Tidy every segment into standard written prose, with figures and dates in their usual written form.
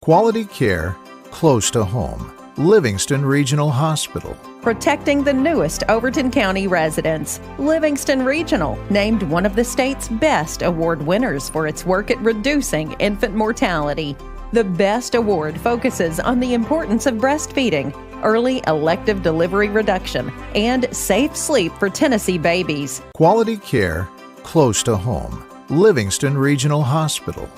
Quality care close to home. Livingston Regional Hospital. Protecting the newest Overton County residents. Livingston Regional, named one of the state's best award winners for its work at reducing infant mortality. The BEST Award focuses on the importance of breastfeeding, early elective delivery reduction, and safe sleep for Tennessee babies. Quality care close to home. Livingston Regional Hospital.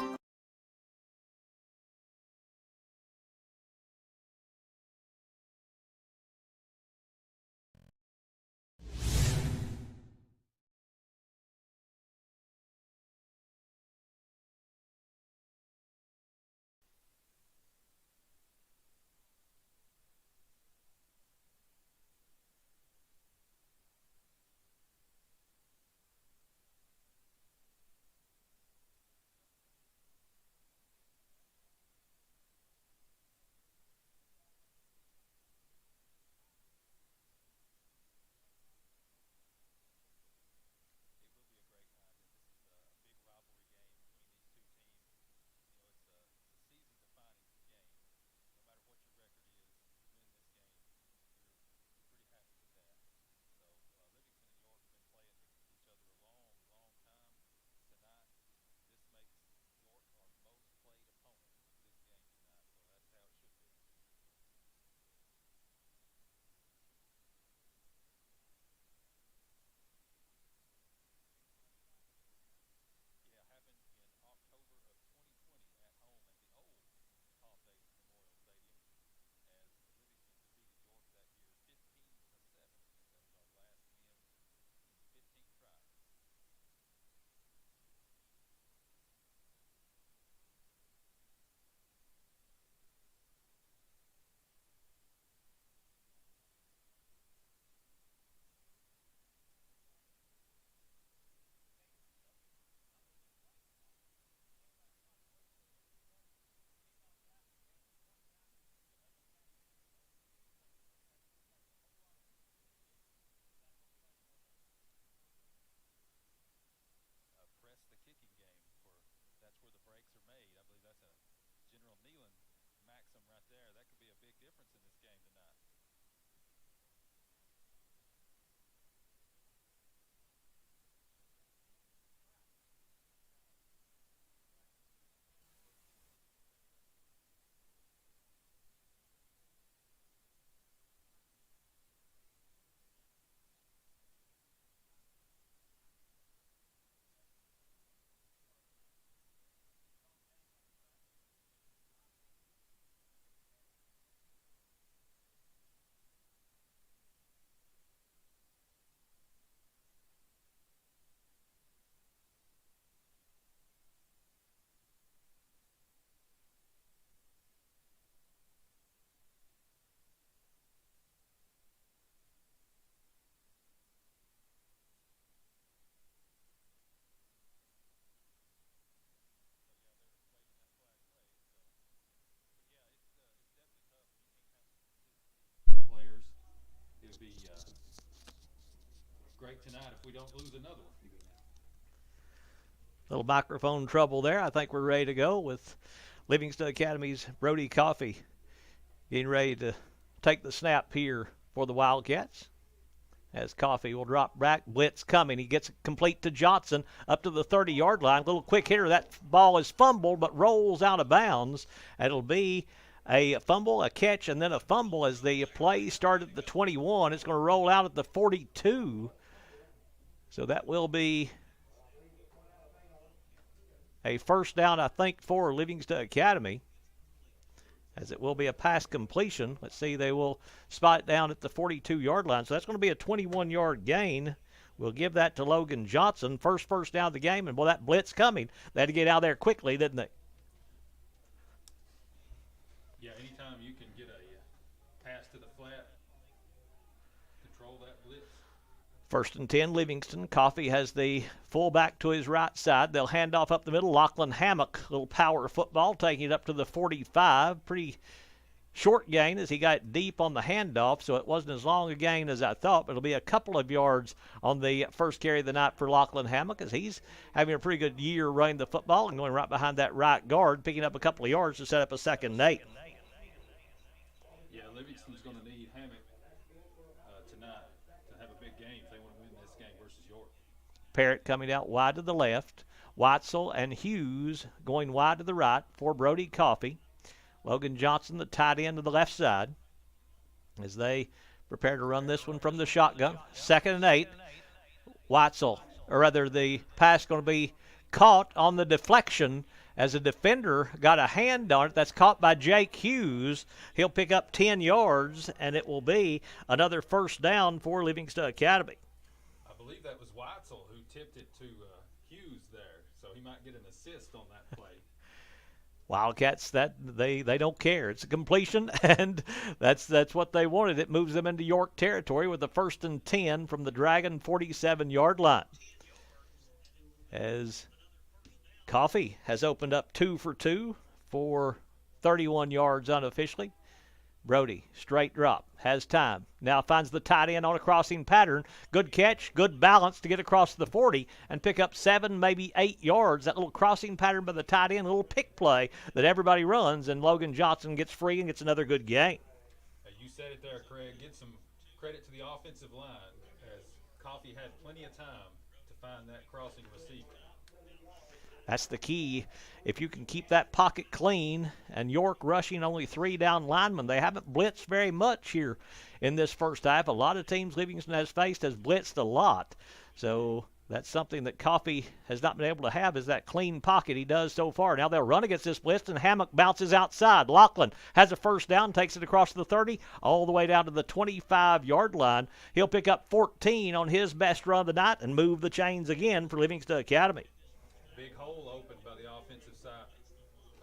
Great tonight if we don't lose another one. Little microphone trouble there. I think we're ready to go with Livingston Academy's Brody Coffee getting ready to take the snap here for the Wildcats. As Coffee will drop back, blitz coming. He gets it complete to Johnson up to the 30-yard line. Little quick hitter. That ball is fumbled but rolls out of bounds. It'll be a fumble, a catch, and then a fumble as the play started at the 21. It's going to roll out at the 42. So that will be a first down, I think, for Livingston Academy, as it will be a pass completion. Let's see, they will spot it down at the 42-yard line. So that's going to be a 21-yard gain. We'll give that to Logan Johnson. First down of the game, and, boy, that blitz coming. They had to get out there quickly, didn't they? Yeah, anytime you can get a pass to the flat, control that blitz. 1st and 10, Livingston. Coffee has the fullback to his right side. They'll hand off up the middle. Lachlan Hammock, little power football, taking it up to the 45. Pretty short gain as he got deep on the handoff, so it wasn't as long a gain as I thought, but it'll be a couple of yards on the first carry of the night for Lachlan Hammock, as he's having a pretty good year running the football and going right behind that right guard, picking up a couple of yards to set up a 2nd and 8. Yeah, Livingston's going to need Hammock tonight to have a big game if they want to win this game versus York. Parrott coming out wide to the left. Weitzel and Hughes going wide to the right for Brody Coffee. Logan Johnson, the tight end, to the left side as they prepare to run this one from the shotgun. 2nd and 8. Weitzel, or rather the pass going to be caught on the deflection as a defender got a hand on it. That's caught by Jake Hughes. He'll pick up 10 yards, and it will be another first down for Livingston Academy. I believe that was Weitzel who tipped it to Hughes there, so he might get an assist on that play. Wildcats, that they don't care. It's a completion, and that's what they wanted. It moves them into York territory with a 1st and 10 from the Dragon 47-yard line. As Coffee has opened up 2 for 2 for 31 yards unofficially. Brody, straight drop, has time. Now finds the tight end on a crossing pattern. Good catch, good balance to get across the 40 and pick up 7, maybe 8 yards. That little crossing pattern by the tight end, a little pick play that everybody runs, and Logan Johnson gets free and gets another good gain. You said it there, Craig. Get some credit to the offensive line, as Coffee had plenty of time to find that crossing receiver. That's the key. If you can keep that pocket clean, and York rushing only 3 down linemen, they haven't blitzed very much here in this first half. A lot of teams Livingston has faced has blitzed a lot. So that's something that Coffee has not been able to have, is that clean pocket he does so far. Now they'll run against this blitz, and Hammock bounces outside. Lachlan has a first down, takes it across the 30, all the way down to the 25-yard line. He'll pick up 14 on his best run of the night and move the chains again for Livingston Academy. Big hole opened by the offensive side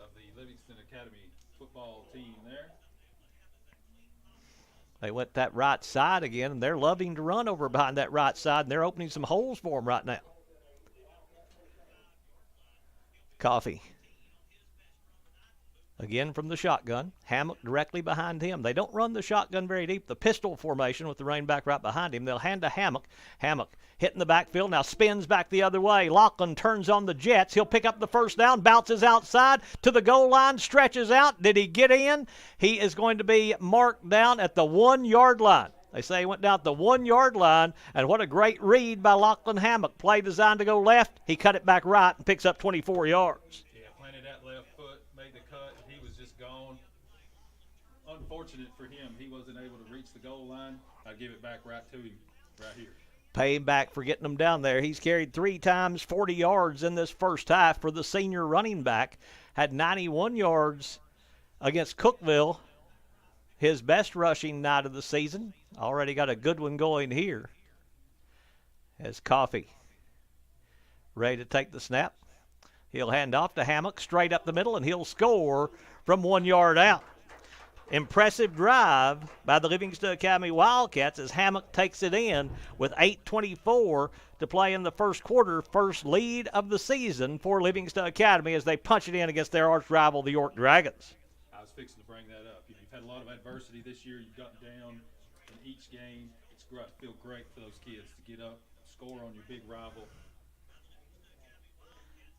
of the Livingston Academy football team there. They went that right side again, and they're loving to run over behind that right side, and they're opening some holes for them right now. Coffee. Again from the shotgun. Hammock directly behind him. They don't run the shotgun very deep. The pistol formation with the running back right behind him. They'll hand to Hammock. Hammock hitting the backfield. Now spins back the other way. Lachlan turns on the Jets. He'll pick up the first down. Bounces outside to the goal line. Stretches out. Did he get in? He is going to be marked down at the 1-yard line. They say he went down at the 1-yard line, and what a great read by Lachlan Hammock. Play designed to go left. He cut it back right and picks up 24 yards. Planted that left foot, made the cut. He was just gone. Unfortunate for him, he wasn't able to reach the goal line. I give it back right to him, right here. Pay him back for getting him down there. He's carried 3 times 40 yards in this first half for the senior running back. Had 91 yards against Cookeville, his best rushing night of the season. Already got a good one going here. As Coffee ready to take the snap. He'll hand off to Hammock straight up the middle, and he'll score from 1 yard out. Impressive drive by the Livingston Academy Wildcats as Hammock takes it in with 8:24 to play in the first quarter. First lead of the season for Livingston Academy as they punch it in against their arch rival, the York Dragons. I was fixing to bring that up. You've had a lot of adversity this year. You've gotten down in each game. It's great, feel great for those kids to get up, score on your big rival.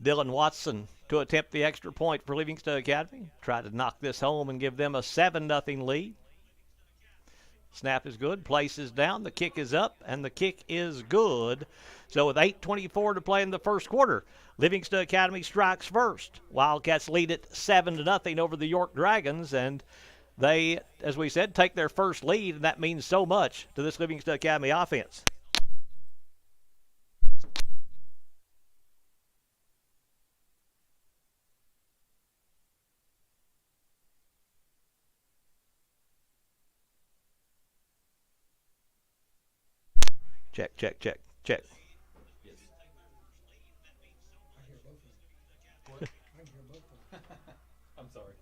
Dylan Watson to attempt the extra point for Livingston Academy. Try to knock this home and give them a 7-0 lead. Snap is good. Place is down. The kick is up, and the kick is good. So with 8:24 to play in the first quarter, Livingston Academy strikes first. Wildcats lead it 7-0 over the York Dragons, and they, as we said, take their first lead, and that means so much to this Livingston Academy offense. Check, check, check, check. Yes. I'm sorry.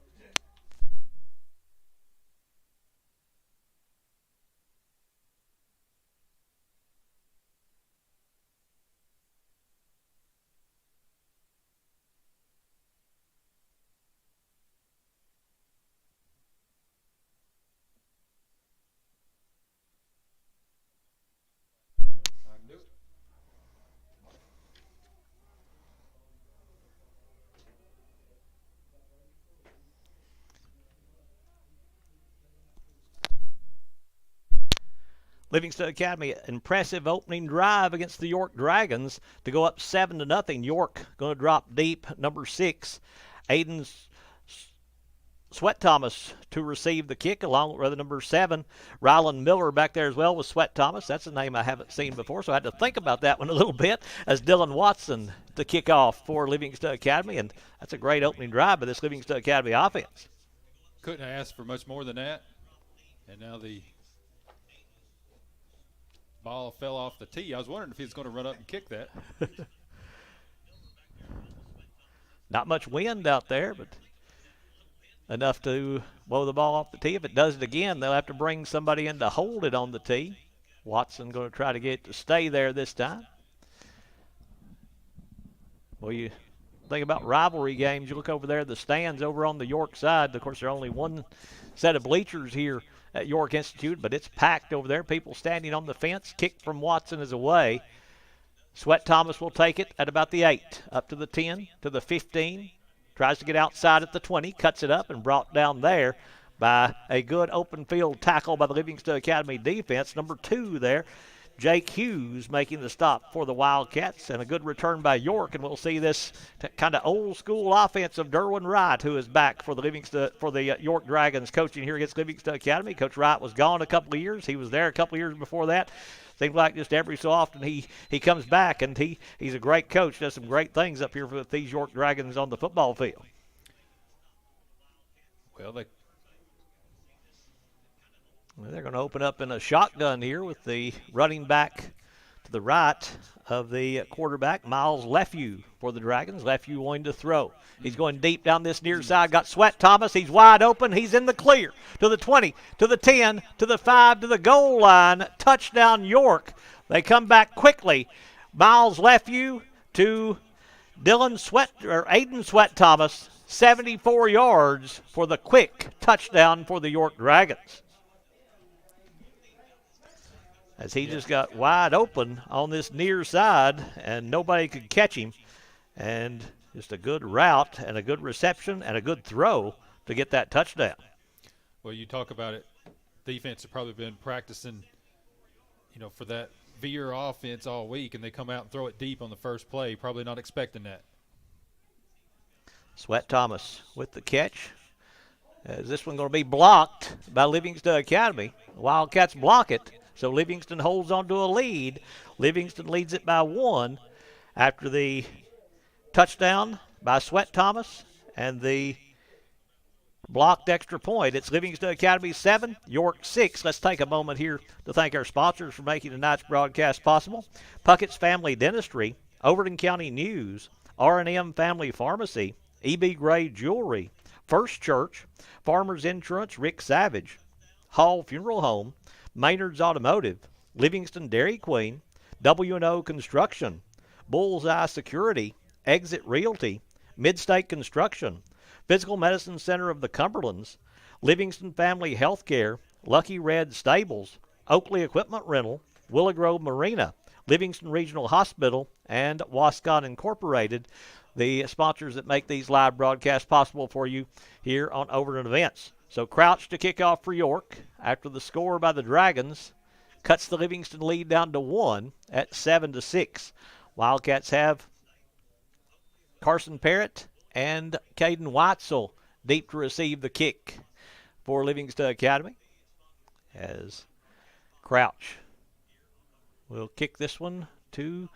Livingston Academy, impressive opening drive against the York Dragons to go up 7-0. York going to drop deep. Number 6, Aiden Sweat Thomas to receive the kick, along with number 7, Rylan Miller back there as well with Sweat Thomas. That's a name I haven't seen before, so I had to think about that one a little bit, as Dylan Watson to kick off for Livingston Academy, and that's a great opening drive by this Livingston Academy offense. Couldn't ask for much more than that. And now the ball fell off the tee. I was wondering if he was going to run up and kick that. Not much wind out there, but enough to blow the ball off the tee. If it does it again, they'll have to bring somebody in to hold it on the tee. Watson going to try to get it to stay there this time. Well, you think about rivalry games. You look over there, the stands over on the York side. Of course, there's only one set of bleachers here at York Institute, but it's packed over there. People standing on the fence. Kick from Watson is away. Sweat Thomas will take it at about the 8, up to the 10, to the 15. Tries to get outside at the 20, cuts it up and brought down there by a good open field tackle by the Livingston Academy defense. Number 2 there, Jake Hughes making the stop for the Wildcats, and a good return by York, and we'll see this kind of old school offense of Derwin Wright, who is back for the York Dragons coaching here against Livingston Academy. Coach Wright was gone a couple of years. He was there a couple of years before that. Seems like just every so often he comes back, and he's a great coach, does some great things up here with these York Dragons on the football field. Well, they're going to open up in a shotgun here with the running back to the right of the quarterback, Miles Lefew, for the Dragons. Lefew wanting to throw. He's going deep down this near side. Got Sweat Thomas. He's wide open. He's in the clear. To the 20, to the 10, to the 5, to the goal line. Touchdown, York. They come back quickly. Miles Lefew to Aiden Sweat Thomas. 74 yards for the quick touchdown for the York Dragons, as he just got wide open on this near side, and nobody could catch him. And just a good route and a good reception and a good throw to get that touchdown. Well, you talk about it. Defense have probably been practicing, for that veer offense all week, and they come out and throw it deep on the first play, probably not expecting that. Sweat Thomas with the catch. Is this one going to be blocked by Livingston Academy? The Wildcats block it. So Livingston holds on to a lead. Livingston leads it by 1 after the touchdown by Sweat Thomas and the blocked extra point. It's Livingston Academy 7, York 6. Let's take a moment here to thank our sponsors for making tonight's broadcast possible. Puckett's Family Dentistry, Overton County News, R&M Family Pharmacy, E.B. Gray Jewelry, First Church, Farmers Insurance, Rick Savage, Hall Funeral Home, Maynard's Automotive, Livingston Dairy Queen, W&O Construction, Bullseye Security, Exit Realty, Midstate Construction, Physical Medicine Center of the Cumberlands, Livingston Family Healthcare, Lucky Red Stables, Oakley Equipment Rental, Willow Grove Marina, Livingston Regional Hospital, and Wascott Incorporated, the sponsors that make these live broadcasts possible for you here on Overton Events. So Crouch to kick off for York after the score by the Dragons cuts the Livingston lead down to 1 at 7-6. Wildcats have Carson Parrott and Caden Weitzel deep to receive the kick for Livingston Academy, as Crouch will kick this one to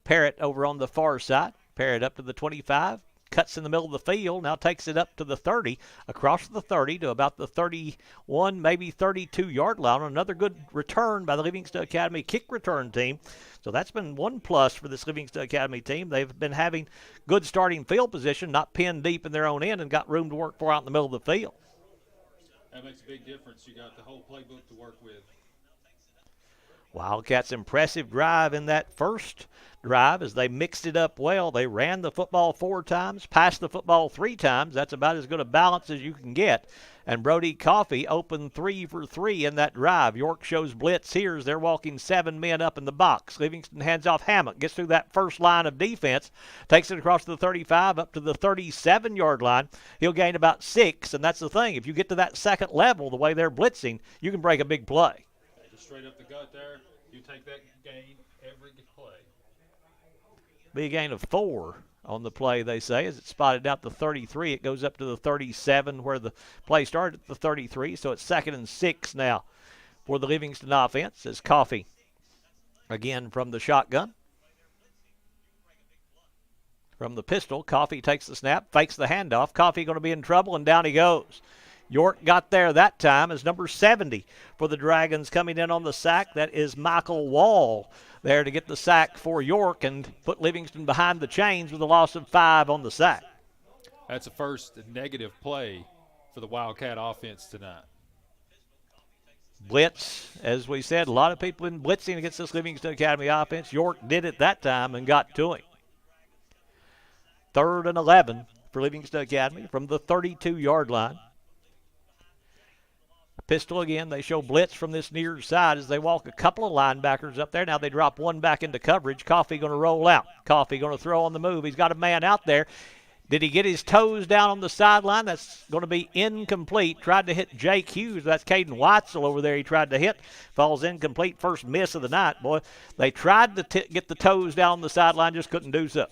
Parrott over on the far side. Parrott up to the 25, cuts in the middle of the field, now takes it up to the 30, across the 30 to about the 31, maybe 32-yard line. Another good return by the Livingston Academy kick return team. So that's been one plus for this Livingston Academy team. They've been having good starting field position, not pinned deep in their own end, and got room to work for out in the middle of the field. That makes a big difference. You got the whole playbook to work with. Wildcats' impressive drive in that first drive as they mixed it up well. They ran the football 4 times, passed the football 3 times. That's about as good a balance as you can get. And Brody Coffey opened 3 for 3 in that drive. York shows blitz here as they're walking 7 men up in the box. Livingston hands off Hammock, gets through that first line of defense, takes it across the 35 up to the 37-yard line. He'll gain about 6, and that's the thing. If you get to that second level, the way they're blitzing, you can break a big play. Just straight up the gut there. You take that gain every play. Be a gain of 4 on the play, they say, as it's spotted out the 33. It goes up to the 37 where the play started at the 33, so it's 2nd and 6 now for the Livingston offense as Coffee again from the shotgun. From the pistol, Coffee takes the snap, fakes the handoff. Coffee going to be in trouble, and down he goes. York got there that time as number 70 for the Dragons coming in on the sack. That is Michael Wall there to get the sack for York and put Livingston behind the chains with a loss of 5 on the sack. That's the first negative play for the Wildcat offense tonight. Blitz, as we said, a lot of people in blitzing against this Livingston Academy offense. York did it that time and got to him. 3rd and 11 for Livingston Academy from the 32-yard line. Pistol again. They show blitz from this near side as they walk a couple of linebackers up there. Now they drop one back into coverage. Coffee going to roll out. Coffee going to throw on the move. He's got a man out there. Did he get his toes down on the sideline? That's going to be incomplete. Tried to hit Jake Hughes. That's Caden Weitzel over there he tried to hit. Falls incomplete. First miss of the night, boy. They tried to get the toes down on the sideline, just couldn't do so.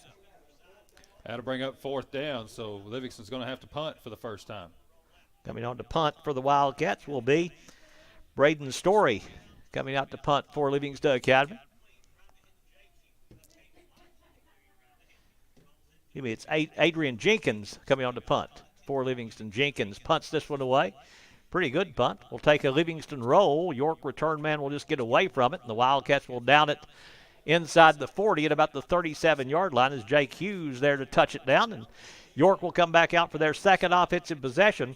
Had to bring up 4th down, so Livingston's going to have to punt for the first time. Coming on to punt for the Wildcats will be Braden Story coming out to punt for Livingston Academy. It's Adrian Jenkins coming on to punt for Livingston. Jenkins punts this one away. Pretty good punt. We'll take a Livingston roll. York return man will just get away from it, and the Wildcats will down it inside the 40 at about the 37-yard line as Jake Hughes there to touch it down. And York will come back out for their second offensive possession.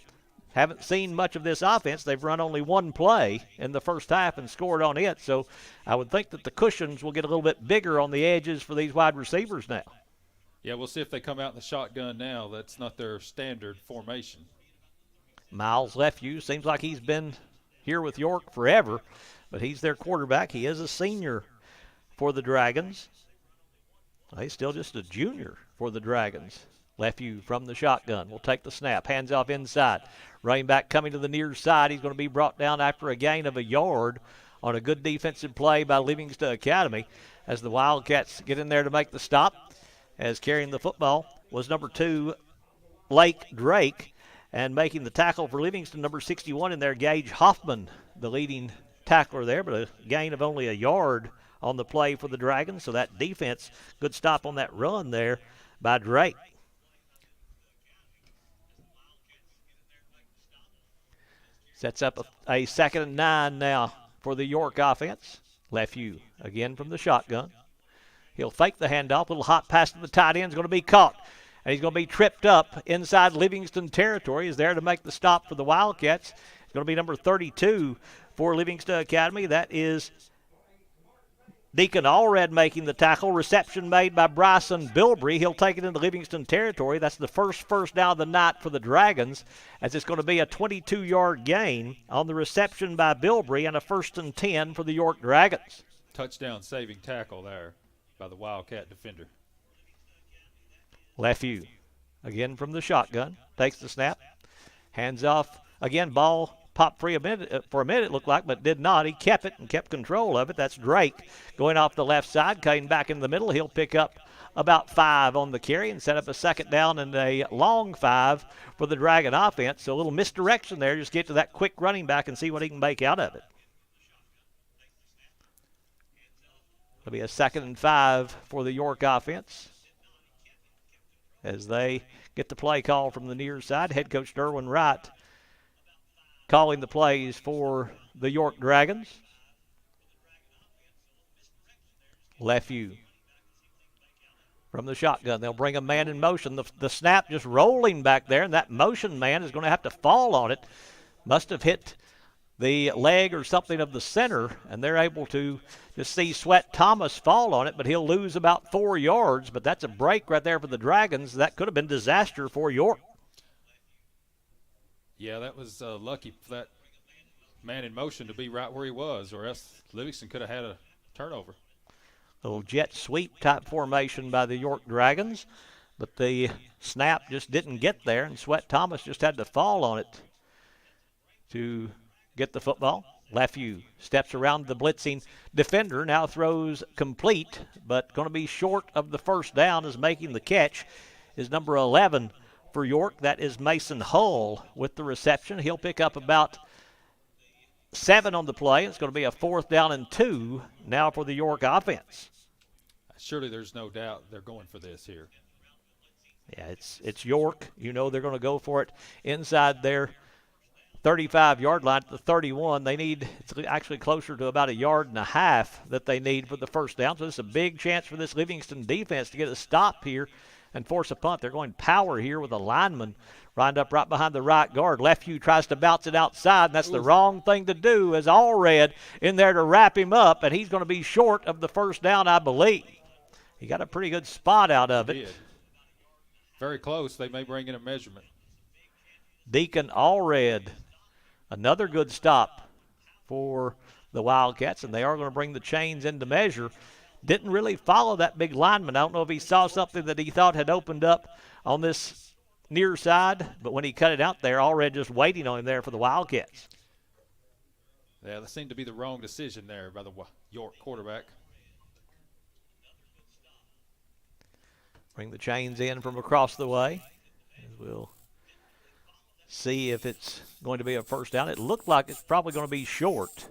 Haven't seen much of this offense. They've run only one play in the first half and scored on it. So I would think that the cushions will get a little bit bigger on the edges for these wide receivers now. Yeah, we'll see if they come out in the shotgun now. That's not their standard formation. Miles Lefew seems like he's been here with York forever, but he's their quarterback. He is a senior for the Dragons. He's still just a junior for the Dragons. Lefew from the shotgun will take the snap. Hands off inside. Running back coming to the near side. He's going to be brought down after a gain of a yard on a good defensive play by Livingston Academy as the Wildcats get in there to make the stop. As carrying the football was number 2, Blake Drake. And making the tackle for Livingston, number 61 in there, Gage Hoffman, the leading tackler there, but a gain of only a yard on the play for the Dragons. So that defense, good stop on that run there by Drake. Sets up a 2nd and 9 now for the York offense. Lefew again from the shotgun. He'll fake the handoff. Little hot pass to the tight end is going to be caught. And he's going to be tripped up inside Livingston territory. He's there to make the stop for the Wildcats. It's going to be number 32 for Livingston Academy. That is Deacon Allred making the tackle. Reception made by Bryson Bilbrey. He'll take it into Livingston territory. That's the first down of the night for the Dragons, as it's going to be a 22-yard gain on the reception by Bilbrey and a 1st and 10 for the York Dragons. Touchdown saving tackle there by the Wildcat defender. Lefew again from the shotgun. Takes the snap. Hands off. Again, ball popped free for a minute, it looked like, but did not. He kept it and kept control of it. That's Drake going off the left side. Cutting back in the middle. He'll pick up about 5 on the carry and set up a 2nd down and a long 5 for the Dragon offense. So a little misdirection there. Just get to that quick running back and see what he can make out of it. It'll be a 2nd and 5 for the York offense as they get the play call from the near side. Head coach Derwin Wright calling the plays for the York Dragons. Lefew from the shotgun. They'll bring a man in motion. The snap just rolling back there, and that motion man is going to have to fall on it. Must have hit the leg or something of the center, and they're able to just see Sweat Thomas fall on it, but he'll lose about 4 yards. But that's a break right there for the Dragons. That could have been disaster for York. Yeah, that was lucky for that man in motion to be right where he was, or else Livingston could have had a turnover. Little jet sweep type formation by the York Dragons, but the snap just didn't get there, and Sweat Thomas just had to fall on it to get the football. Lefew steps around the blitzing defender, now throws complete, but going to be short of the first down as making the catch is number 11 for York. That is Mason Hull with the reception. He'll pick up about 7 on the play. It's going to be a 4th down and 2 now for the York offense. Surely there's no doubt they're going for this here. Yeah, it's York. You know they're going to go for it inside their 35-yard line at the 31. They need, it's actually closer to about 1.5 yards that they need for the first down. So this is a big chance for this Livingston defense to get a stop here and force a punt. They're going power here with a lineman lined up right behind the right guard. Lefew tries to bounce it outside, and that's the wrong thing to do, as Allred in there to wrap him up, and he's going to be short of the first down, I believe. He got a pretty good spot out of it. Very close. They may bring in a measurement. Deacon Allred, another good stop for the Wildcats, and they are going to bring the chains into measure. Didn't really follow that big lineman. I don't know if he saw something that he thought had opened up on this near side, but when he cut it out there, Allred just waiting on him there for the Wildcats. Yeah, that seemed to be the wrong decision there by the York quarterback. Bring the chains in from across the way. We'll see if it's going to be a first down. It looked like it's probably going to be short,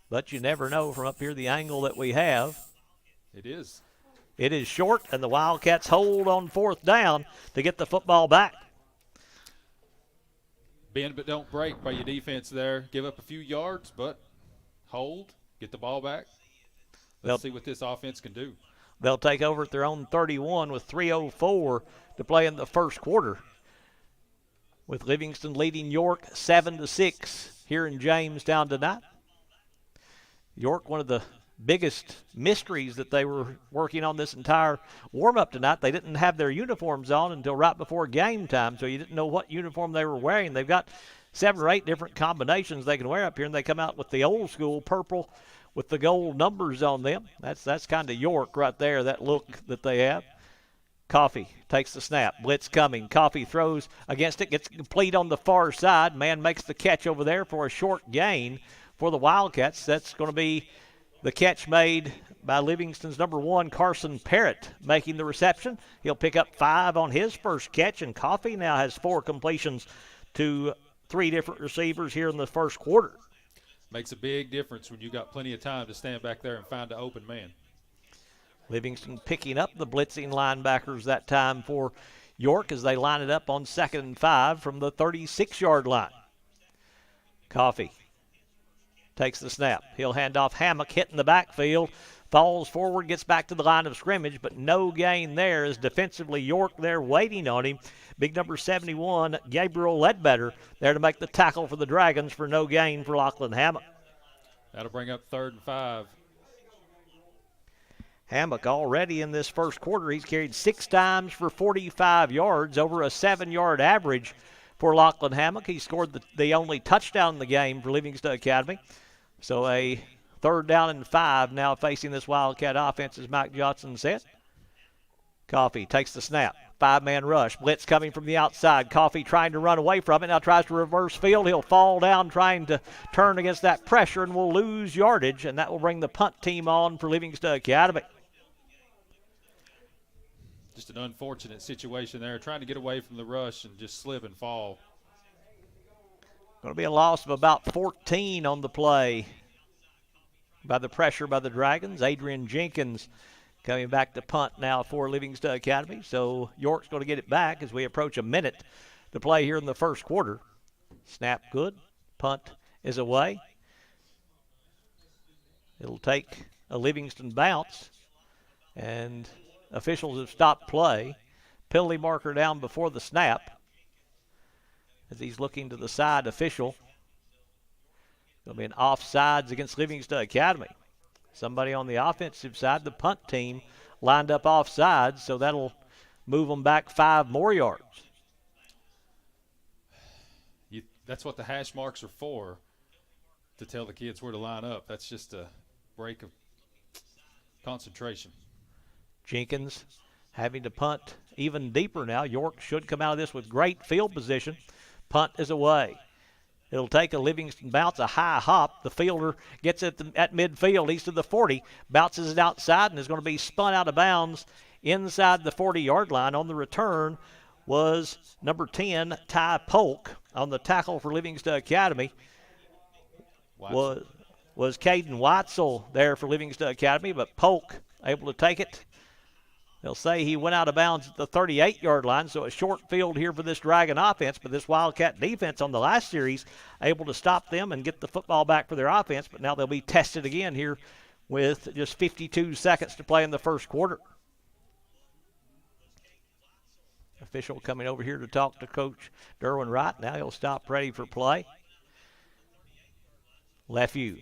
but you never know from up here the angle that we have. It is. It is short, and the Wildcats hold on 4th down to get the football back. Bend but don't break by your defense there. Give up a few yards, but hold, get the ball back. Let's see what this offense can do. They'll take over at their own 31 with 3:04 to play in the first quarter, with Livingston leading York 7-6 here in Jamestown tonight. York, one of the biggest mysteries that they were working on this entire warm-up tonight. They didn't have their uniforms on until right before game time, so you didn't know what uniform they were wearing. They've got 7 or 8 different combinations they can wear up here, and they come out with the old school purple with the gold numbers on them. That's kind of York right there, that look that they have. Coffee takes the snap. Blitz coming. Coffee throws against it. Gets complete on the far side. Man makes the catch over there for a short gain for the Wildcats. That's going to be the catch made by Livingston's number 1, Carson Parrott, making the reception. He'll pick up 5 on his first catch, and Coffee now has 4 completions to 3 different receivers here in the first quarter. Makes a big difference when you got plenty of time to stand back there and find an open man. Livingston picking up the blitzing linebackers that time for York as they line it up on 2nd and 5 from the 36-yard line. Coffee takes the snap. He'll hand off Hammock, hitting the backfield, falls forward, gets back to the line of scrimmage, but no gain there as defensively York there waiting on him. Big number 71, Gabriel Ledbetter, there to make the tackle for the Dragons for no gain for Lachlan Hammock. That'll bring up 3rd and 5. Hammock already in this first quarter, he's carried 6 times for 45 yards, over a 7-yard average for Lachlan Hammock. He scored the only touchdown in the game for Livingston Academy. So a 3rd down and 5 now facing this Wildcat offense, as Mike Johnson said. Coffee takes the snap. 5-man rush. Blitz coming from the outside. Coffee trying to run away from it. Now tries to reverse field. He'll fall down trying to turn against that pressure and will lose yardage, and that will bring the punt team on for Livingston Academy. Just an unfortunate situation there. Trying to get away from the rush and just slip and fall. Going to be a loss of about 14 on the play by the pressure by the Dragons. Adrian Jenkins coming back to punt now for Livingston Academy. So York's going to get it back as we approach a minute to play here in the first quarter. Snap good. Punt is away. It'll take a Livingston bounce, and officials have stopped play. Penalty marker down before the snap as he's looking to the side official. Going to be an offsides against Livingston Academy. Somebody on the offensive side, the punt team, lined up offsides, so that'll move them back 5 more yards. That's what the hash marks are for, to tell the kids where to line up. That's just a break of concentration. Jenkins having to punt even deeper now. York should come out of this with great field position. Punt is away. It'll take a Livingston bounce, a high hop. The fielder gets it at midfield. He's to the 40, bounces it outside, and is going to be spun out of bounds inside the 40-yard line. On the return was number 10, Ty Polk. On the tackle for Livingston Academy was Caden Weitzel there for Livingston Academy, but Polk able to take it. They'll say he went out of bounds at the 38-yard line, so a short field here for this Dragon offense, but this Wildcat defense on the last series able to stop them and get the football back for their offense, but now they'll be tested again here with just 52 seconds to play in the first quarter. Official coming over here to talk to Coach Derwin Wright. Now he'll stop ready for play. Lefeview.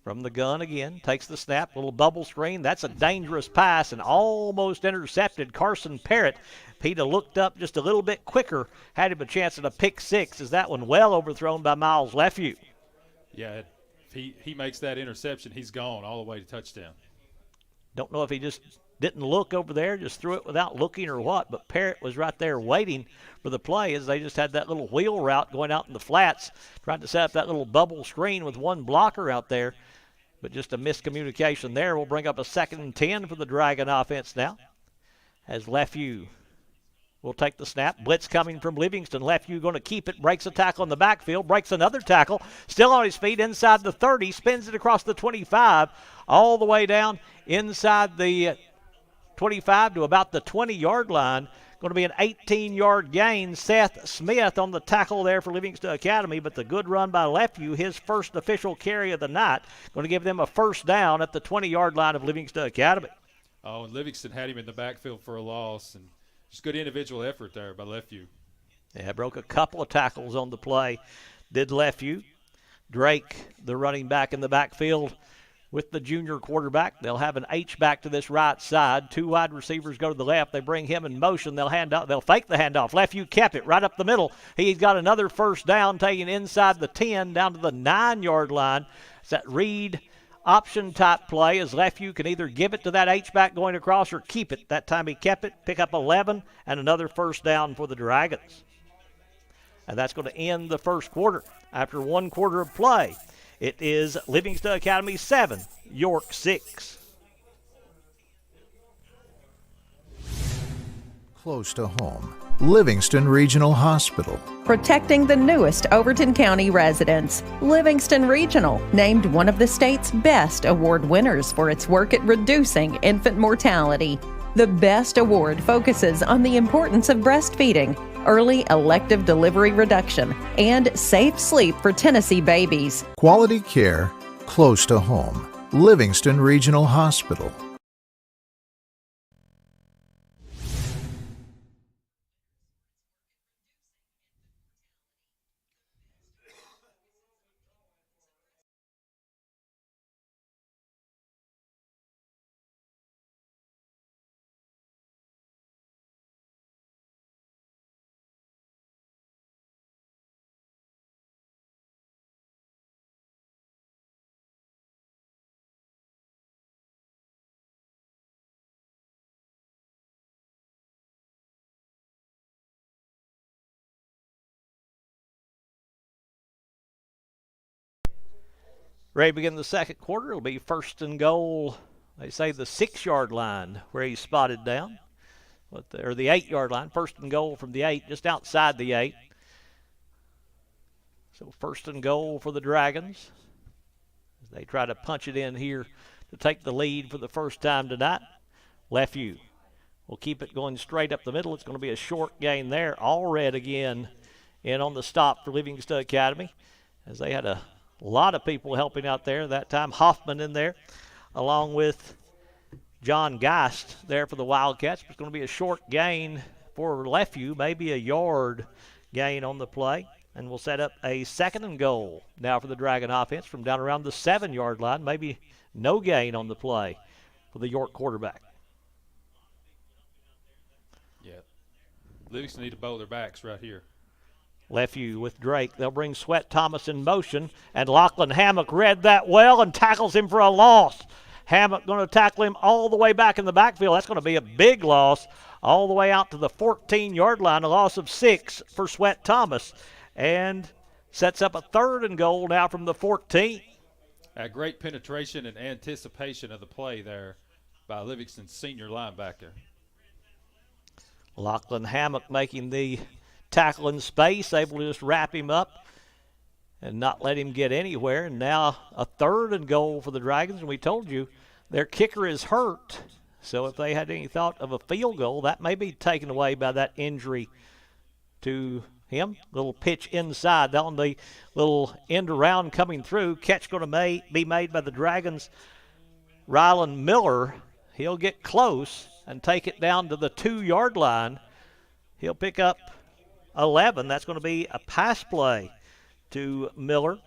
From the gun again, takes the snap, little bubble screen. That's a dangerous pass and almost intercepted. Carson Parrott. He'd looked up just a little bit quicker, had him a chance at a pick six, as that one well overthrown by Miles Lefeview. Yeah, if he makes that interception, he's gone all the way to touchdown. Don't know if he just didn't look over there, just threw it without looking or what, but Parrott was right there waiting for the play as they just had that little wheel route going out in the flats, trying to set up that little bubble screen with one blocker out there. But just a miscommunication there. We'll bring up a 2nd and 10 for the Dragon offense now. As Lefeview will take the snap. Blitz coming from Livingston. Lefeview going to keep it. Breaks a tackle in the backfield. Breaks another tackle. Still on his feet inside the 30. Spins it across the 25. All the way down inside the 25 to about the 20-yard line. Going to be an 18-yard gain. Seth Smith on the tackle there for Livingston Academy, but the good run by Lefeview, his first official carry of the night, going to give them a first down at the 20-yard line of Livingston Academy. Oh, and Livingston had him in the backfield for a loss, and just good individual effort there by Lefeview. Yeah, broke a couple of tackles on the play, did Lefeview. Drake, the running back in the backfield, with the junior quarterback. They'll have an H-back to this right side. 2 wide receivers go to the left. They bring him in motion. They'll fake the handoff. Lefeview kept it right up the middle. He's got another first down, taking inside the 10 down to the 9-yard line. It's that read option type play as Lefeview can either give it to that H-back going across or keep it. That time he kept it, pick up 11, and another first down for the Dragons. And that's going to end the first quarter. After 1 quarter of play, it is Livingston Academy 7, York 6. Close to home, Livingston Regional Hospital. Protecting the newest Overton County residents. Livingston Regional, named one of the state's best award winners for its work at reducing infant mortality. The BEST Award focuses on the importance of breastfeeding, early elective delivery reduction, and safe sleep for Tennessee babies. Quality care, close to home, Livingston Regional Hospital. Ready to begin the second quarter. It'll be 1st and goal. They say the 6-yard line where he's spotted down. Or the 8-yard line. 1st and goal from the 8, just outside the 8. So 1st and goal for the Dragons. They try to punch it in here to take the lead for the first time tonight. Lefeview will keep it going straight up the middle. It's going to be a short gain there. Allred again in on the stop for Livingston Academy, as they had a lot of people helping out there. That time Hoffman in there along with John Geist there for the Wildcats. It's going to be a short gain for Lefeview, maybe a yard gain on the play. And we'll set up a 2nd and goal now for the Dragon offense from down around the 7-yard line. Maybe no gain on the play for the York quarterback. Yeah. Livingston need to bowl their backs right here. Lefeview with Drake. They'll bring Sweat Thomas in motion, and Lachlan Hammock read that well and tackles him for a loss. Hammock going to tackle him all the way back in the backfield. That's going to be a big loss all the way out to the 14-yard line, a loss of 6 for Sweat Thomas, and sets up a 3rd and goal now from the 14. A great penetration and anticipation of the play there by Livingston's senior linebacker. Lachlan Hammock making the tackle in space, able to just wrap him up and not let him get anywhere. And now a 3rd and goal for the Dragons. And we told you their kicker is hurt. So if they had any thought of a field goal, that may be taken away by that injury to him. Little pitch inside on the little end around coming through. Catch going to be made by the Dragons. Rylan Miller, he'll get close and take it down to the 2-yard line. He'll pick up 11. That's going to be a pass play to Miller.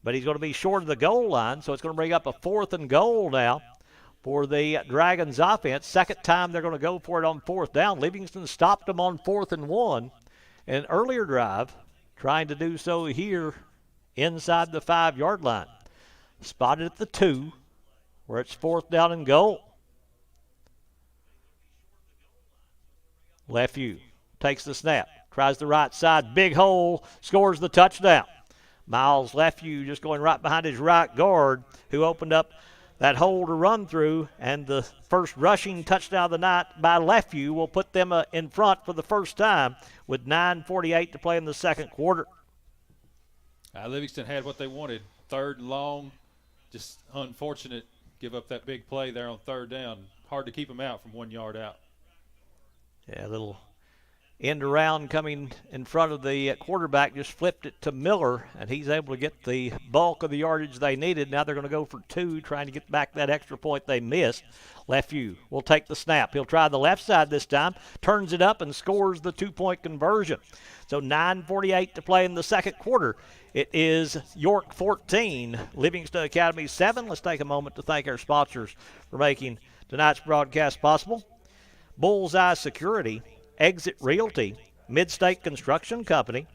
But he's going to be short of the goal line, so it's going to bring up a 4th and goal now for the Dragons offense. Second time they're going to go for it on 4th down. Livingston stopped them on 4th and 1 in an earlier drive, trying to do so here inside the 5-yard line. Spotted at the 2, where it's 4th down and goal. Lefevue takes the snap, tries the right side, big hole, scores the touchdown. Miles Lefevue just going right behind his right guard, who opened up that hole to run through, and the first rushing touchdown of the night by Lefevue will put them in front for the first time with 9:48 to play in the second quarter. Livingston had what they wanted, 3rd and long. Just unfortunate, give up that big play there on 3rd down. Hard to keep them out from 1 yard out. Yeah, a little end around coming in front of the quarterback, just flipped it to Miller, and he's able to get the bulk of the yardage they needed. Now they're going to go for 2, trying to get back that extra point they missed. Lefevue will take the snap. He'll try the left side this time, turns it up, and scores the 2-point conversion. So 9:48 to play in the second quarter. It is York 14, Livingston Academy 7. Let's take a moment to thank our sponsors for making tonight's broadcast possible. Bullseye Security, Exit Realty, Midstate Construction Company,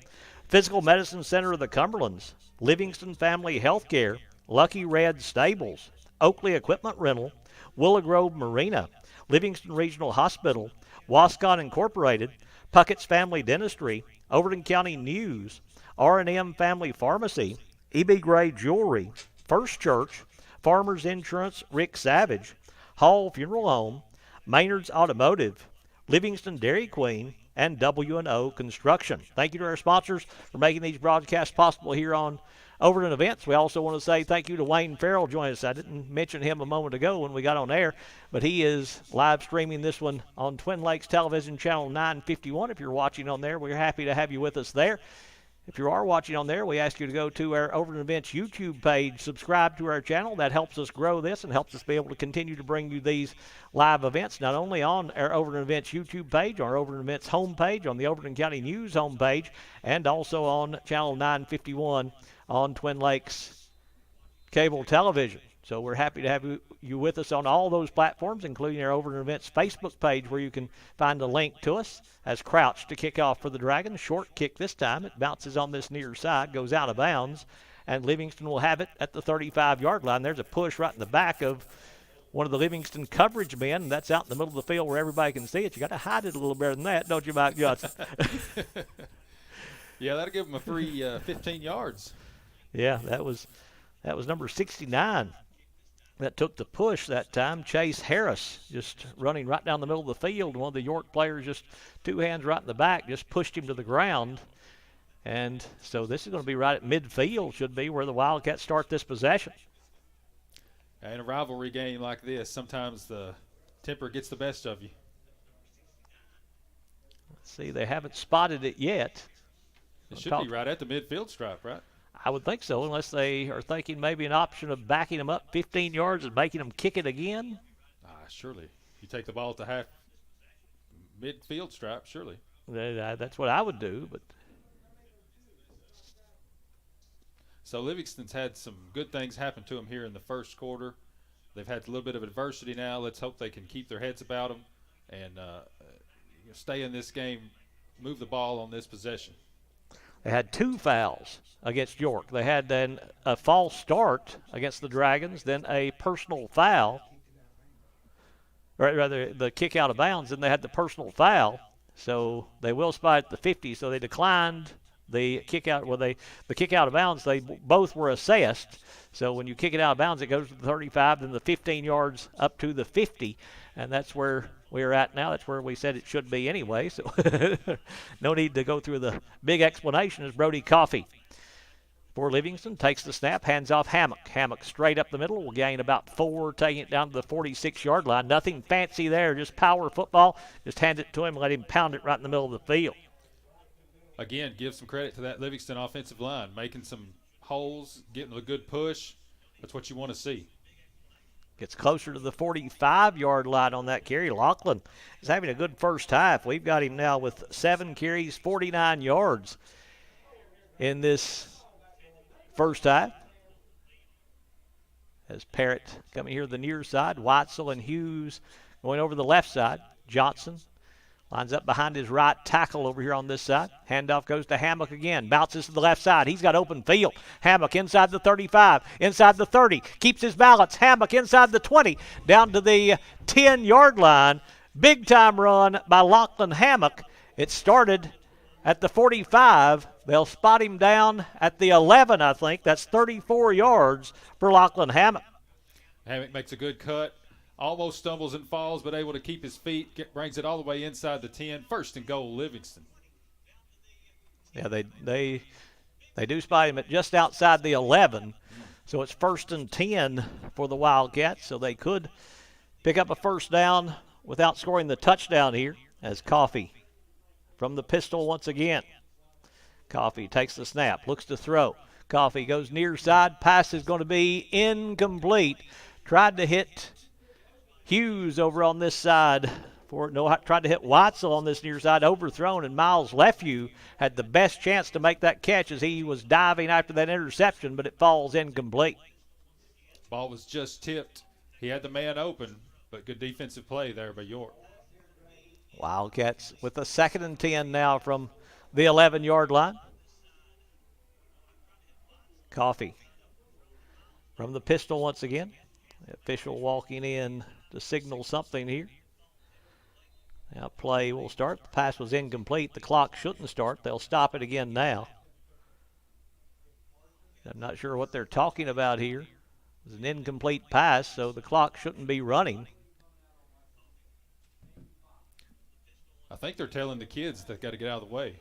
Physical Medicine Center of the Cumberlands, Livingston Family Healthcare, Lucky Red Stables, Oakley Equipment Rental, Willow Grove Marina, Livingston Regional Hospital, Wascon Incorporated, Puckett's Family Dentistry, Overton County News, R&M Family Pharmacy, E.B. Gray Jewelry, First Church, Farmers Insurance, Rick Savage, Hall Funeral Home, Maynard's Automotive, Livingston Dairy Queen, and W&O Construction. Thank you to our sponsors for making these broadcasts possible here on Overton Events. We also want to say thank you to Wayne Farrell joining us. I didn't mention him a moment ago when we got on air, but he is live streaming this one on Twin Lakes Television Channel 951. If you're watching on there, we're happy to have you with us there. If you are watching on there, we ask you to go to our Overton Events YouTube page, subscribe to our channel. That helps us grow this and helps us be able to continue to bring you these live events, not only on our Overton Events YouTube page, our Overton Events homepage, on the Overton County News homepage, and also on Channel 951 on Twin Lakes Cable Television. So we're happy to have you with us on all those platforms, including our Overton Events Facebook page, where you can find a link to us. As Crouch to kick off for the Dragons. Short kick this time. It bounces on this near side, goes out of bounds, and Livingston will have it at the 35-yard line. There's a push right in the back of one of the Livingston coverage men, and that's out in the middle of the field where everybody can see it. You got to hide it a little better than that, don't you, Mike Johnson? Yeah, that'll give them a free 15 yards. Yeah, that was number 69 that took the push that time. Chase Harris just running right down the middle of the field. One of the York players, just 2 hands right in the back, just pushed him to the ground. And so this is going to be right at midfield, should be where the Wildcats start this possession. In a rivalry game like this, sometimes the temper gets the best of you. Let's see, they haven't spotted it yet. It should be right at the midfield stripe, right? I would think so, unless they are thinking maybe an option of backing them up 15 yards and making them kick it again. Surely. You take the ball at the half midfield stripe, surely. That's what I would do. But So Livingston's had some good things happen to them here in the first quarter. They've had a little bit of adversity now. Let's hope they can keep their heads about them and stay in this game, move the ball on this possession. They had 2 fouls against York. They had then a false start against the Dragons, then a personal foul, or rather the kick out of bounds, and they had the personal foul. So they will spot at the 50, so they declined the kick out. Well, the kick out of bounds, they both were assessed. So when you kick it out of bounds, it goes to the 35, then the 15 yards up to the 50, and that's where we're at now. That's where we said it should be anyway, so no need to go through the big explanation. As Brody Coffey for Livingston takes the snap, hands off Hammock. Hammock straight up the middle, will gain about 4, taking it down to the 46-yard line. Nothing fancy there, just power football. Just hand it to him, let him pound it right in the middle of the field. Again, give some credit to that Livingston offensive line, making some holes, getting a good push. That's what you want to see. Gets closer to the 45-yard line on that carry. Lachlan is having a good first half. We've got him now with 7 carries, 49 yards in this first half. As Parrott coming here to the near side, Weitzel and Hughes going over the left side. Johnson lines up behind his right tackle over here on this side. Handoff goes to Hammock again. Bounces to the left side. He's got open field. Hammock inside the 35, inside the 30. Keeps his balance. Hammock inside the 20, down to the 10-yard line. Big time run by Lachlan Hammock. It started at the 45. They'll spot him down at the 11, I think. That's 34 yards for Lachlan Hammock. Hammock makes a good cut. Almost stumbles and falls, but able to keep his feet. Brings it all the way inside the 10. First and goal, Livingston. Yeah, they do spot him at just outside the 11. So it's first and 10 for the Wildcats. So they could pick up a first down without scoring the touchdown here, as Coffey from the pistol once again. Coffey takes the snap, looks to throw. Coffey goes near side. Pass is going to be incomplete. Tried to hit Hughes over on this side. Tried to hit Weitzel on this near side, overthrown, and Miles Lefew had the best chance to make that catch as he was diving after that interception, but it falls incomplete. Ball was just tipped. He had the man open, but good defensive play there by York. Wildcats with a 2nd and 10 now from the 11-yard line. Coffey from the pistol once again. The official walking in to signal something here. Now play will start. The pass was incomplete. The clock shouldn't start. They'll stop it again now. I'm not sure what they're talking about here. It was an incomplete pass, so the clock shouldn't be running. I think they're telling the kids they've got to get out of the way.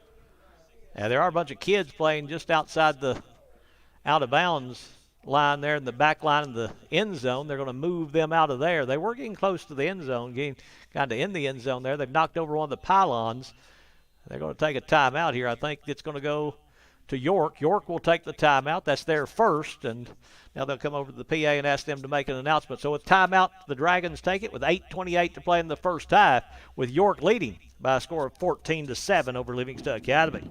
Yeah, there are a bunch of kids playing just outside the out-of-bounds line there in the back line of the end zone. They're going to move them out of there. They were getting close to the end zone, getting kind of in the end zone there. They've knocked over one of the pylons. They're going to take a timeout here. I think it's going to go to York. York will take the timeout. That's their first, and now they'll come over to the PA and ask them to make an announcement. So with timeout, the Dragons take it with 8:28 to play in the first half, with York leading by a score of 14-7 over Livingston Academy.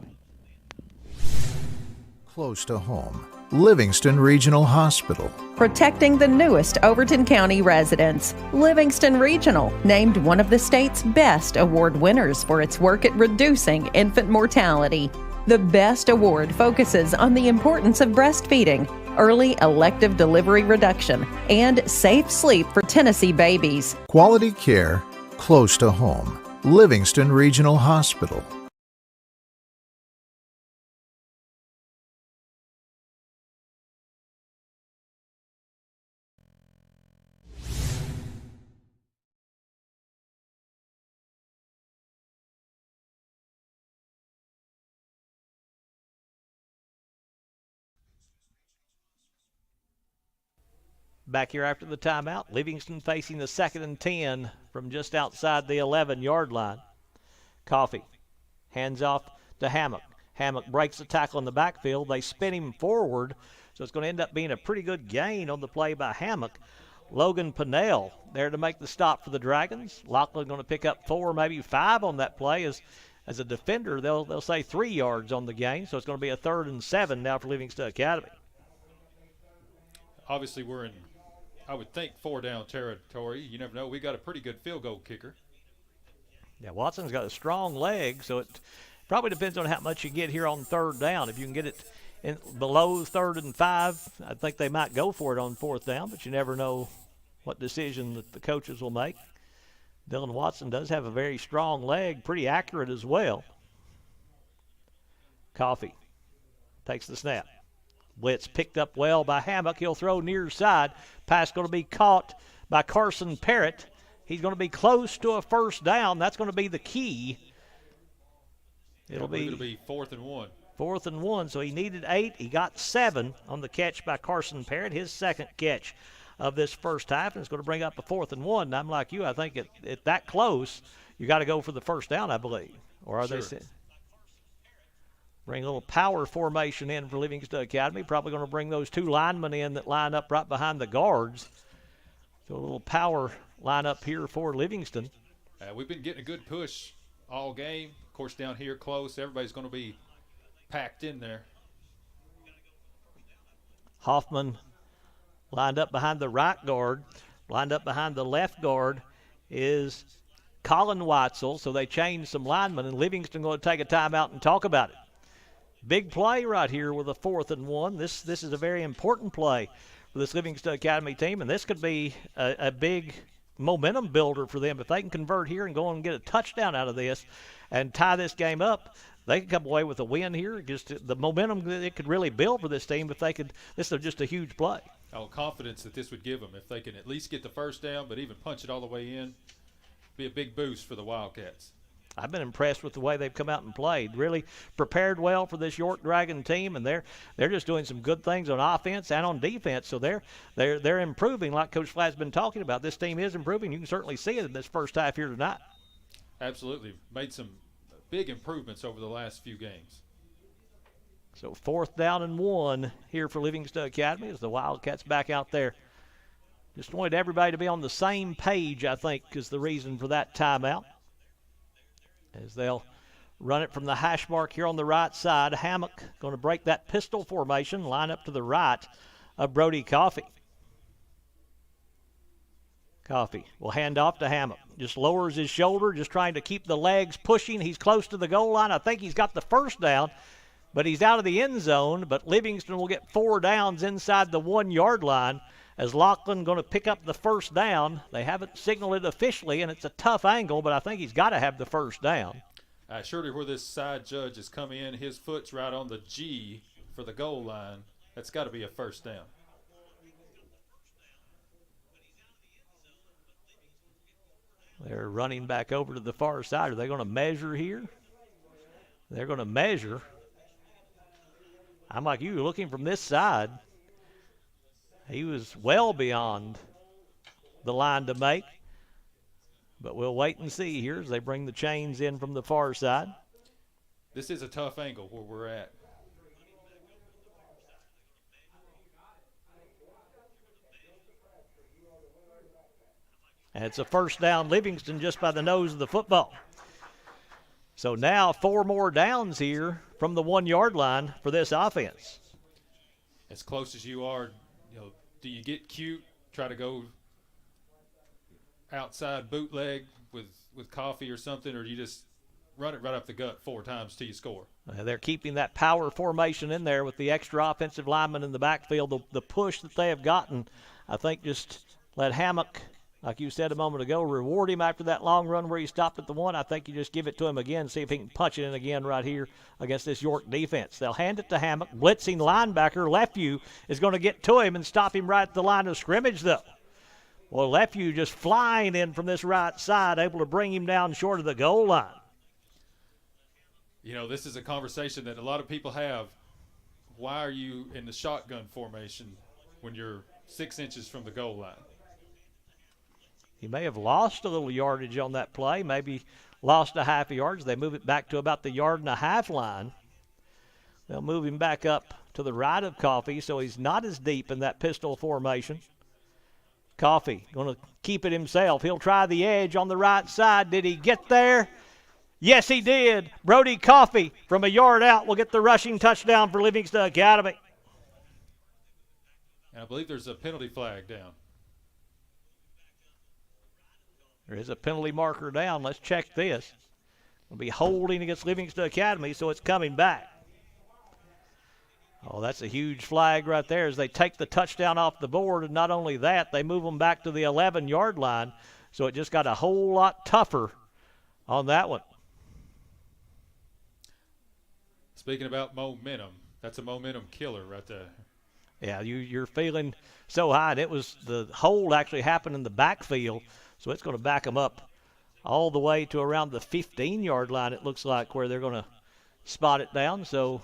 Close to home. Livingston Regional Hospital. Protecting the newest Overton County residents. Livingston Regional, named one of the state's best award winners for its work at reducing infant mortality. The BEST Award focuses on the importance of breastfeeding, early elective delivery reduction, and safe sleep for Tennessee babies. Quality care. Close to home. Livingston Regional Hospital. Back here after the timeout, Livingston facing the 2nd and 10 from just outside the 11-yard line. Coffey hands off to Hammock. Hammock breaks the tackle in the backfield. They spin him forward, so it's going to end up being a pretty good gain on the play by Hammock. Logan Pinnell there to make the stop for the Dragons. Lachlan going to pick up 4, maybe 5 on that play. As a defender, they'll say 3 yards on the gain, so it's going to be a 3rd and 7 now for Livingston Academy. Obviously, we're in, I would think, 4-down territory. You never know. We got a pretty good field goal kicker. Yeah, Watson's got a strong leg, so Probably depends on how much you get here on third down. If you can get it below 3rd and 5, I think they might go for it on 4th down, but you never know what decision that the coaches will make. Dylan Watson does have a very strong leg, pretty accurate as well. Coffee takes the snap. Blitz picked up well by Hammock. He'll throw near side. Pass going to be caught by Carson Parrott. He's going to be close to a first down. That's going to be the key. It'll be 4th and 1. 4th and 1, so he needed 8. He got 7 on the catch by Carson Parrott, his second catch of this first half, and it's going to bring up a 4th and 1. And I'm like you, I think at that close, you got to go for the first down, I believe. Or are Sure. they bring a little power formation in for Livingston Academy? Probably going to bring those 2 linemen in that line up right behind the guards. So a little power lineup here for Livingston. We've been getting a good push all game. Of course, down here close, everybody's going to be packed in there. Hoffman lined up behind the right guard. Lined up behind the left guard is Colin Weitzel. So they changed some linemen, and Livingston going to take a timeout and talk about it. Big play right here with a 4th and 1. This is a very important play for this Livingston Academy team, and this could be a big momentum builder for them. If they can convert here and go and get a touchdown out of this and tie this game up, they could come away with a win here. Just the momentum that it could really build for this team if they could. This is just a huge play. Oh, confidence that this would give them if they can at least get the first down, but even punch it all the way in. Be a big boost for the Wildcats. I've been impressed with the way they've come out and played. Really prepared well for this York Dragon team, and they're just doing some good things on offense and on defense. So they're improving, like Coach Flatt's been talking about. This team is improving. You can certainly see it in this first half here tonight. Absolutely, made some big improvements over the last few games. So 4th down and 1 here for Livingston Academy as the Wildcats back out there. Just wanted everybody to be on the same page, I think, is the reason for that timeout. As they'll run it from the hash mark here on the right side. Hammock going to break that pistol formation, line up to the right of Brody Coffee. Coffee will hand off to Hammock. Just lowers his shoulder, just trying to keep the legs pushing. He's close to the goal line. I think he's got the first down, but he's out of the end zone. But Livingston will get 4 downs inside the 1-yard line as Lachlan going to pick up the first down. They haven't signaled it officially, and it's a tough angle, but I think he's got to have the first down. Surely where this side judge has come in, his foot's right on the G for the goal line. That's got to be a first down. They're running back over to the far side. Are they going to measure here? They're going to measure. I'm like you, looking from this side. He was well beyond the line to make. But we'll wait and see here as they bring the chains in from the far side. This is a tough angle where we're at. And it's a first down Livingston just by the nose of the football. So now 4 more downs here from the 1-yard line for this offense. As close as you are, do you get cute, try to go outside bootleg with Coffee or something, or do you just run it right up the gut 4 times till you score? They're keeping that power formation in there with the extra offensive lineman in the backfield. The push that they have gotten, I think, just let Hammock, like you said a moment ago, reward him after that long run where he stopped at the 1. I think you just give it to him again, see if he can punch it in again right here against this York defense. They'll hand it to Hammock. Blitzing linebacker Lefew is going to get to him and stop him right at the line of scrimmage, though. Well, Lefew just flying in from this right side, able to bring him down short of the goal line. This is a conversation that a lot of people have. Why are you in the shotgun formation when you're 6 inches from the goal line? He may have lost a little yardage on that play, maybe lost a half a yard. They move it back to about the 1.5-yard line. They'll move him back up to the right of Coffee, so he's not as deep in that pistol formation. Coffee going to keep it himself. He'll try the edge on the right side. Did he get there? Yes, he did. Brody Coffee from a yard out will get the rushing touchdown for Livingston Academy. And I believe there's a penalty flag down. There is a penalty marker down. Let's check this. Will be holding against Livingston Academy, so it's coming back. Oh, that's a huge flag right there as they take the touchdown off the board, and not only that, they move them back to the 11-yard line, so it just got a whole lot tougher on that one. Speaking about momentum, that's a momentum killer right there. Yeah, you're feeling so high, and the hold actually happened in the backfield, so it's going to back them up all the way to around the 15-yard line, it looks like, where they're going to spot it down. So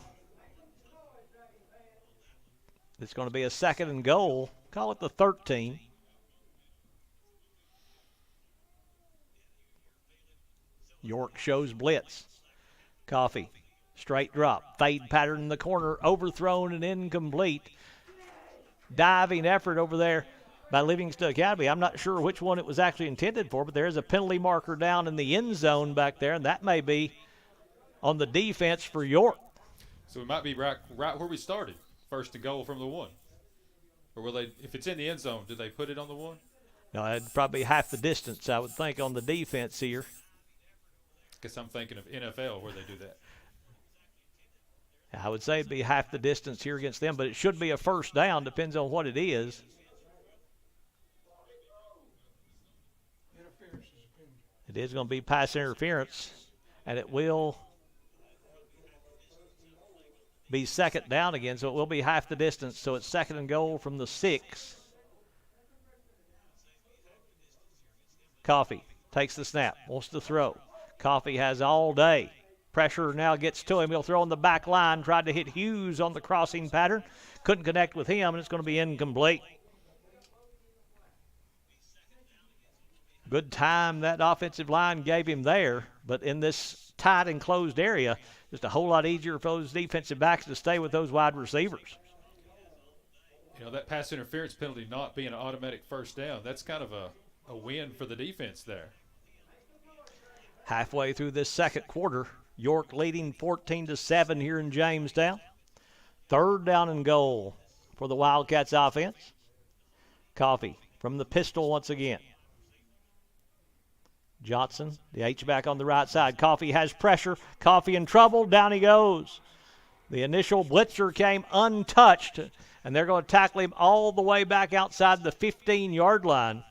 it's going to be a 2nd and goal. Call it the 13. York shows blitz. Coffee, straight drop, fade pattern in the corner, overthrown and incomplete. Diving effort over there by Livingston Academy. I'm not sure which one it was actually intended for, but there is a penalty marker down in the end zone back there, and that may be on the defense for York. So we might be right where we started, 1st and goal from the 1. Or will they, if it's in the end zone, did they put it on the 1? No, it'd probably be half the distance, I would think, on the defense here. Guess I'm thinking of NFL where they do that. I would say it'd be half the distance here against them, but it should be a 1st down, depends on what it is. It is going to be pass interference, and it will be 2nd down again, so it will be half the distance. So it's 2nd and goal from the 6. Coffee takes the snap, wants to throw. Coffee has all day. Pressure now gets to him. He'll throw on the back line, tried to hit Hughes on the crossing pattern. Couldn't connect with him, and it's going to be incomplete. Good time that offensive line gave him there, but in this tight and closed area, just a whole lot easier for those defensive backs to stay with those wide receivers. You know, that pass interference penalty not being an automatic 1st down, that's kind of a win for the defense there. Halfway through this 2nd quarter, York leading 14-7 here in Jamestown. 3rd down and goal for the Wildcats offense. Coffee from the pistol once again. Johnson, the H-back on the right side. Coffee has pressure. Coffee in trouble. Down he goes. The initial blitzer came untouched, and they're going to tackle him all the way back outside the 15-yard line.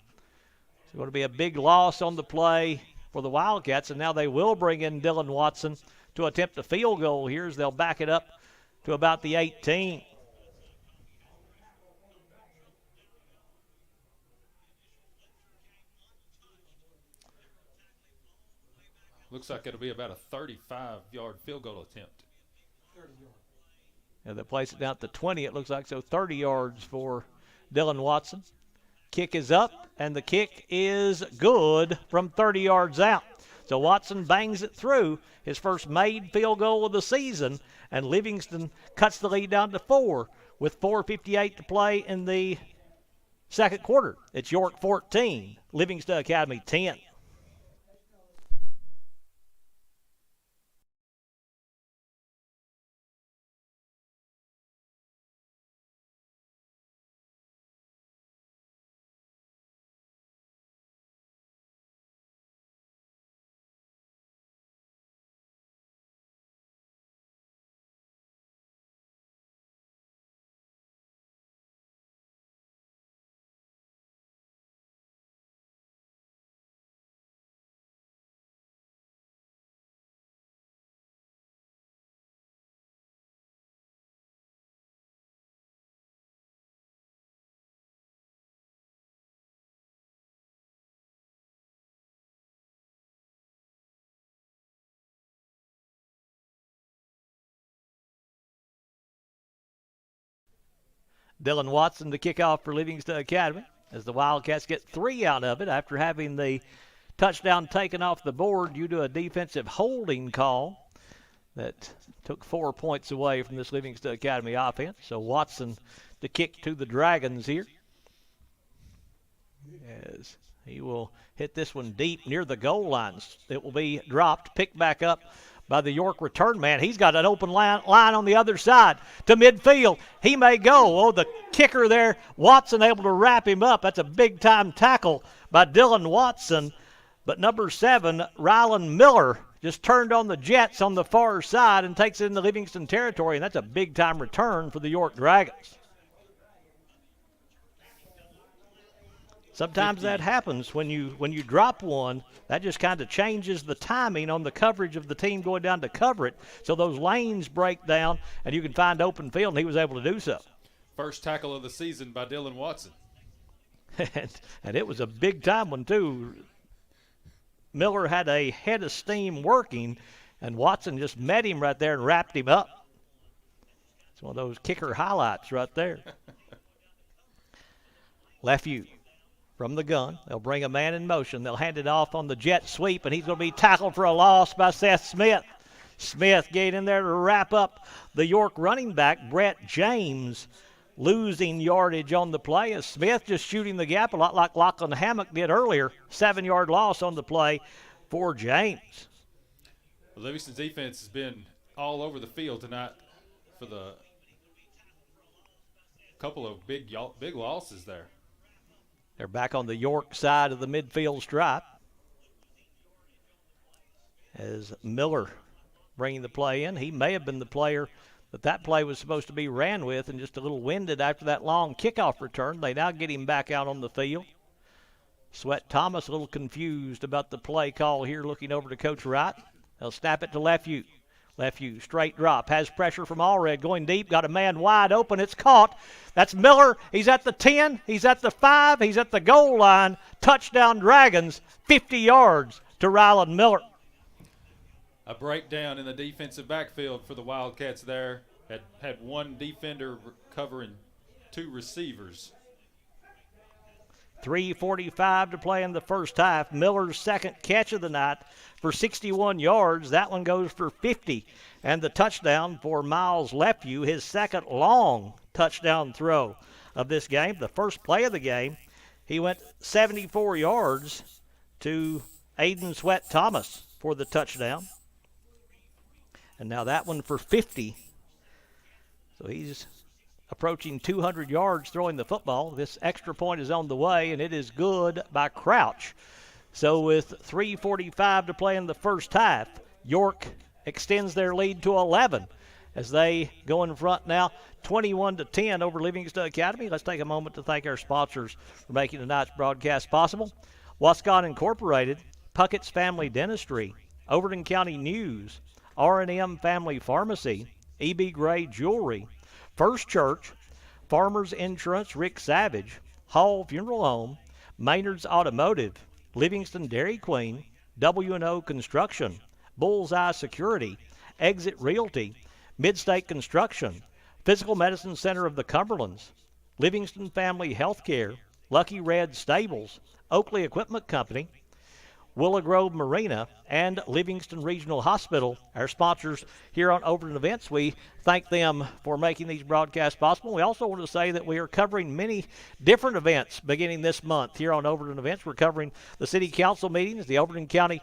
It's going to be a big loss on the play for the Wildcats, and now they will bring in Dylan Watson to attempt a field goal here as they'll back it up to about the 18. Looks like it'll be about a 35-yard field goal attempt. 30 yards. Yeah, they place it down at the 20, it looks like, so 30 yards for Dylan Watson. Kick is up, and the kick is good from 30 yards out. So Watson bangs it through, his first made field goal of the season, and Livingston cuts the lead down to 4 with 4:58 to play in the 2nd quarter. It's York 14, Livingston Academy 10. Dylan Watson to kick off for Livingston Academy as the Wildcats get 3 out of it after having the touchdown taken off the board due to a defensive holding call that took 4 points away from this Livingston Academy offense. So Watson to kick to the Dragons here. As he will hit this one deep near the goal lines. It will be dropped, picked back up by the York return man. He's got an open line on the other side to midfield. He may go. Oh, the kicker there, Watson able to wrap him up. That's a big-time tackle by Dylan Watson. But number 7, Rylan Miller, just turned on the Jets on the far side and takes it into Livingston territory, and that's a big-time return for the York Dragons. Sometimes that happens when you drop one. That just kind of changes the timing on the coverage of the team going down to cover it. So those lanes break down, and you can find open field, and he was able to do so. First tackle of the season by Dylan Watson. and it was a big-time one, too. Miller had a head of steam working, and Watson just met him right there and wrapped him up. It's one of those kicker highlights right there. Lefevue from the gun. They'll bring a man in motion. They'll hand it off on the jet sweep, and he's going to be tackled for a loss by Seth Smith. Smith getting in there to wrap up the York running back, Brett James, losing yardage on the play as Smith just shooting the gap a lot like Lachlan Hammock did earlier. 7-yard loss on the play for James. Well, Livingston's defense has been all over the field tonight for the couple of big losses there. They're back on the York side of the midfield stripe as Miller bringing the play in. He may have been the player that play was supposed to be ran with, and just a little winded after that long kickoff return. They now get him back out on the field. Sweat Thomas a little confused about the play call here, looking over to Coach Wright. They'll snap it to Lefevue. Lefevue, straight drop, has pressure from Allred, going deep, got a man wide open, it's caught. That's Miller, he's at the 10, he's at the 5, he's at the goal line. Touchdown Dragons, 50 yards to Ryland Miller. A breakdown in the defensive backfield for the Wildcats there. Had one defender covering 2 receivers. 3:45 to play in the first half. Miller's second catch of the night for 61 yards. That one goes for 50. And the touchdown for Miles Lefevue, his second long touchdown throw of this game. The first play of the game, he went 74 yards to Aiden Sweat Thomas for the touchdown. And now that one for 50. So he's approaching 200 yards throwing the football. This extra point is on the way, and it is good by Crouch. So with 3:45 to play in the first half, York extends their lead to 11 as they go in front now 21-10 over Livingston Academy. Let's take a moment to thank our sponsors for making tonight's broadcast possible. Wascon Incorporated, Puckett's Family Dentistry, Overton County News, R&M Family Pharmacy, E.B. Gray Jewelry, First Church, Farmers Insurance, Rick Savage, Hall Funeral Home, Maynard's Automotive, Livingston Dairy Queen, W&O Construction, Bullseye Security, Exit Realty, Midstate Construction, Physical Medicine Center of the Cumberlands, Livingston Family Healthcare, Lucky Red Stables, Oakley Equipment Company, Willow Grove Marina, and Livingston Regional Hospital, our sponsors here on Overton Events. We thank them for making these broadcasts possible. We also want to say that we are covering many different events beginning this month here on Overton Events. We're covering the City Council meetings, the Overton County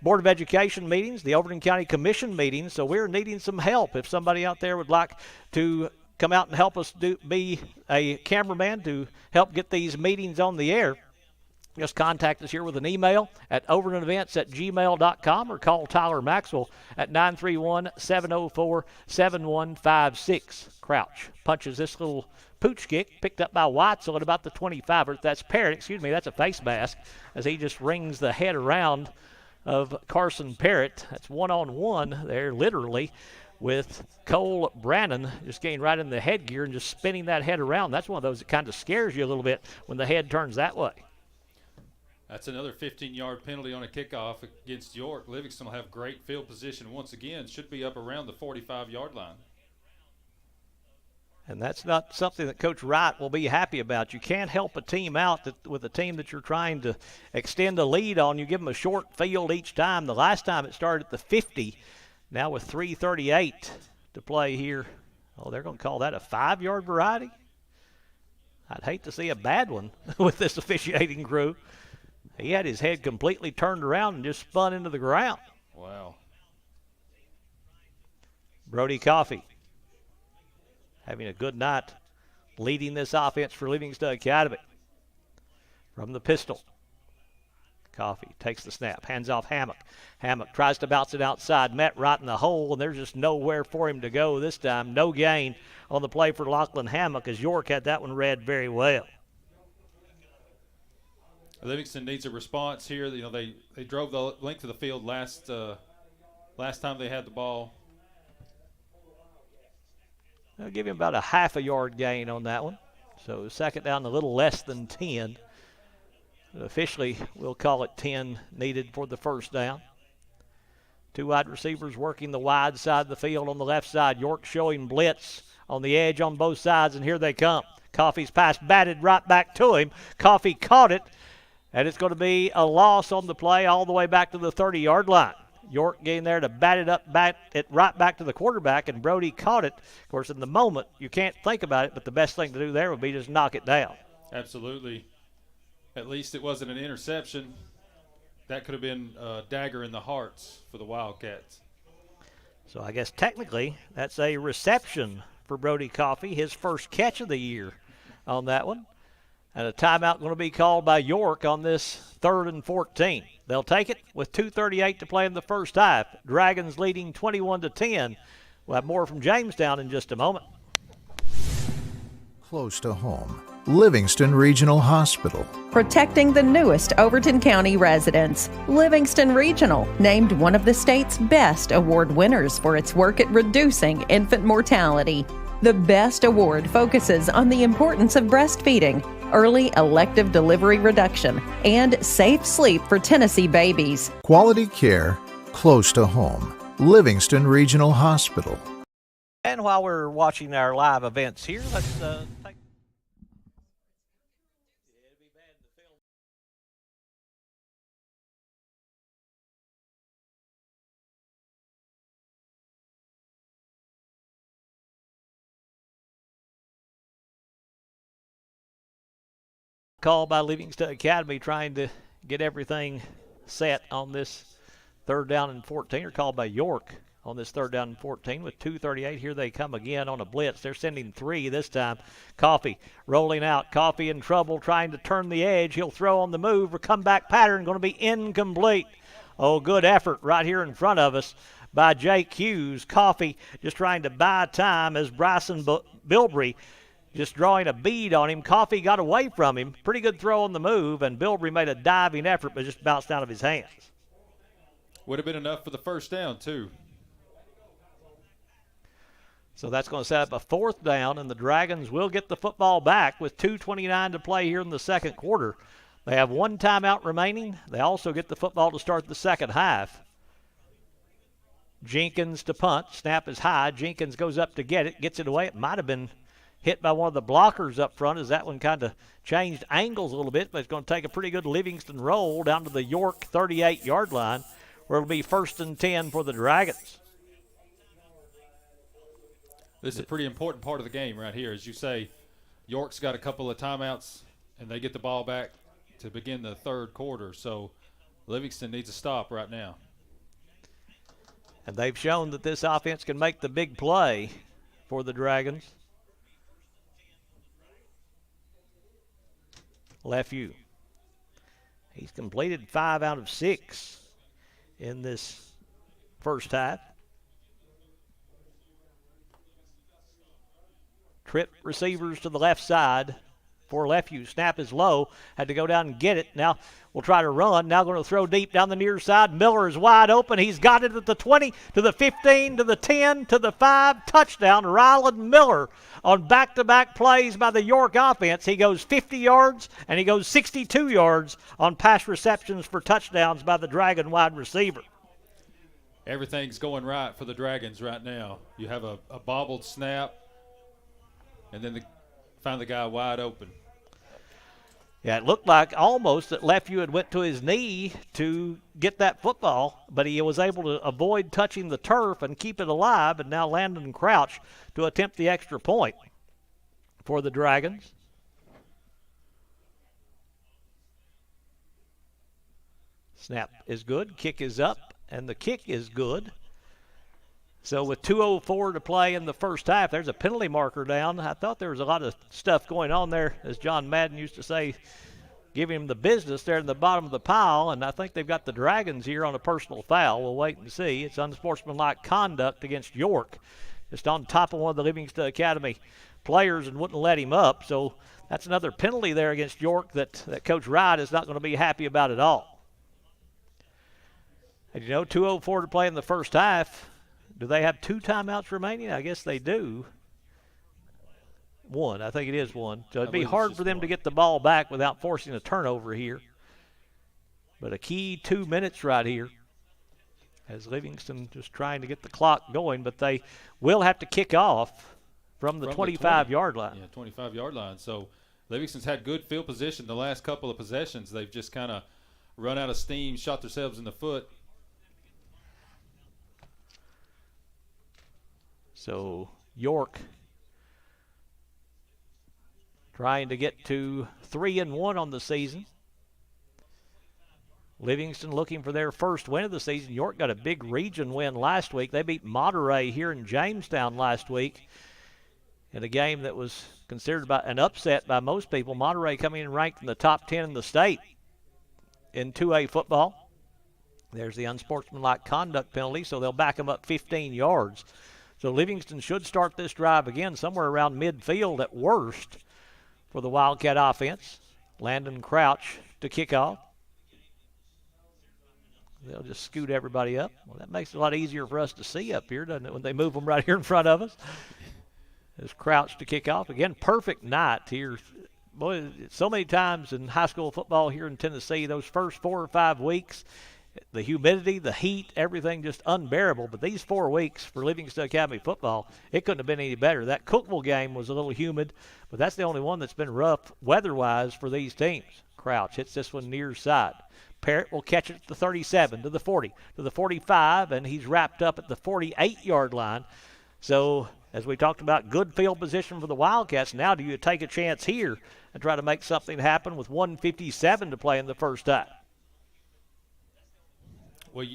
Board of Education meetings, the Overton County Commission meetings, so we're needing some help. If somebody out there would like to come out and help us be a cameraman to help get these meetings on the air, just contact us here with an email at overtonevents@gmail.com or call Tyler Maxwell at 931-704-7156. Crouch punches this little pooch kick picked up by Weitzel at about the 25. Or that's Parrott, that's a face mask as he just rings the head around of Carson Parrott. That's one-on-one there, literally, with Cole Brannon just getting right in the headgear and just spinning that head around. That's one of those that kind of scares you a little bit when the head turns that way. That's another 15-yard penalty on a kickoff against York. Livingston will have great field position once again. Should be up around the 45-yard line. And that's not something that Coach Wright will be happy about. You can't help a team out with a team that you're trying to extend a lead on. You give them a short field each time. The last time it started at the 50. Now with 3:38 to play here. Oh, they're going to call that a 5-yard variety? I'd hate to see a bad one with this officiating crew. He had his head completely turned around and just spun into the ground. Wow. Brody Coffey having a good night leading this offense for Livingston Academy. From the pistol. Coffee takes the snap, hands off Hammock. Hammock tries to bounce it outside, met right in the hole, and there's just nowhere for him to go this time. No gain on the play for Lachlan Hammock, as York had that one read very well. Livingston needs a response here. You know, they drove the length of the field last time they had the ball. I'll give him about a half a yard gain on that one. So second down, a little less than 10. Officially, we'll call it 10 needed for the first down. Two wide receivers working the wide side of the field on the left side. York showing blitz on the edge on both sides, and here they come. Coffey's pass batted right back to him. Coffey caught it, and it's going to be a loss on the play all the way back to the 30-yard line. York getting there to bat it right back to the quarterback, and Brody caught it. Of course, in the moment, you can't think about it, but the best thing to do there would be just knock it down. Absolutely. At least it wasn't an interception. That could have been a dagger in the hearts for the Wildcats. So I guess technically that's a reception for Brody Coffey, his first catch of the year on that one. And a timeout going to be called by York on this 3rd and 14. They'll take it with 2:38 to play in the first half. Dragons leading 21-10. We'll have more from Jamestown in just a moment. Close to home. Livingston Regional Hospital. Protecting the newest Overton County residents. Livingston Regional, named one of the state's best award winners for its work at reducing infant mortality. The BEST Award focuses on the importance of breastfeeding, early elective delivery reduction, and safe sleep for Tennessee babies. Quality care close to home. Livingston Regional Hospital. And while we're watching our live events here, let's take call by Livingston Academy trying to get everything set on this 3rd down and 14, or called by York on this 3rd down and 14 with 2:38. Here they come again on a blitz. They're sending 3 this time. Coffey rolling out. Coffey in trouble trying to turn the edge. He'll throw on the move. Or comeback pattern going to be incomplete. Oh, good effort right here in front of us by Jake Hughes. Coffey just trying to buy time as Bryson Bilbrey just drawing a bead on him. Coffey got away from him. Pretty good throw on the move, and Bilbrey made a diving effort, but just bounced out of his hands. Would have been enough for the first down, too. So that's going to set up a 4th down, and the Dragons will get the football back with 2:29 to play here in the second quarter. They have 1 timeout remaining. They also get the football to start the second half. Jenkins to punt. Snap is high. Jenkins goes up to get it, gets it away. It might have been hit by one of the blockers up front as that one kind of changed angles a little bit, but it's going to take a pretty good Livingston roll down to the York 38-yard line, where it'll be 1st and 10 for the Dragons. This is a pretty important part of the game right here. As you say, York's got a couple of timeouts, and they get the ball back to begin the 3rd quarter. So Livingston needs a stop right now. And they've shown that this offense can make the big play for the Dragons. Lefew. He's completed 5 out of 6 in this first half. Trip receivers to the left side for Lefew. Snap is low. Had to go down and get it. Now we'll try to run. Now going to throw deep down the near side. Miller is wide open. He's got it at the 20, to the 15, to the 10, to the 5. Touchdown, Ryland Miller. On back-to-back plays by the York offense, he goes 50 yards and he goes 62 yards on pass receptions for touchdowns by the Dragon wide receiver. Everything's going right for the Dragons right now. You have a bobbled snap, and then find the guy wide open. Yeah, it looked like almost that Lefew had went to his knee to get that football, but he was able to avoid touching the turf and keep it alive, and now Landon Crouch to attempt the extra point for the Dragons. Snap is good, kick is up, and the kick is good. So with 2:04 to play in the first half, there's a penalty marker down. I thought there was a lot of stuff going on there, as John Madden used to say, giving them the business there in the bottom of the pile, and I think they've got the Dragons here on a personal foul. We'll wait and see. It's unsportsmanlike conduct against York. Just on top of one of the Livingston Academy players and wouldn't let him up. So that's another penalty there against York that Coach Wright is not going to be happy about at all. And 2:04 to play in the first half. Do they have 2 timeouts remaining? I guess they do. 1. I think it is 1. So it'd be hard for them to get the ball back without forcing a turnover here. But a key 2 minutes right here as Livingston just trying to get the clock going. But they will have to kick off from the 25-yard line. Yeah, 25-yard line. So Livingston's had good field position the last couple of possessions. They've just kind of run out of steam, shot themselves in the foot. So York trying to get to 3-1 on the season. Livingston looking for their first win of the season. York got a big region win last week. They beat Monterey here in Jamestown last week in a game that was considered an upset by most people. Monterey coming in ranked in the top 10 in the state in 2A football. There's the unsportsmanlike conduct penalty, so they'll back them up 15 yards. So Livingston should start this drive again somewhere around midfield at worst for the Wildcat offense. Landon Crouch to kick off. They'll just scoot everybody up. Well, that makes it a lot easier for us to see up here, doesn't it, when they move them right here in front of us. There's Crouch to kick off. Again, perfect night here. Boy, so many times in high school football here in Tennessee, those first 4 or 5 weeks, the humidity, the heat, everything just unbearable. But these 4 weeks for Livingston Academy football, it couldn't have been any better. That Cookeville game was a little humid, but that's the only one that's been rough weather-wise for these teams. Crouch hits this one near side. Parrott will catch it at the 37, to the 40, to the 45, and he's wrapped up at the 48-yard line. So, as we talked about, good field position for the Wildcats. Now do you take a chance here and try to make something happen with 1:57 to play in the first half? Well,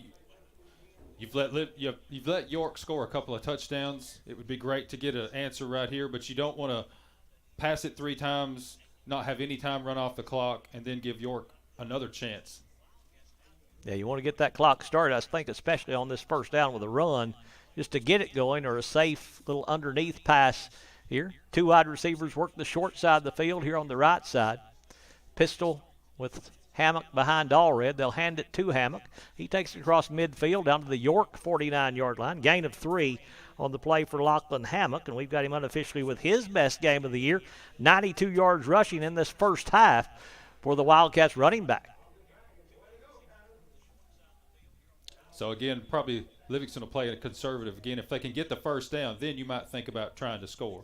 you've let York score a couple of touchdowns. It would be great to get an answer right here, but you don't want to pass it 3 times, not have any time run off the clock, and then give York another chance. Yeah, you want to get that clock started, I think, especially on this first down with a run, just to get it going, or a safe little underneath pass here. 2 wide receivers work the short side of the field here on the right side. Pistol with Hammock behind Allred. They'll hand it to Hammock. He takes it across midfield down to the York 49-yard line. Gain of 3 on the play for Lachlan Hammock, and we've got him unofficially with his best game of the year, 92 yards rushing in this first half for the Wildcats running back. So, again, probably Livingston will play a conservative. Again, if they can get the first down, then you might think about trying to score.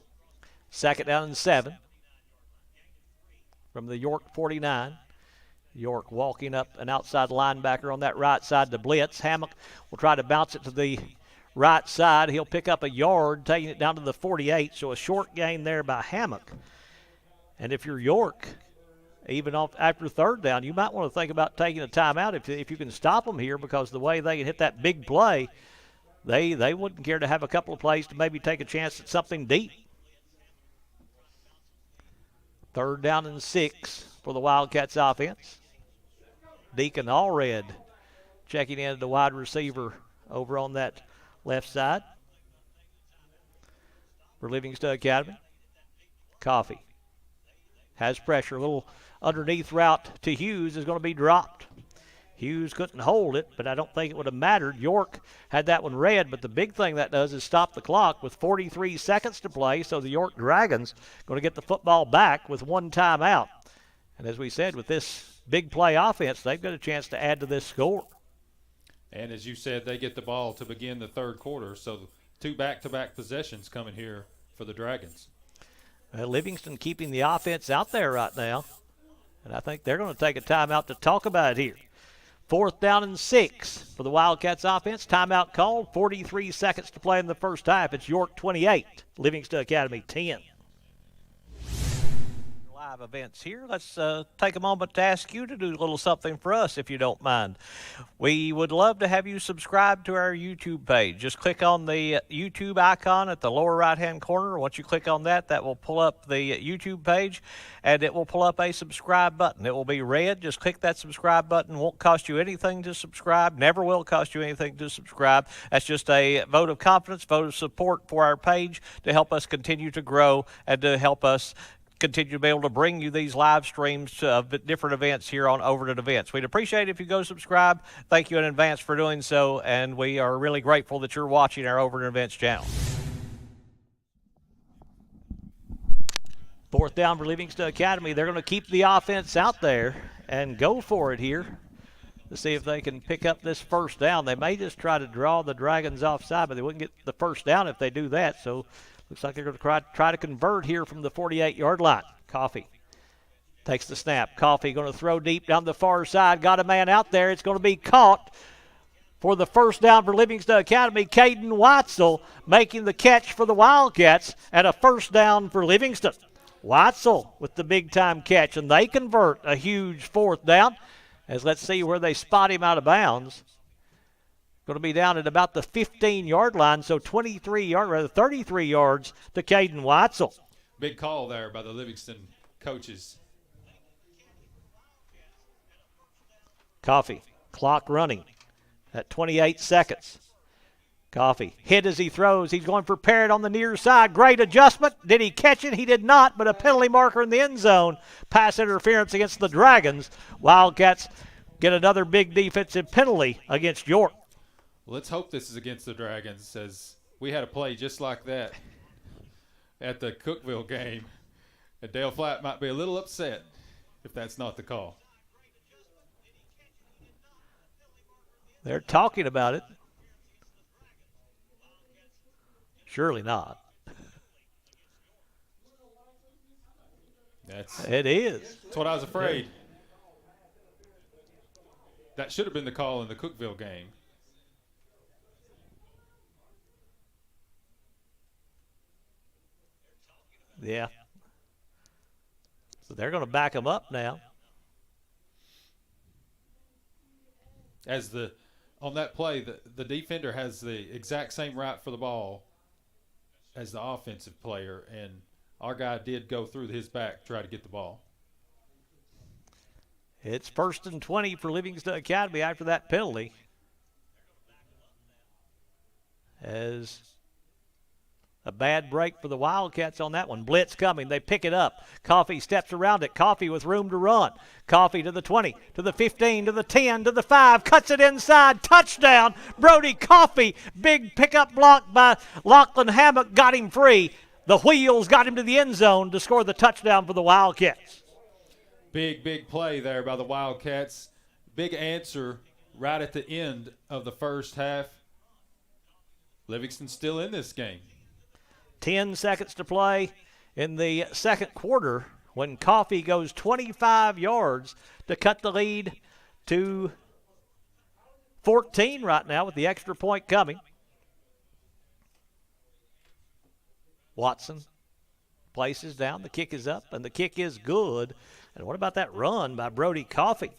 2nd down and 7 from the York 49. York walking up an outside linebacker on that right side to blitz. Hammock will try to bounce it to the right side. He'll pick up a yard, taking it down to the 48. So a short gain there by Hammock. And if you're York, even off after 3rd down, you might want to think about taking a timeout if you can stop them here, because the way they can hit that big play, they wouldn't care to have a couple of plays to maybe take a chance at something deep. 3rd down and 6 for the Wildcats offense. Deacon Allred checking in the wide receiver over on that left side for Livingston Academy. Coffee has pressure. A little underneath route to Hughes is going to be dropped. Hughes couldn't hold it, but I don't think it would have mattered. York had that one read, but the big thing that does is stop the clock with 43 seconds to play, so the York Dragons going to get the football back with 1 timeout. And as we said, with this big play offense, they've got a chance to add to this score. And as you said, they get the ball to begin the 3rd quarter, so 2 back-to-back possessions coming here for the Dragons. Livingston keeping the offense out there right now, and I think they're going to take a timeout to talk about it here. 4th down and 6 for the Wildcats offense. Timeout called. 43 seconds to play in the first half. It's York 28, Livingston Academy 10. live events here. Let's take a moment to ask you to do a little something for us, if you don't mind. We would love to have you subscribe to our YouTube page. Just click on the YouTube icon at the lower right-hand corner. Once you click on that, that will pull up the YouTube page, and it will pull up a subscribe button. It will be red. Just click that subscribe button. Won't cost you anything to subscribe. Never will cost you anything to subscribe. That's just a vote of confidence, vote of support for our page to help us continue to grow and to help us continue to be able to bring you these live streams of different events here on Overton Events. We'd appreciate it if you go subscribe. Thank you in advance for doing so, and we are really grateful that you're watching our Overton Events channel. Fourth down for Livingston Academy. They're going to keep the offense out there and go for it here to see if they can pick up this first down. They may just try to draw the Dragons offside, but they wouldn't get the first down if they do that. So looks like they're going to try to convert here from the 48-yard line. Coffee takes the snap. Coffee going to throw deep down the far side. Got a man out there. It's going to be caught for the first down for Livingston Academy. Caden Watzel making the catch for the Wildcats, and a first down for Livingston. Watzel with the big-time catch, and they convert a huge fourth down. As let's see where they spot him out of bounds. Going to be down at about the 15-yard line, so 33 yards to Caden Watzel. Big call there by the Livingston coaches. Coffee, clock running at 28 seconds. Coffee hit as he throws. He's going for Parrott on the near side. Great adjustment. Did he catch it? He did not, but a penalty marker in the end zone. Pass interference against the Dragons. Wildcats get another big defensive penalty against York. Let's hope this is against the Dragons, as we had a play just like that at the Cookeville game. And Dale Flatt might be a little upset if that's not the call. They're talking about it. Surely not. It is. That's what I was afraid. That should have been the call in the Cookeville game. Yeah. So they're going to back him up now. On that play, the defender has the exact same right for the ball as the offensive player, and our guy did go through his back to try to get the ball. It's 1st and 20 for Livingston Academy after that penalty. As a bad break for the Wildcats on that one. Blitz coming. They pick it up. Coffee steps around it. Coffee with room to run. Coffee to the 20, to the 15, to the 10, to the 5. Cuts it inside. Touchdown. Brody Coffee. Big pickup block by Lachlan Hammock. Got him free. The wheels got him to the end zone to score the touchdown for the Wildcats. Big play there by the Wildcats. Big answer right at the end of the first half. Livingston still in this game. 10 seconds to play in the second quarter when Coffee goes 25 yards to cut the lead to 14 right now with the extra point coming. Watson places down. The kick is up, and the kick is good. And what about that run by Brody Coffee?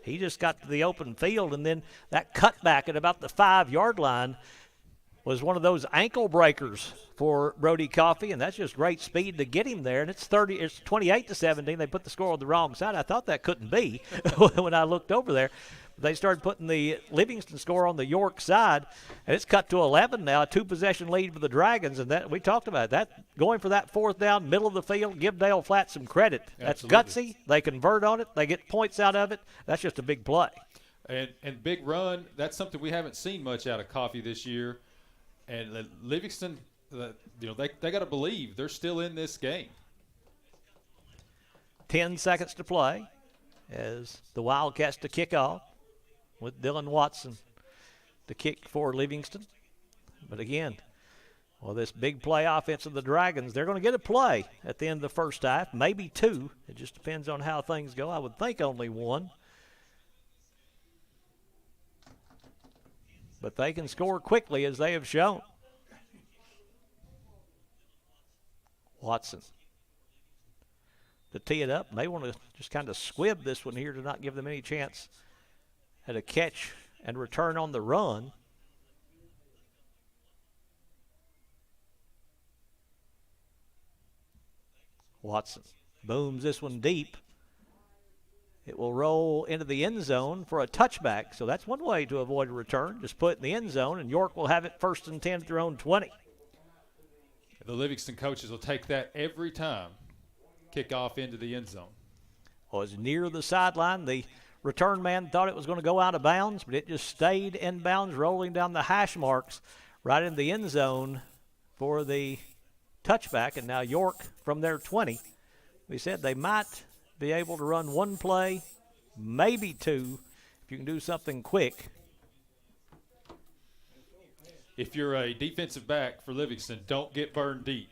He just got to the open field, and then that cutback at about the 5-yard line was one of those ankle breakers for Brody Coffee, and that's just great speed to get him there. And it's 28-17. They put the score on the wrong side. I thought that couldn't be when I looked over there. They started putting the Livingston score on the York side, and it's cut to 11 now, a 2-possession lead for the Dragons. And that we talked about that, going for that fourth down, middle of the field. Give Dale Flatt some credit. Absolutely. That's gutsy. They convert on it. They get points out of it. That's just a big play. And big run. That's something we haven't seen much out of Coffee this year. And Livingston, they got to believe they're still in this game. 10 seconds to play as the Wildcats to kick off with Dylan Watson to kick for Livingston. But again, this big play offense of the Dragons, they're going to get a play at the end of the first half, maybe 2. It just depends on how things go. I would think only 1. But they can score quickly, as they have shown. Watson to tee it up, and they want to just kind of squib this one here to not give them any chance at a catch and return on the run. Watson booms this one deep. It will roll into the end zone for a touchback, so that's one way to avoid a return. Just put it in the end zone, and York will have it 1st and 10 at their own 20. The Livingston coaches will take that every time. Kick off into the end zone. Well, it's near the sideline. The return man thought it was going to go out of bounds, but it just stayed in bounds, rolling down the hash marks right in the end zone for the touchback. And now York from their 20. We said they might be able to run one play, maybe two, if you can do something quick. If you're a defensive back for Livingston, don't get burned deep.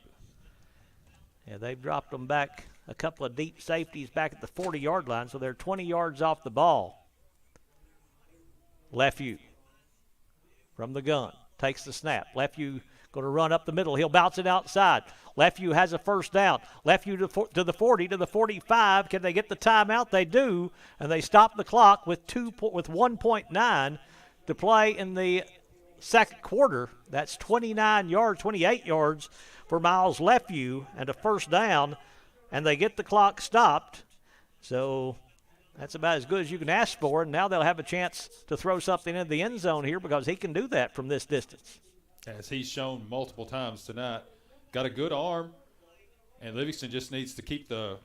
Yeah, they've dropped them back, a couple of deep safeties back at the 40-yard line, so they're 20 yards off the ball. Lefevue from the gun takes the snap. Lefevue going to run up the middle. He'll bounce it outside. Lefevue has a first down. Lefevue to the 40, to the 45. Can they get the timeout? They do, and they stop the clock with 1.9 to play in the second quarter. That's 29 yards, 28 yards for Miles Lefevue and a first down, and they get the clock stopped. So that's about as good as you can ask for, and now they'll have a chance to throw something in the end zone here because he can do that from this distance. As he's shown multiple times tonight, got a good arm, and Livingston just needs to keep the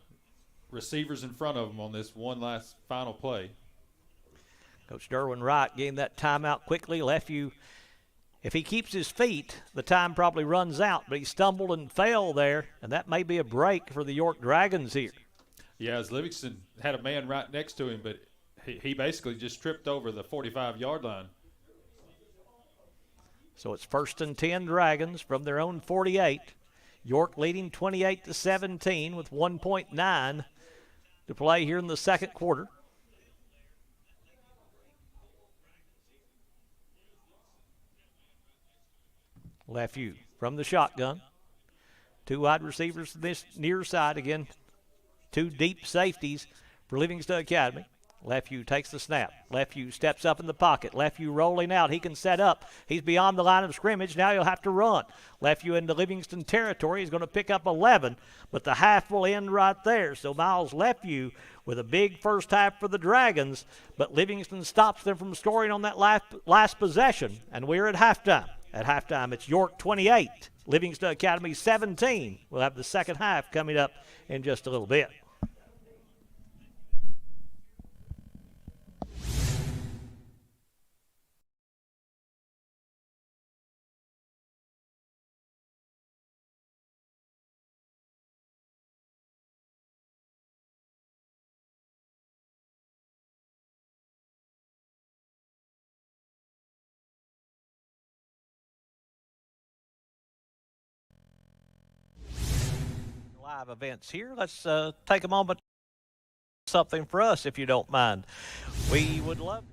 receivers in front of him on this one last final play. Coach Derwin Wright getting that timeout quickly. Lefevue, if he keeps his feet, the time probably runs out, but he stumbled and fell there, and that may be a break for the York Dragons here. Yeah, as Livingston had a man right next to him, but he basically just tripped over the 45-yard line. So it's 1st and 10 Dragons from their own 48. York leading 28-17 with 1.9 to play here in the second quarter. Lefevue from the shotgun. Two wide receivers to this near side again. Two deep safeties for Livingston Academy. Lefevue takes the snap. Lefevue steps up in the pocket. Lefevue rolling out. He can set up. He's beyond the line of scrimmage. Now he'll have to run. Lefevue into Livingston territory. He's going to pick up 11, but the half will end right there. So Miles Lefevue with a big first half for the Dragons, but Livingston stops them from scoring on that last possession, and we're at halftime. At halftime, it's York 28, Livingston Academy 17. We'll have the second half coming up in just a little bit. Live events here. Let's take a moment. Something for us, if you don't mind. We would love.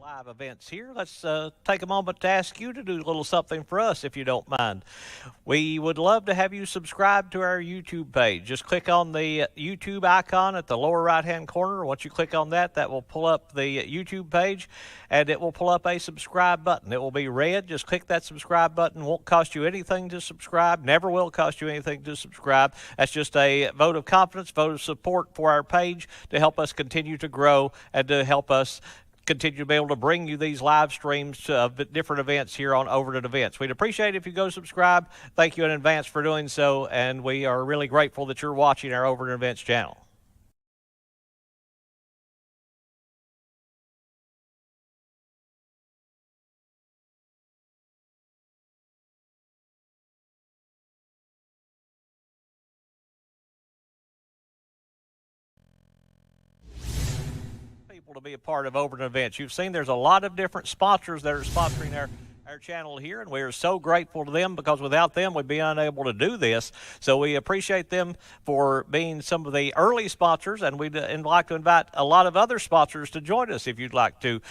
live events here. Let's take a moment to ask you to do a little something for us, if you don't mind. We would love to have you subscribe to our YouTube page. Just click on the YouTube icon at the lower right-hand corner. Once you click on that, that will pull up the YouTube page, and it will pull up a subscribe button. It will be red. Just click that subscribe button. Won't cost you anything to subscribe. Never will cost you anything to subscribe. That's just a vote of confidence, vote of support for our page to help us continue to grow and to help us continue to be able to bring you these live streams of different events here on Overton Events. We'd appreciate it if you go subscribe. Thank you in advance for doing so, and we are really grateful that you're watching our Overton Events channel. People to be a part of Overton Events. You've seen there's a lot of different sponsors that are sponsoring our channel here, and we are so grateful to them, because without them we'd be unable to do this. So we appreciate them for being some of the early sponsors, and we'd like to invite a lot of other sponsors to join us if you'd like to.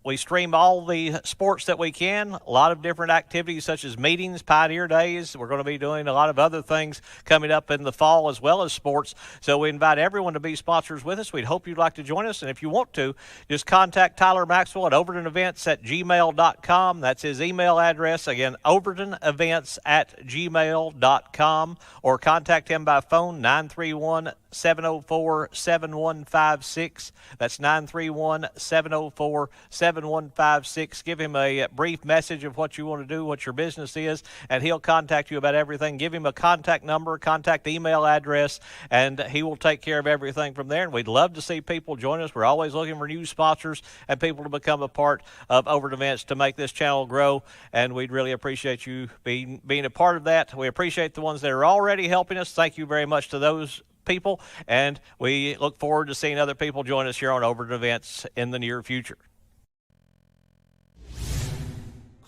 We stream all the sports that we can, a lot of different activities such as meetings, Pioneer Days. We're going to be doing a lot of other things coming up in the fall as well as sports. So we invite everyone to be sponsors with us. We'd hope you'd like to join us. And if you want to, just contact Tyler Maxwell at overtonevents@gmail.com. That's his email address. Again, overtonevents@gmail.com. Or contact him by phone, 931-704-7156. That's 931-704-7156. 7156. Give him a brief message of what you want to do, what your business is, and he'll contact you about everything. Give him a contact number, contact email address, and he will take care of everything from there. And we'd love to see people join us. We're always looking for new sponsors and people to become a part of Overton Events to make this channel grow, and we'd really appreciate you being a part of that. We appreciate the ones that are already helping us. Thank you very much to those people, and we look forward to seeing other people join us here on Overton Events in the near future.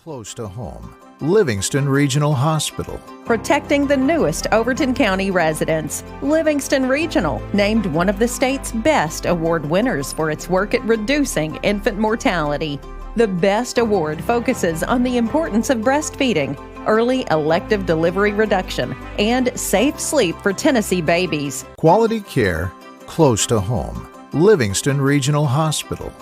Close to home. Livingston Regional Hospital. Protecting the newest Overton County residents. Livingston Regional, named one of the state's best award winners for its work at reducing infant mortality. The BEST Award focuses on the importance of breastfeeding, early elective delivery reduction, and safe sleep for Tennessee babies. Quality care close to home. Livingston Regional Hospital.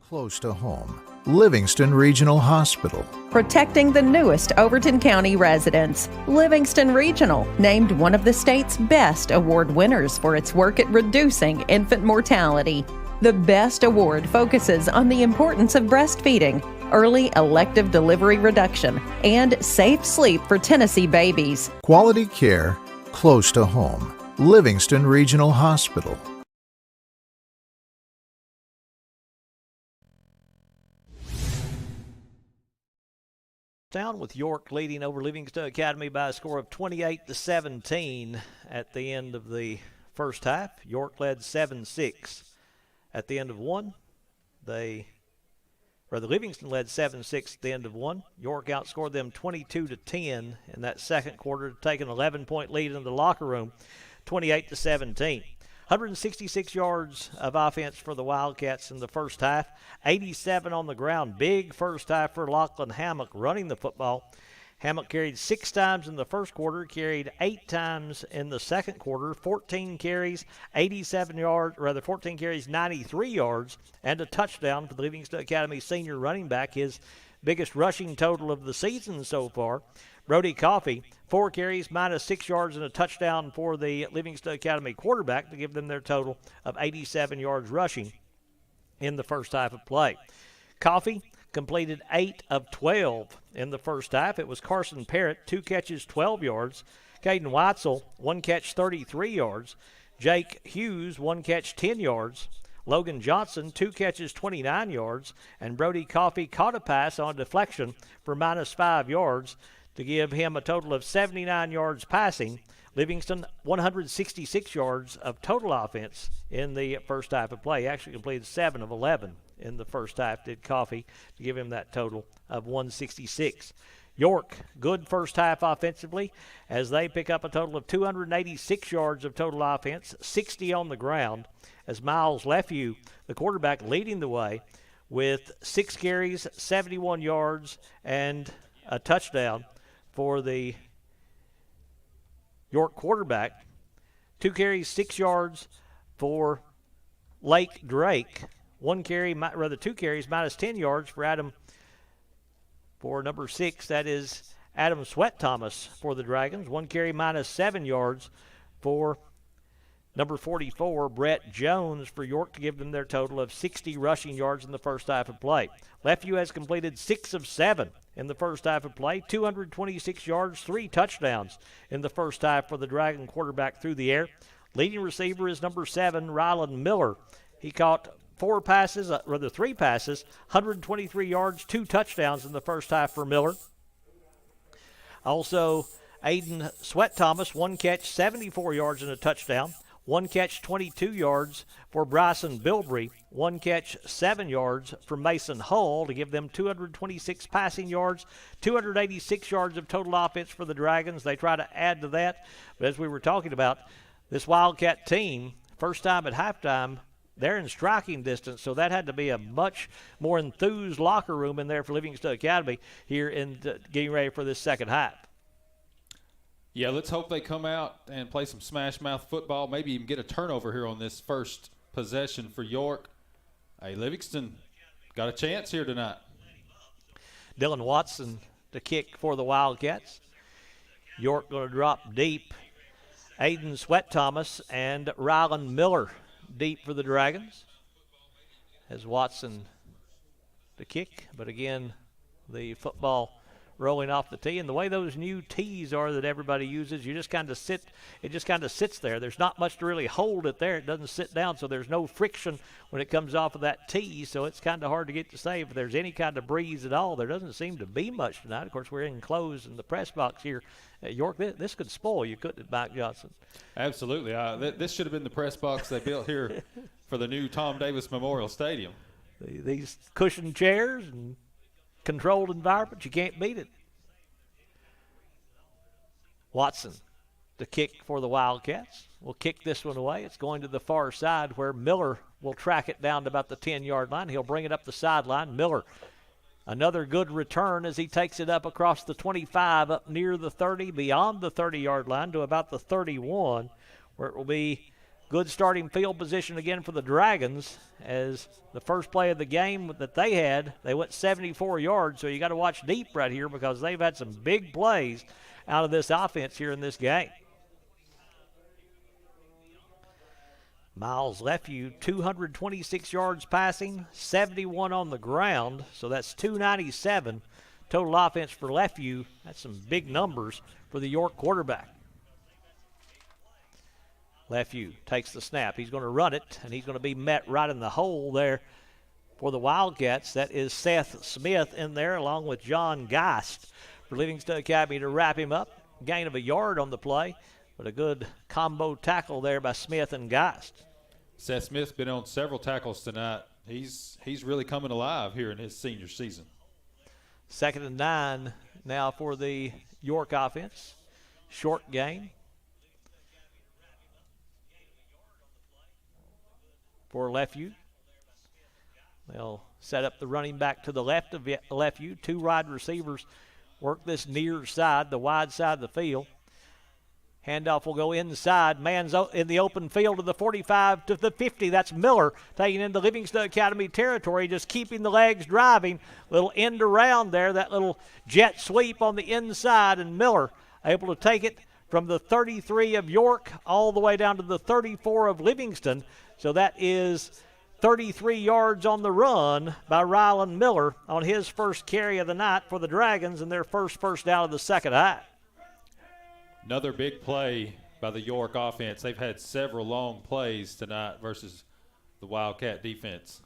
Close to home. Livingston Regional Hospital. Protecting the newest Overton County residents. Livingston Regional, named one of the state's best award winners for its work at reducing infant mortality. The BEST Award focuses on the importance of breastfeeding, early elective delivery reduction, and safe sleep for Tennessee babies. Quality care close to home. Livingston Regional Hospital. Down with York leading over Livingston Academy by a score of 28-17 at the end of the first half. York led 7-6 at the end of one. Livingston led 7-6 at the end of one. York outscored them 22-10 in that second quarter to take an 11-point lead in the locker room, 28-17. 166 yards of offense for the Wildcats in the first half, 87 on the ground. Big first half for Lachlan Hammock running the football. Hammock carried 6 times in the first quarter, carried 8 times in the second quarter, 14 carries, 93 yards, and a touchdown for the Livingston Academy senior running back, his biggest rushing total of the season so far. Brody Coffey, 4 carries, minus 6 yards, and a touchdown for the Livingston Academy quarterback to give them their total of 87 yards rushing in the first half of play. Coffey completed 8 of 12 in the first half. It was Carson Parrott, 2 catches, 12 yards. Caden Weitzel, 1 catch, 33 yards. Jake Hughes, 1 catch, 10 yards. Logan Johnson, 2 catches, 29 yards. And Brody Coffey caught a pass on deflection for minus 5 yards to give him a total of 79 yards passing. Livingston, 166 yards of total offense in the first half of play. He actually completed 7 of 11 in the first half, did Coffey, to give him that total of 166. York, good first half offensively as they pick up a total of 286 yards of total offense, 60 on the ground, as Miles Lefew, the quarterback, leading the way with 6 carries, 71 yards, and a touchdown for the York quarterback. 2 carries, 6 yards for Lake Drake. 2 carries, minus 10 yards for number 6. That is Adam Sweat Thomas for the Dragons. 1 carry, minus 7 yards for number 44, Brett Jones for York, to give them their total of 60 rushing yards in the first half of play. Lefew has completed 6 of 7 in the first half of play, 226 yards, 3 touchdowns in the first half for the Dragon quarterback through the air. Leading receiver is number 7, Rylan Miller. He caught 3 passes, 123 yards, 2 touchdowns in the first half for Miller. Also, Aiden Sweat Thomas, 1 catch, 74 yards and a touchdown. 1 catch, 22 yards for Bryson Bilbrey. 1 catch, 7 yards for Mason Hull to give them 226 passing yards, 286 yards of total offense for the Dragons. They try to add to that, but as we were talking about, this Wildcat team, first time at halftime, they're in striking distance, so that had to be a much more enthused locker room in there for Livingston Academy here in getting ready for this second half. Yeah, let's hope they come out and play some smash mouth football, maybe even get a turnover here on this first possession for York. Hey, Livingston got a chance here tonight. Dylan Watson to kick for the Wildcats. York going to drop deep. Aiden Sweat Thomas and Rylan Miller deep for the Dragons. As Watson to kick, but again, the football rolling off the tee, and the way those new tees are that everybody uses, it just kind of sits there. There's not much to really hold it there. It doesn't sit down, so there's no friction when it comes off of that tee, so it's kind of hard to get to say if there's any kind of breeze at all. There doesn't seem to be much tonight. Of course, we're enclosed in the press box here at York. This could spoil you, couldn't it, Mike Johnson? Absolutely. This should have been the press box they built here for the new Tom Davis Memorial Stadium. These cushioned chairs and controlled environment, you can't beat it. Watson, the kick for the Wildcats, will kick this one away. It's going to the far side where Miller will track it down to about the 10-yard line. He'll bring it up the sideline. Miller, another good return as he takes it up across the 25, up near the 30, beyond the 30-yard line to about the 31, where it will be Good starting field position again for the Dragons, as the first play of the game that they had, they went 74 yards. So you got to watch deep right here because they've had some big plays out of this offense here in this game. Miles Lefew, 226 yards passing, 71 on the ground, so that's 297 total offense for Lefew. That's some big numbers for the York quarterback. Lefew takes the snap. He's going to run it, and he's going to be met right in the hole there for the Wildcats. That is Seth Smith in there along with John Geist for Livingston Academy to wrap him up. Gain of a yard on the play, but a good combo tackle there by Smith and Geist. Seth Smith's been on several tackles tonight. He's really coming alive here in his senior season. 2nd and 9 now for the York offense. Short game for Lefew. They'll set up the running back to the left of Lefew. 2 wide receivers work this near side, the wide side of the field. Handoff will go inside. Man's in the open field to the 45 to the 50. That's Miller taking into Livingston Academy territory, just keeping the legs driving. Little end around there, that little jet sweep on the inside, and Miller able to take it from the 33 of York all the way down to the 34 of Livingston. So that is 33 yards on the run by Rylan Miller on his first carry of the night for the Dragons and their first down of the second half. Another big play by the York offense. They've had several long plays tonight versus the Wildcat defense.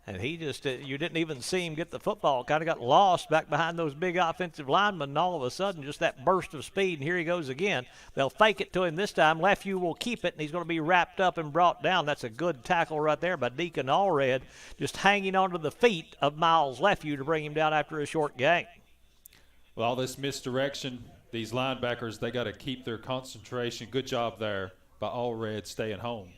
And he just, you didn't even see him get the football. Kind of got lost back behind those big offensive linemen, and all of a sudden just that burst of speed, and here he goes again. They'll fake it to him this time. Lefew will keep it, and he's going to be wrapped up and brought down. That's a good tackle right there by Deacon Allred, just hanging onto the feet of Miles Lefew to bring him down after a short gain. Well, all this misdirection, these linebackers, they got to keep their concentration. Good job there by Allred staying home.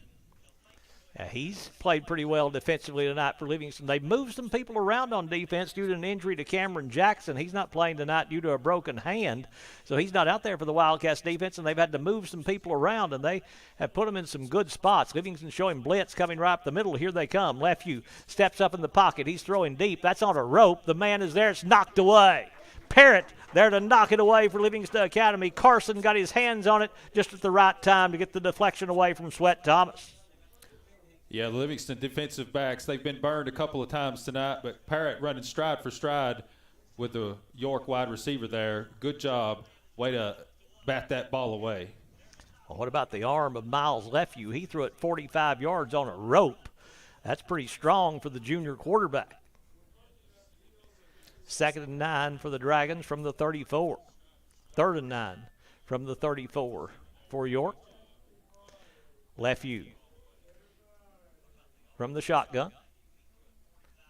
Yeah, he's played pretty well defensively tonight for Livingston. They've moved some people around on defense due to an injury to Cameron Jackson. He's not playing tonight due to a broken hand, so he's not out there for the Wildcats defense, and they've had to move some people around, and they have put them in some good spots. Livingston showing blitz coming right up the middle. Here they come. Lefew steps up in the pocket. He's throwing deep. That's on a rope. The man is there. It's knocked away. Parrott there to knock it away for Livingston Academy. Carson got his hands on it just at the right time to get the deflection away from Sweat Thomas. Yeah, the Livingston defensive backs, they've been burned a couple of times tonight, but Parrott running stride for stride with the York wide receiver there. Good job. Way to bat that ball away. Well, what about the arm of Miles Lefew? He threw it 45 yards on a rope. That's pretty strong for the junior quarterback. 2nd and 9 for the Dragons from the 34. 3rd and 9 from the 34 for York. Lefew from the shotgun.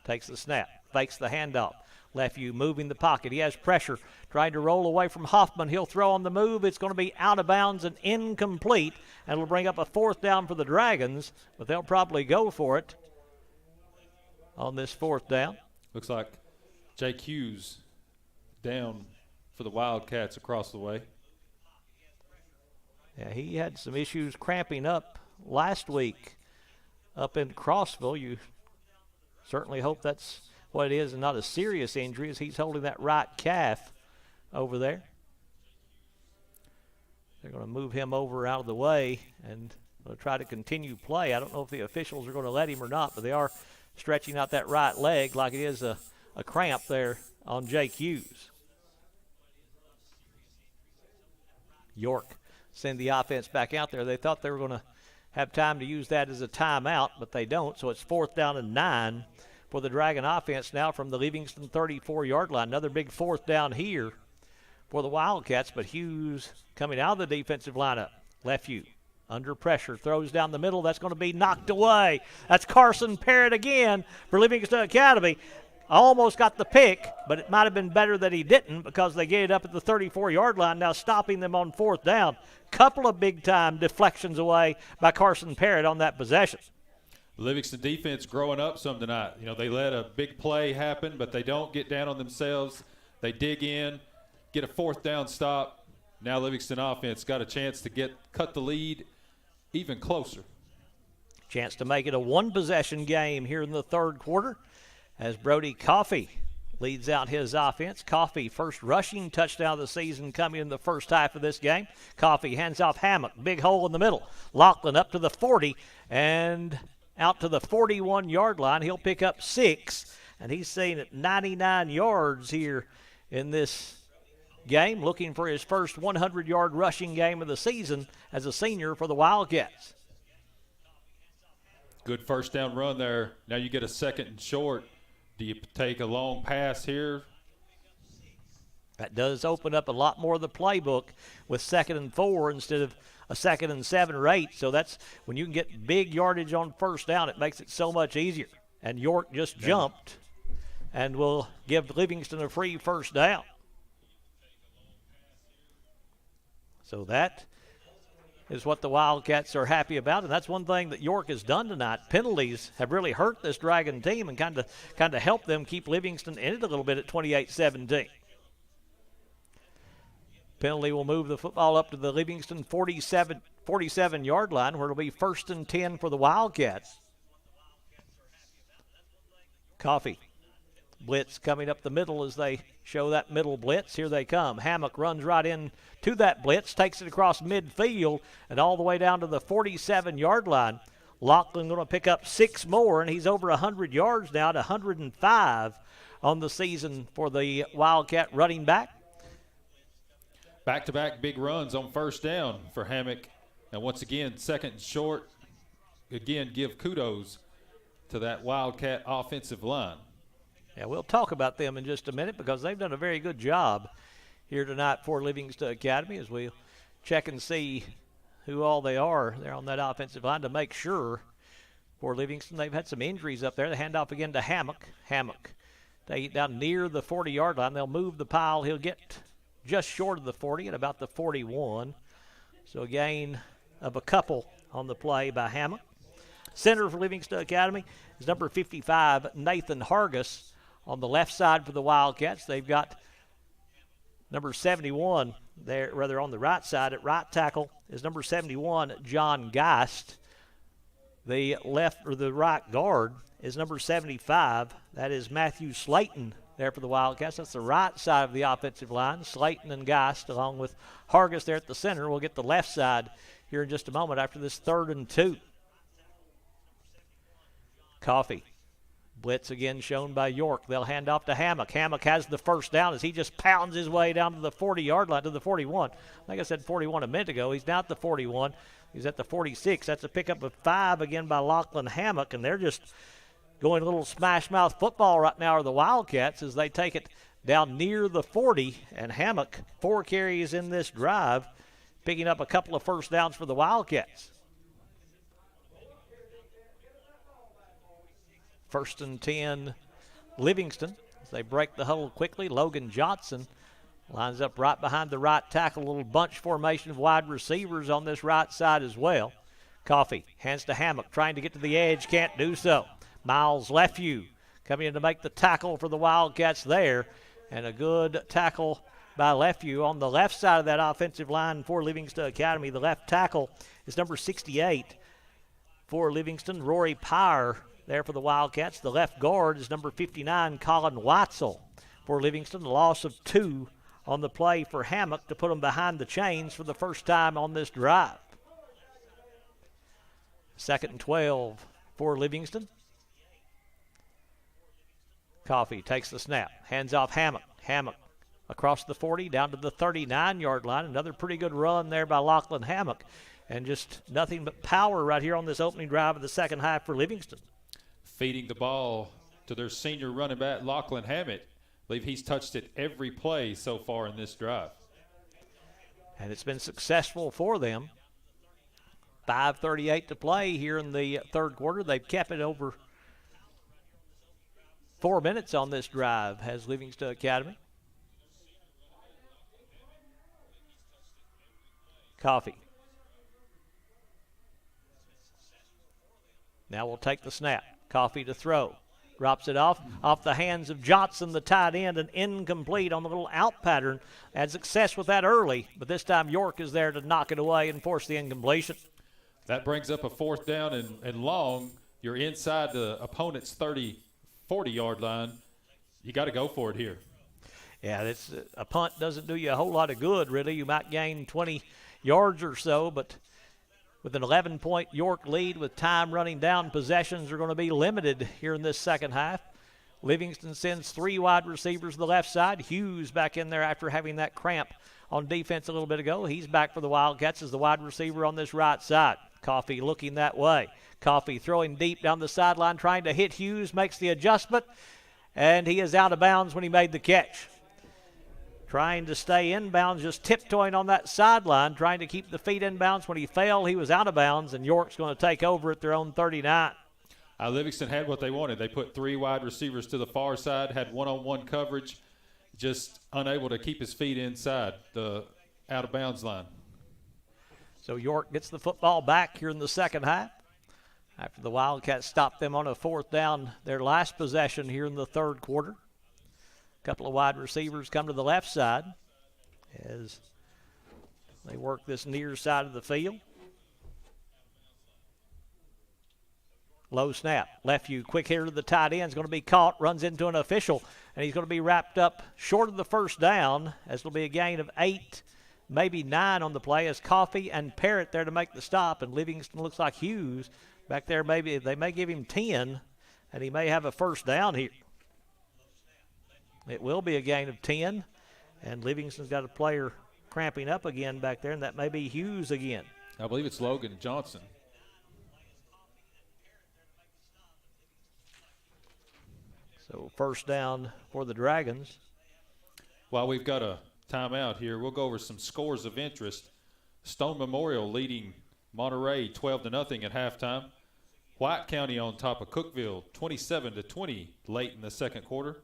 Takes the snap. Fakes the handoff. Lefew moving the pocket. He has pressure. Trying to roll away from Hoffman. He'll throw on the move. It's going to be out of bounds and incomplete. And it'll bring up a 4th down for the Dragons. But they'll probably go for it on this 4th down. Looks like Jake Hughes down for the Wildcats across the way. Yeah, he had some issues cramping up last week up in Crossville. You certainly hope that's what it is and not a serious injury, as he's holding that right calf over there. They're going to move him over out of the way and they'll try to continue play. I don't know if the officials are going to let him or not, but they are stretching out that right leg like it is a cramp there on Jake Hughes. York send the offense back out there. They thought they were going to have time to use that as a timeout, but they don't. So it's 4th down and 9 for the Dragon offense now from the Livingston 34-yard line. Another big 4th down here for the Wildcats, but Hughes coming out of the defensive lineup. Lefew under pressure, throws down the middle. That's going to be knocked away. That's Carson Parrott again for Livingston Academy. Almost got the pick, but it might have been better that he didn't because they get it up at the 34-yard line, now stopping them on 4th down. Couple of big-time deflections away by Carson Parrott on that possession. Livingston defense growing up some tonight. You know, they let a big play happen, but they don't get down on themselves. They dig in, get a 4th down stop. Now Livingston offense got a chance to cut the lead even closer. Chance to make it a one-possession game here in the third quarter as Brody Coffey leads out his offense. Coffey, first rushing touchdown of the season coming in the first half of this game. Coffey hands off Hammock. Big hole in the middle. Lachlan up to the 40 and out to the 41-yard line. He'll pick up 6, and he's seen it 99 yards here in this game, looking for his first 100-yard rushing game of the season as a senior for the Wildcats. Good first down run there. Now you get a second and short. Do you take a long pass here? That does open up a lot more of the playbook with 2nd and 4 instead of a 2nd and 7 or 8. So that's when you can get big yardage on first down, it makes it so much easier. And York just jumped and will give Livingston a free first down. So that is what the Wildcats are happy about, and that's one thing that York has done tonight. Penalties have really hurt this Dragon team and kind of helped them keep Livingston in it a little bit at 28-17. Penalty will move the football up to the Livingston 47-yard line, where it'll be 1st and 10 for the Wildcats. Coffey. Blitz coming up the middle as they show that middle blitz. Here they come. Hammock runs right in to that blitz, takes it across midfield and all the way down to the 47-yard line. Lachlan going to pick up 6 more, and he's over 100 yards now to 105 on the season for the Wildcat running back. Back-to-back big runs on first down for Hammock. And once again, 2nd and short. Again, give kudos to that Wildcat offensive line. Yeah, we'll talk about them in just a minute because they've done a very good job here tonight for Livingston Academy as we check and see who all they are there on that offensive line to make sure for Livingston. They've had some injuries up there. They hand off again to Hammock. Hammock they down near the 40-yard line. They'll move the pile. He'll get just short of the 40 at about the 41. So a gain of a couple on the play by Hammock. Center for Livingston Academy is number 55, Nathan Hargis. On the left side for the Wildcats, they've got number 71 there, rather on the right side at right tackle is number 71, John Geist. The left or the right guard is number 75. That is Matthew Slayton there for the Wildcats. That's the right side of the offensive line. Slayton and Geist along with Hargis there at the center. We'll get the left side here in just a moment after this 3rd and 2. Coffey. Blitz again shown by York. They'll hand off to Hammock. Hammock has the first down as he just pounds his way down to the 40-yard line, to the 41. Like I said 41 a minute ago. He's now at the 41. He's at the 46. That's a pickup of 5 again by Lachlan Hammock, and they're just going a little smash-mouth football right now are the Wildcats as they take it down near the 40, and Hammock, 4 carries in this drive, picking up a couple of first downs for the Wildcats. 1st and 10, Livingston. As they break the huddle quickly, Logan Johnson lines up right behind the right tackle. A little bunch formation of wide receivers on this right side as well. Coffey hands to Hammock, trying to get to the edge, can't do so. Miles Lefew coming in to make the tackle for the Wildcats there. And a good tackle by Lefew on the left side of that offensive line for Livingston Academy. The left tackle is number 68 for Livingston, Rory Pyre. There for the Wildcats. The left guard is number 59, Colin Weitzel. For Livingston, a loss of 2 on the play for Hammock to put them behind the chains for the first time on this drive. 2nd and 12 for Livingston. Coffey takes the snap, hands off Hammock. Hammock across the 40 down to the 39-yard line. Another pretty good run there by Lachlan Hammock. And just nothing but power right here on this opening drive of the second half for Livingston. Feeding the ball to their senior running back, Lachlan Hammett. I believe he's touched it every play so far in this drive. And it's been successful for them. 5:38 to play here in the third quarter. They've kept it over 4 minutes on this drive, has Livingston Academy. Coffey. Now we'll take the snap. Coffey to throw. Drops it off the hands of Johnson, the tight end, and incomplete on the little out pattern. Had success with that early, but this time York is there to knock it away and force the incompletion. That brings up a 4th down and long. You're inside the opponent's 30, 40-yard line. You got to go for it here. Yeah, a punt doesn't do you a whole lot of good, really. You might gain 20 yards or so, but with an 11-point York lead with time running down, possessions are going to be limited here in this second half. Livingston sends 3 wide receivers to the left side. Hughes back in there after having that cramp on defense a little bit ago. He's back for the Wildcats as the wide receiver on this right side. Coffee looking that way. Coffee throwing deep down the sideline, trying to hit Hughes, makes the adjustment, and he is out of bounds when he made the catch. Trying to stay inbounds, just tiptoeing on that sideline, trying to keep the feet inbounds. When he fell, he was out of bounds, and York's going to take over at their own 39. Livingston had what they wanted. They put 3 wide receivers to the far side, had one-on-one coverage, just unable to keep his feet inside the out-of-bounds line. So York gets the football back here in the second half after the Wildcats stopped them on a 4th down, their last possession here in the third quarter. A couple of wide receivers come to the left side as they work this near side of the field. Low snap. Lefeview, quick hitter to the tight end, is going to be caught, runs into an official, and he's going to be wrapped up short of the first down, as it'll be a gain of 8, maybe 9 on the play, as Coffee and Parrott there to make the stop, and Livingston looks like Hughes back there. Maybe they may give him 10, and he may have a first down here. It will be a gain of 10, and Livingston's got a player cramping up again back there, and that may be Hughes again. I believe it's Logan Johnson. So first down for the Dragons. While we've got a timeout here, we'll go over some scores of interest. Stone Memorial leading Monterey 12-0 at halftime. White County on top of Cookeville 27-20 late in the second quarter.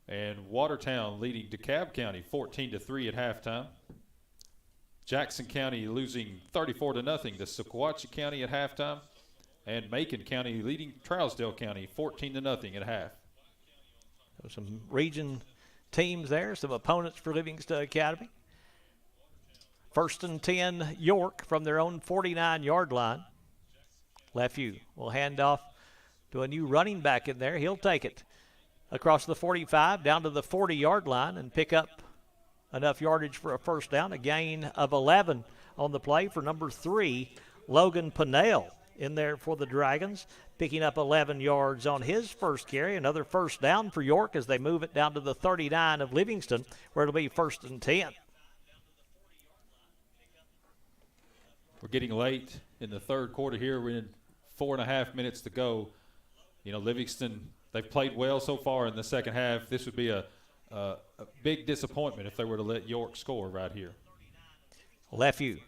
And Watertown leading DeKalb County 14-3 at halftime. Jackson County losing 34-0 to Sequatchie County at halftime. And Macon County leading Trousdale County 14-0 at half. So some region teams there, some opponents for Livingston Academy. 1st and 10, York from their own 49-yard line. Lefeview will hand off to a new running back in there. He'll take it across the 45 down to the 40-yard line and pick up enough yardage for a first down. A gain of 11 on the play for number 3, Logan Pinnell, in there for the Dragons, picking up 11 yards on his first carry. Another first down for York as they move it down to the 39 of Livingston, where it'll be 1st and 10. We're getting late in the third quarter here. We're in 4.5 minutes to go. You know, Livingston, they've played well so far in the second half. This would be a big disappointment if they were to let York score right here. Lefeview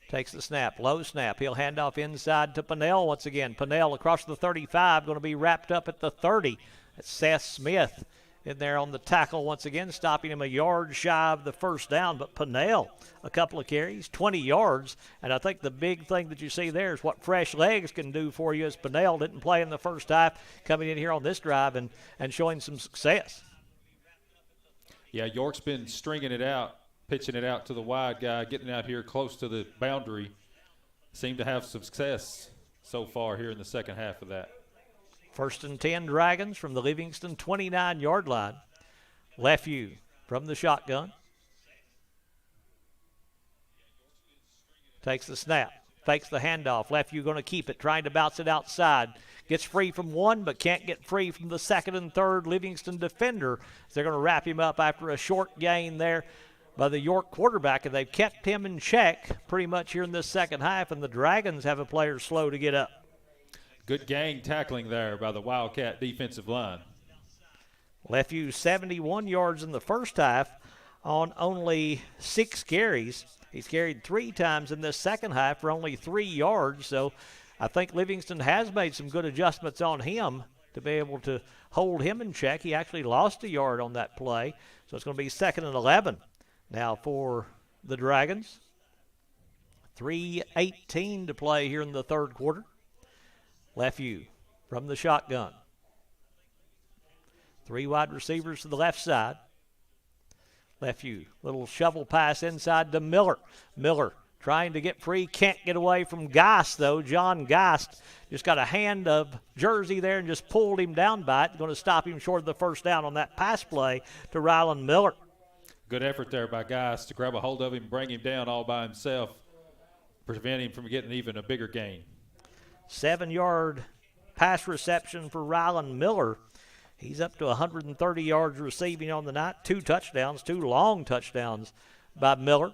takes the snap, low snap. He'll hand off inside to Pinnell once again. Pinnell across the 35, going to be wrapped up at the 30. That's Seth Smith in there on the tackle once again, stopping him a yard shy of the first down. But Pinnell, a couple of carries, 20 yards. And I think the big thing that you see there is what fresh legs can do for you, as Pinnell didn't play in the first half, coming in here on this drive and showing some success. Yeah, York's been stringing it out, pitching it out to the wide guy, getting out here close to the boundary. Seemed to have some success so far here in the second half of that. 1st and 10 Dragons from the Livingston 29-yard line. Lefeview from the shotgun. Takes the snap, fakes the handoff. Lefeview going to keep it, trying to bounce it outside. Gets free from one, but can't get free from the second and third Livingston defender. They're going to wrap him up after a short gain there by the York quarterback, and they've kept him in check pretty much here in this second half, and the Dragons have a player slow to get up. Good gang tackling there by the Wildcat defensive line. Lefeview 71 yards in the first half on only 6 carries. He's carried 3 times in this second half for only 3 yards, so I think Livingston has made some good adjustments on him to be able to hold him in check. He actually lost a yard on that play, so it's going to be 2nd and 11 now for the Dragons. 3:18 to play here in the third quarter. Lefeview from the shotgun. 3 wide receivers to the left side. Lefeview, little shovel pass inside to Miller. Miller trying to get free, can't get away from Geist, though. John Geist just got a hand of Jersey there and just pulled him down by it. Going to stop him short of the first down on that pass play to Rylan Miller. Good effort there by Geist to grab a hold of him, bring him down all by himself, prevent him from getting even a bigger gain. 7-yard pass reception for Rylan Miller. He's up to 130 yards receiving on the night. 2 touchdowns, 2 long touchdowns by Miller.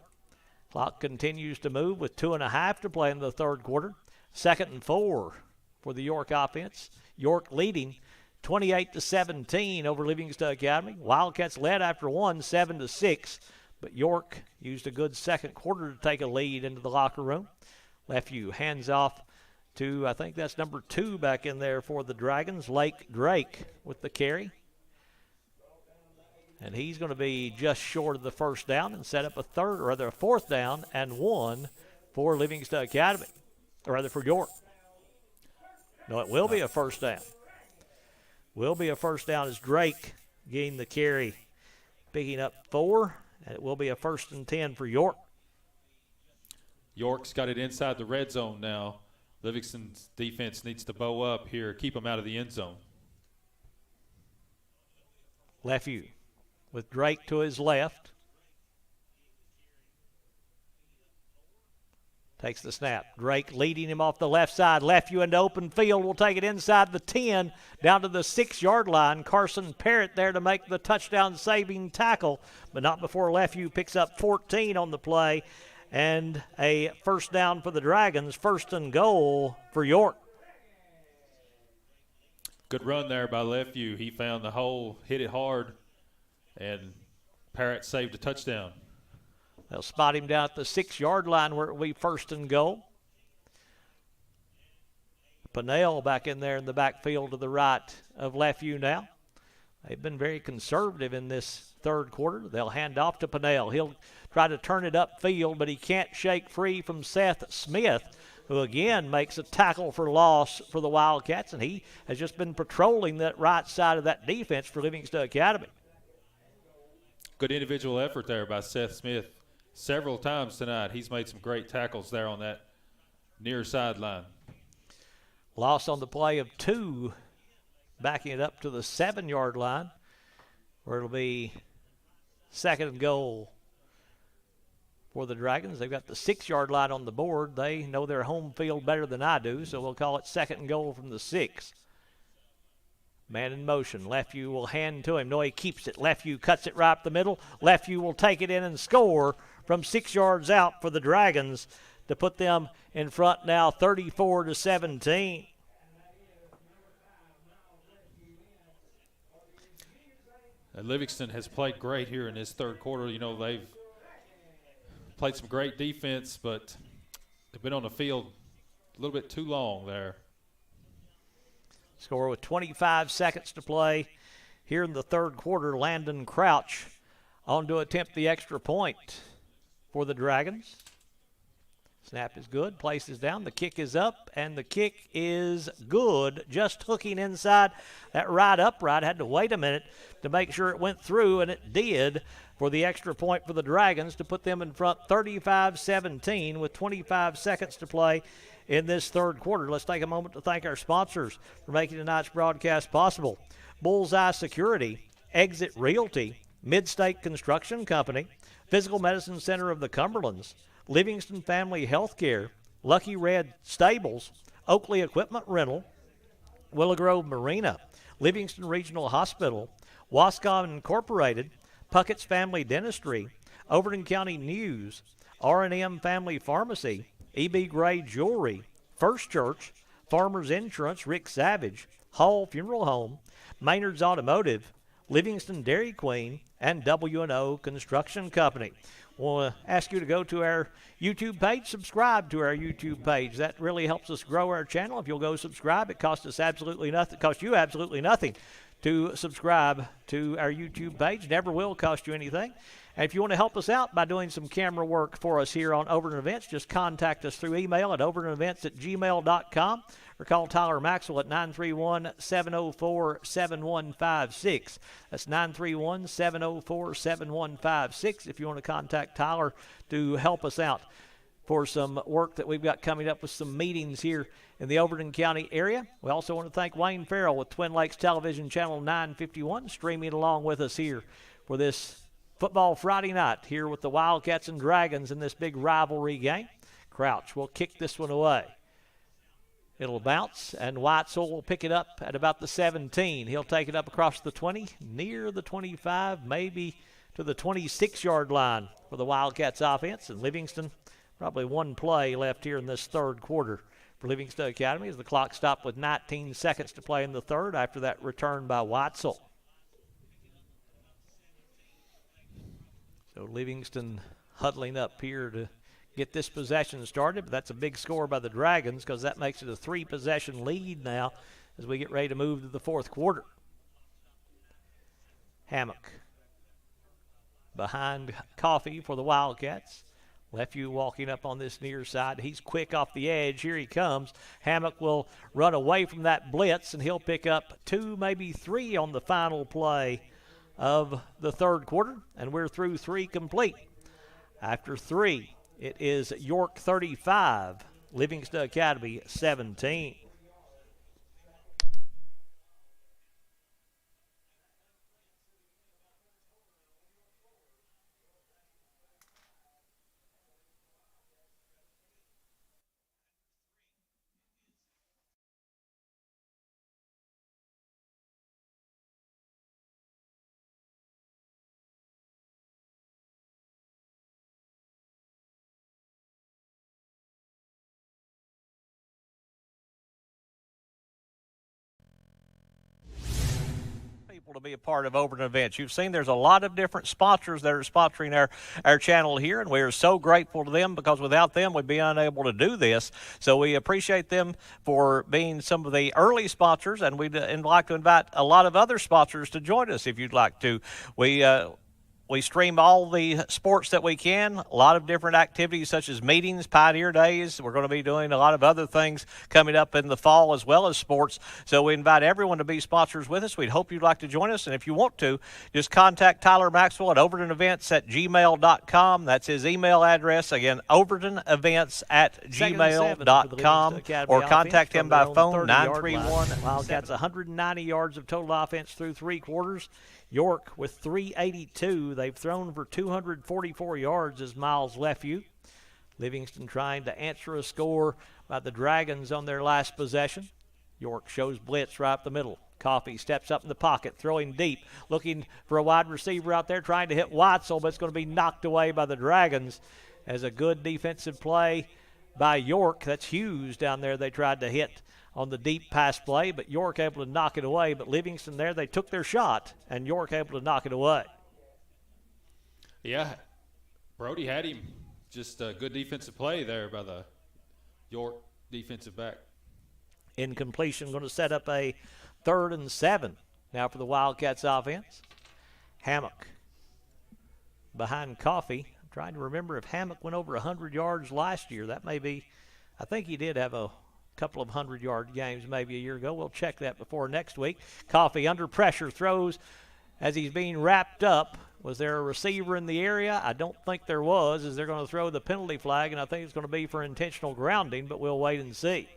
Clock continues to move with 2.5 to play in the third quarter. 2nd and 4 for the York offense. York leading 28-17 over Livingston Academy. Wildcats led after 1, 7-6, but York used a good second quarter to take a lead into the locker room. Lefeview hands off to, I think that's number 2 back in there for the Dragons, Lake Drake with the carry. And he's going to be just short of the first down and set up a 4th down and 1 for Livingston Academy, or rather for York. No, it will be a first down. Will be a first down as Drake gained the carry, picking up 4, and it will be a 1st and 10 for York. York's got it inside the red zone now. Livingston's defense needs to bow up here, keep them out of the end zone. Lefeview with Drake to his left. Takes the snap. Drake leading him off the left side. Lefeview into open field. Will take it inside the 10 down to the 6-yard line. Carson Parrott there to make the touchdown-saving tackle, but not before Lefeview picks up 14 on the play and a first down for the Dragons. 1st and goal for York. Good run there by Lefeview. He found the hole, hit it hard, and Parrott saved a touchdown. They'll spot him down at the 6-yard line where it will be 1st and goal. Pinnell back in there in the backfield to the right of Lefeview now. They've been very conservative in this third quarter. They'll hand off to Pinnell. He'll try to turn it upfield, but he can't shake free from Seth Smith, who again makes a tackle for loss for the Wildcats, and he has just been patrolling that right side of that defense for Livingston Academy. Good individual effort there by Seth Smith. Several times tonight, he's made some great tackles there on that near sideline. Loss on the play of 2, backing it up to the 7-yard line, where it'll be 2nd and goal for the Dragons. They've got the 6-yard line on the board. They know their home field better than I do, so we'll call it 2nd and goal from the 6. Man in motion. Lefeview will hand to him. No, he keeps it. Lefeview cuts it right up the middle. Lefeview will take it in and score from 6 yards out for the Dragons to put them in front now 34-17. Livingston has played great here in this third quarter. You know, they've played some great defense, but they've been on the field a little bit too long there. Score with 25 seconds to play here in the third quarter. Landon Crouch on to attempt the extra point for the Dragons. Snap is good. Places down. The kick is up, and the kick is good. Just hooking inside that right upright. Had to wait a minute to make sure it went through, and it did for the extra point for the Dragons to put them in front 35-17 with 25 seconds to play in this third quarter. Let's take a moment to thank our sponsors for making tonight's broadcast possible. Bullseye Security, Exit Realty, Midstate Construction Company, Physical Medicine Center of the Cumberlands, Livingston Family Healthcare, Lucky Red Stables, Oakley Equipment Rental, Willow Grove Marina, Livingston Regional Hospital, Wascom Incorporated, Puckett's Family Dentistry, Overton County News, R&M Family Pharmacy, E.B. Gray Jewelry, First Church, Farmers Insurance, Rick Savage, Hall Funeral Home, Maynard's Automotive, Livingston Dairy Queen, and W&O Construction Company. We'll ask you to go to our YouTube page, subscribe to our YouTube page. That really helps us grow our channel. If you'll go subscribe, it costs us absolutely nothing. It costs you absolutely nothing to subscribe to our YouTube page. Never will cost you anything. And if you want to help us out by doing some camera work for us here on Overton Events, just contact us through email at overtonevents@gmail.com or call Tyler Maxwell at 931-704-7156. That's 931-704-7156 if you want to contact Tyler to help us out. for some work that we've got coming up with some meetings here in the Overton County area. We also want to thank Wayne Farrell with Twin Lakes Television Channel 951 streaming along with us here for this Football Friday night here with the Wildcats and Dragons in this big rivalry game. Crouch will kick this one away. It'll bounce, and Weitzel will pick it up at about the 17. He'll take it up across the 20, near the 25, maybe to the 26-yard line for the Wildcats offense. And Livingston, probably one play left here in this third quarter for Livingston Academy as the clock stopped with 19 seconds to play in the third after that return by Weitzel. So Livingston huddling up here to get this possession started, but that's a big score by the Dragons because that makes it a 3-possession lead now as we get ready to move to the fourth quarter. Hammock behind Coffee for the Wildcats. Lefeview walking up on this near side. He's quick off the edge. Here he comes. Hammock will run away from that blitz, and he'll pick up 2, maybe 3 on the final play of the third quarter, and we're through 3 complete. After 3, it is York 35, Livingston Academy 17. To be a part of Overton events. You've seen there's a lot of different sponsors that are sponsoring our channel here, and we are so grateful to them because without them we'd be unable to do this. So we appreciate them for being some of the early sponsors, and we'd like to invite a lot of other sponsors to join us if you'd like to. We stream all the sports that we can, a lot of different activities such as meetings, Pioneer Days. We're going to be doing a lot of other things coming up in the fall as well as sports. So we invite everyone to be sponsors with us. We'd hope you'd like to join us. And if you want to, just contact Tyler Maxwell at overtonevents@gmail.com. That's his email address. Again, overtonevents@gmail.com. Or contact him by phone, 931. Wildcats 190 yards of total offense through 3 quarters. York with 382. They've thrown for 244 yards as Miles Lefeview. Livingston trying to answer a score by the Dragons on their last possession. York shows blitz right up the middle. Coffee steps up in the pocket, throwing deep, looking for a wide receiver out there, trying to hit Weitzel, but it's going to be knocked away by the Dragons as a good defensive play by York. That's Hughes down there they tried to hit on the deep pass play, but York able to knock it away. But Livingston there, they took their shot, and York able to knock it away. Yeah, Brody had him. Just a good defensive play there by the York defensive back. Incompletion, going to set up a 3rd and 7 now for the Wildcats offense. Hammock behind Coffee. I'm trying to remember if Hammock went over 100 yards last year. That may be, I think he did have a couple of 100-yard games maybe a year ago. We'll check that before next week. Coffee under pressure throws as he's being wrapped up. Was there a receiver in the area? I don't think there was, as they're going to throw the penalty flag, and I think it's going to be for intentional grounding, but we'll wait and see.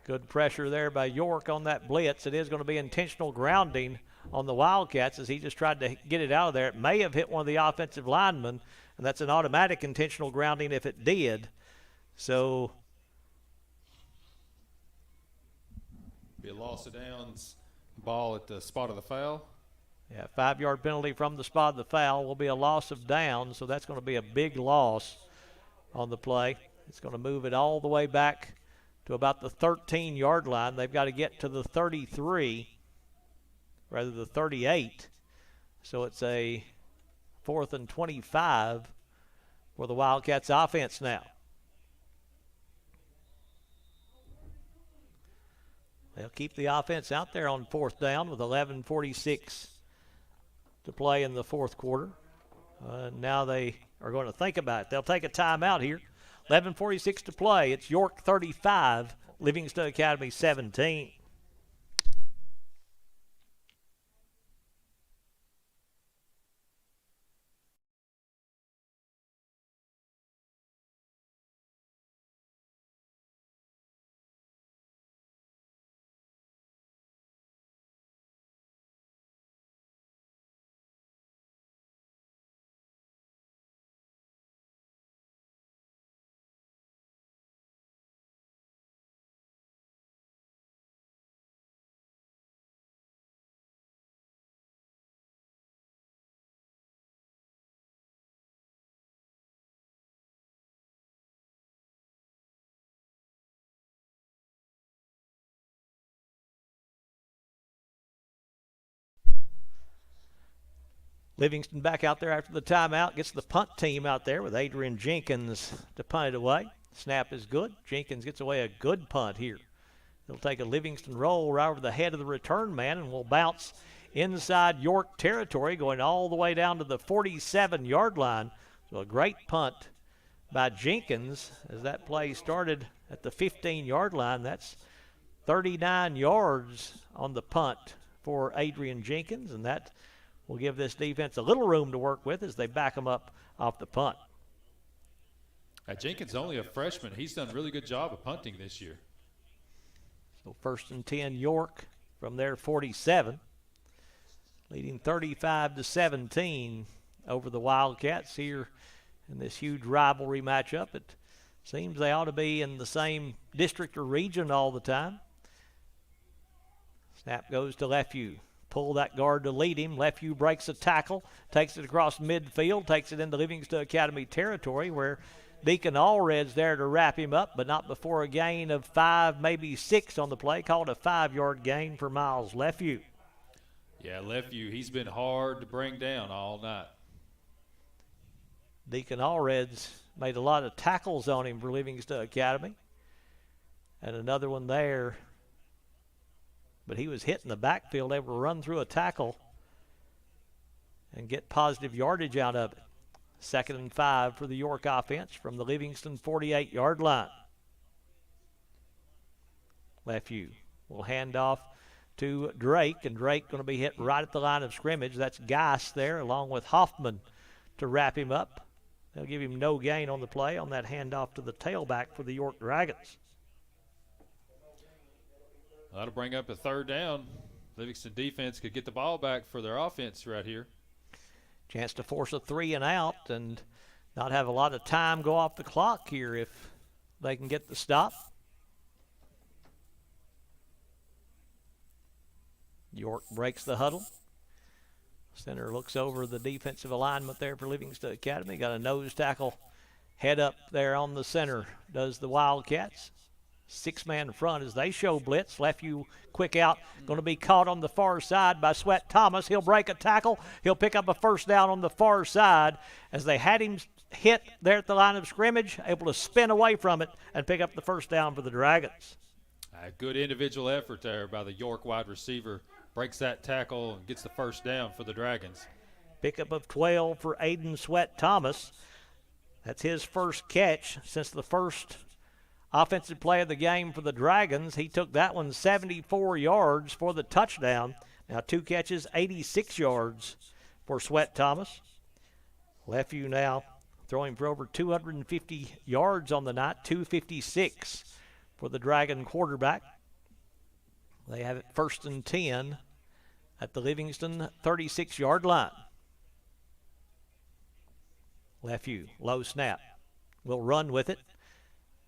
Good pressure there by York on that blitz. It is going to be intentional grounding on the Wildcats as he just tried to get it out of there. It may have hit one of the offensive linemen, and that's an automatic intentional grounding if it did. So be a loss of downs, ball at the spot of the foul. Yeah, 5-yard penalty from the spot of the foul will be a loss of downs, so that's going to be a big loss on the play. It's going to move it all the way back to about the 13-yard line. They've got to get to the 33, rather the 38. So it's a 4th and 25 for the Wildcats offense now. They'll keep the offense out there on 4th down with 11:46 to play in the fourth quarter. Now they are going to think about it. They'll take a timeout here. 11:46 to play. It's York 35, Livingston Academy 17. Livingston back out there after the timeout, gets the punt team out there with Adrian Jenkins to punt it away. Snap is good. Jenkins gets away a good punt here. He'll take a Livingston roll right over the head of the return man and will bounce inside York territory, going all the way down to the 47-yard line. So a great punt by Jenkins as that play started at the 15-yard line. That's 39 yards on the punt for Adrian Jenkins, and that will give this defense a little room to work with as they back them up off the punt. Jenkins only a freshman. He's done a really good job of punting this year. So 1st and 10 York from their 47, leading 35-17 over the Wildcats here in this huge rivalry matchup. It seems they ought to be in the same district or region all the time. Snap goes to Lefew. Pull that guard to lead him. Lefew breaks a tackle, takes it across midfield, takes it into Livingston Academy territory where Deacon Allred's there to wrap him up, but not before a gain of 5, maybe 6 on the play. Called a 5-yard gain for Miles Lefew. Yeah, Lefew, he's been hard to bring down all night. Deacon Allred's made a lot of tackles on him for Livingston Academy. And another one there. But he was hit in the backfield, able to run through a tackle and get positive yardage out of it. 2nd and 5 for the York offense from the Livingston 48-yard line. Lefew will hand off to Drake, and Drake going to be hit right at the line of scrimmage. That's Geist there along with Hoffman to wrap him up. They'll give him no gain on the play on that handoff to the tailback for the York Dragons. That'll bring up a 3rd down. Livingston defense could get the ball back for their offense right here. Chance to force a 3 and out and not have a lot of time go off the clock here if they can get the stop. York breaks the huddle. Center looks over the defensive alignment there for Livingston Academy. Got a nose tackle head up there on the center, does the Wildcats. 6-man front as they show blitz. Lefew quick out, going to be caught on the far side by Sweat Thomas. He'll break a tackle. He'll pick up a 1st down on the far side as they had him hit there at the line of scrimmage, able to spin away from it and pick up the 1st down for the Dragons. A good individual effort there by the York wide receiver. Breaks that tackle and gets the 1st down for the Dragons. Pickup of 12 for Aiden Sweat Thomas. That's his first catch since the first offensive play of the game for the Dragons. He took that one 74 yards for the touchdown. Now 2 catches, 86 yards for Sweat Thomas. Lefew now throwing for over 250 yards on the night, 256 for the Dragon quarterback. They have it 1st and 10 at the Livingston 36-yard line. Lefew, low snap, will run with it.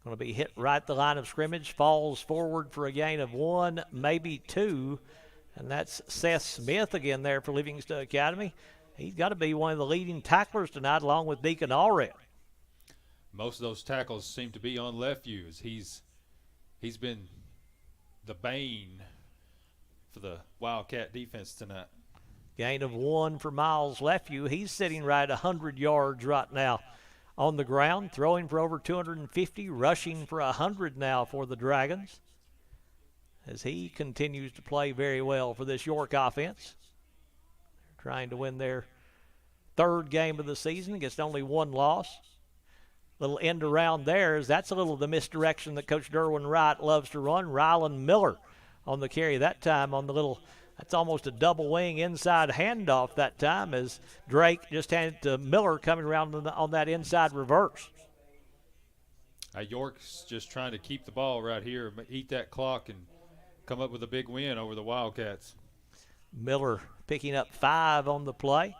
Going to be hit right at the line of scrimmage, falls forward for a gain of 1, maybe 2, and that's Seth Smith again there for Livingston Academy. He's got to be one of the leading tacklers tonight along with Deacon Allred. Most of those tackles seem to be on Lefew. He's been the bane for the Wildcat defense tonight. Gain of 1 for Miles Lefew. He's sitting right 100 yards right now on the ground, throwing for over 250, rushing for 100 now for the Dragons as he continues to play very well for this York offense. They're trying to win their 3rd game of the season against only 1 loss. Little end around there is that's a little of the misdirection that Coach Derwin Wright loves to run. Rylan Miller on the carry that time on the little, that's almost a double wing inside handoff that time as Drake just handed to Miller coming around on that inside reverse. York's just trying to keep the ball right here, eat that clock, and come up with a big win over the Wildcats. Miller picking up 5 on the play.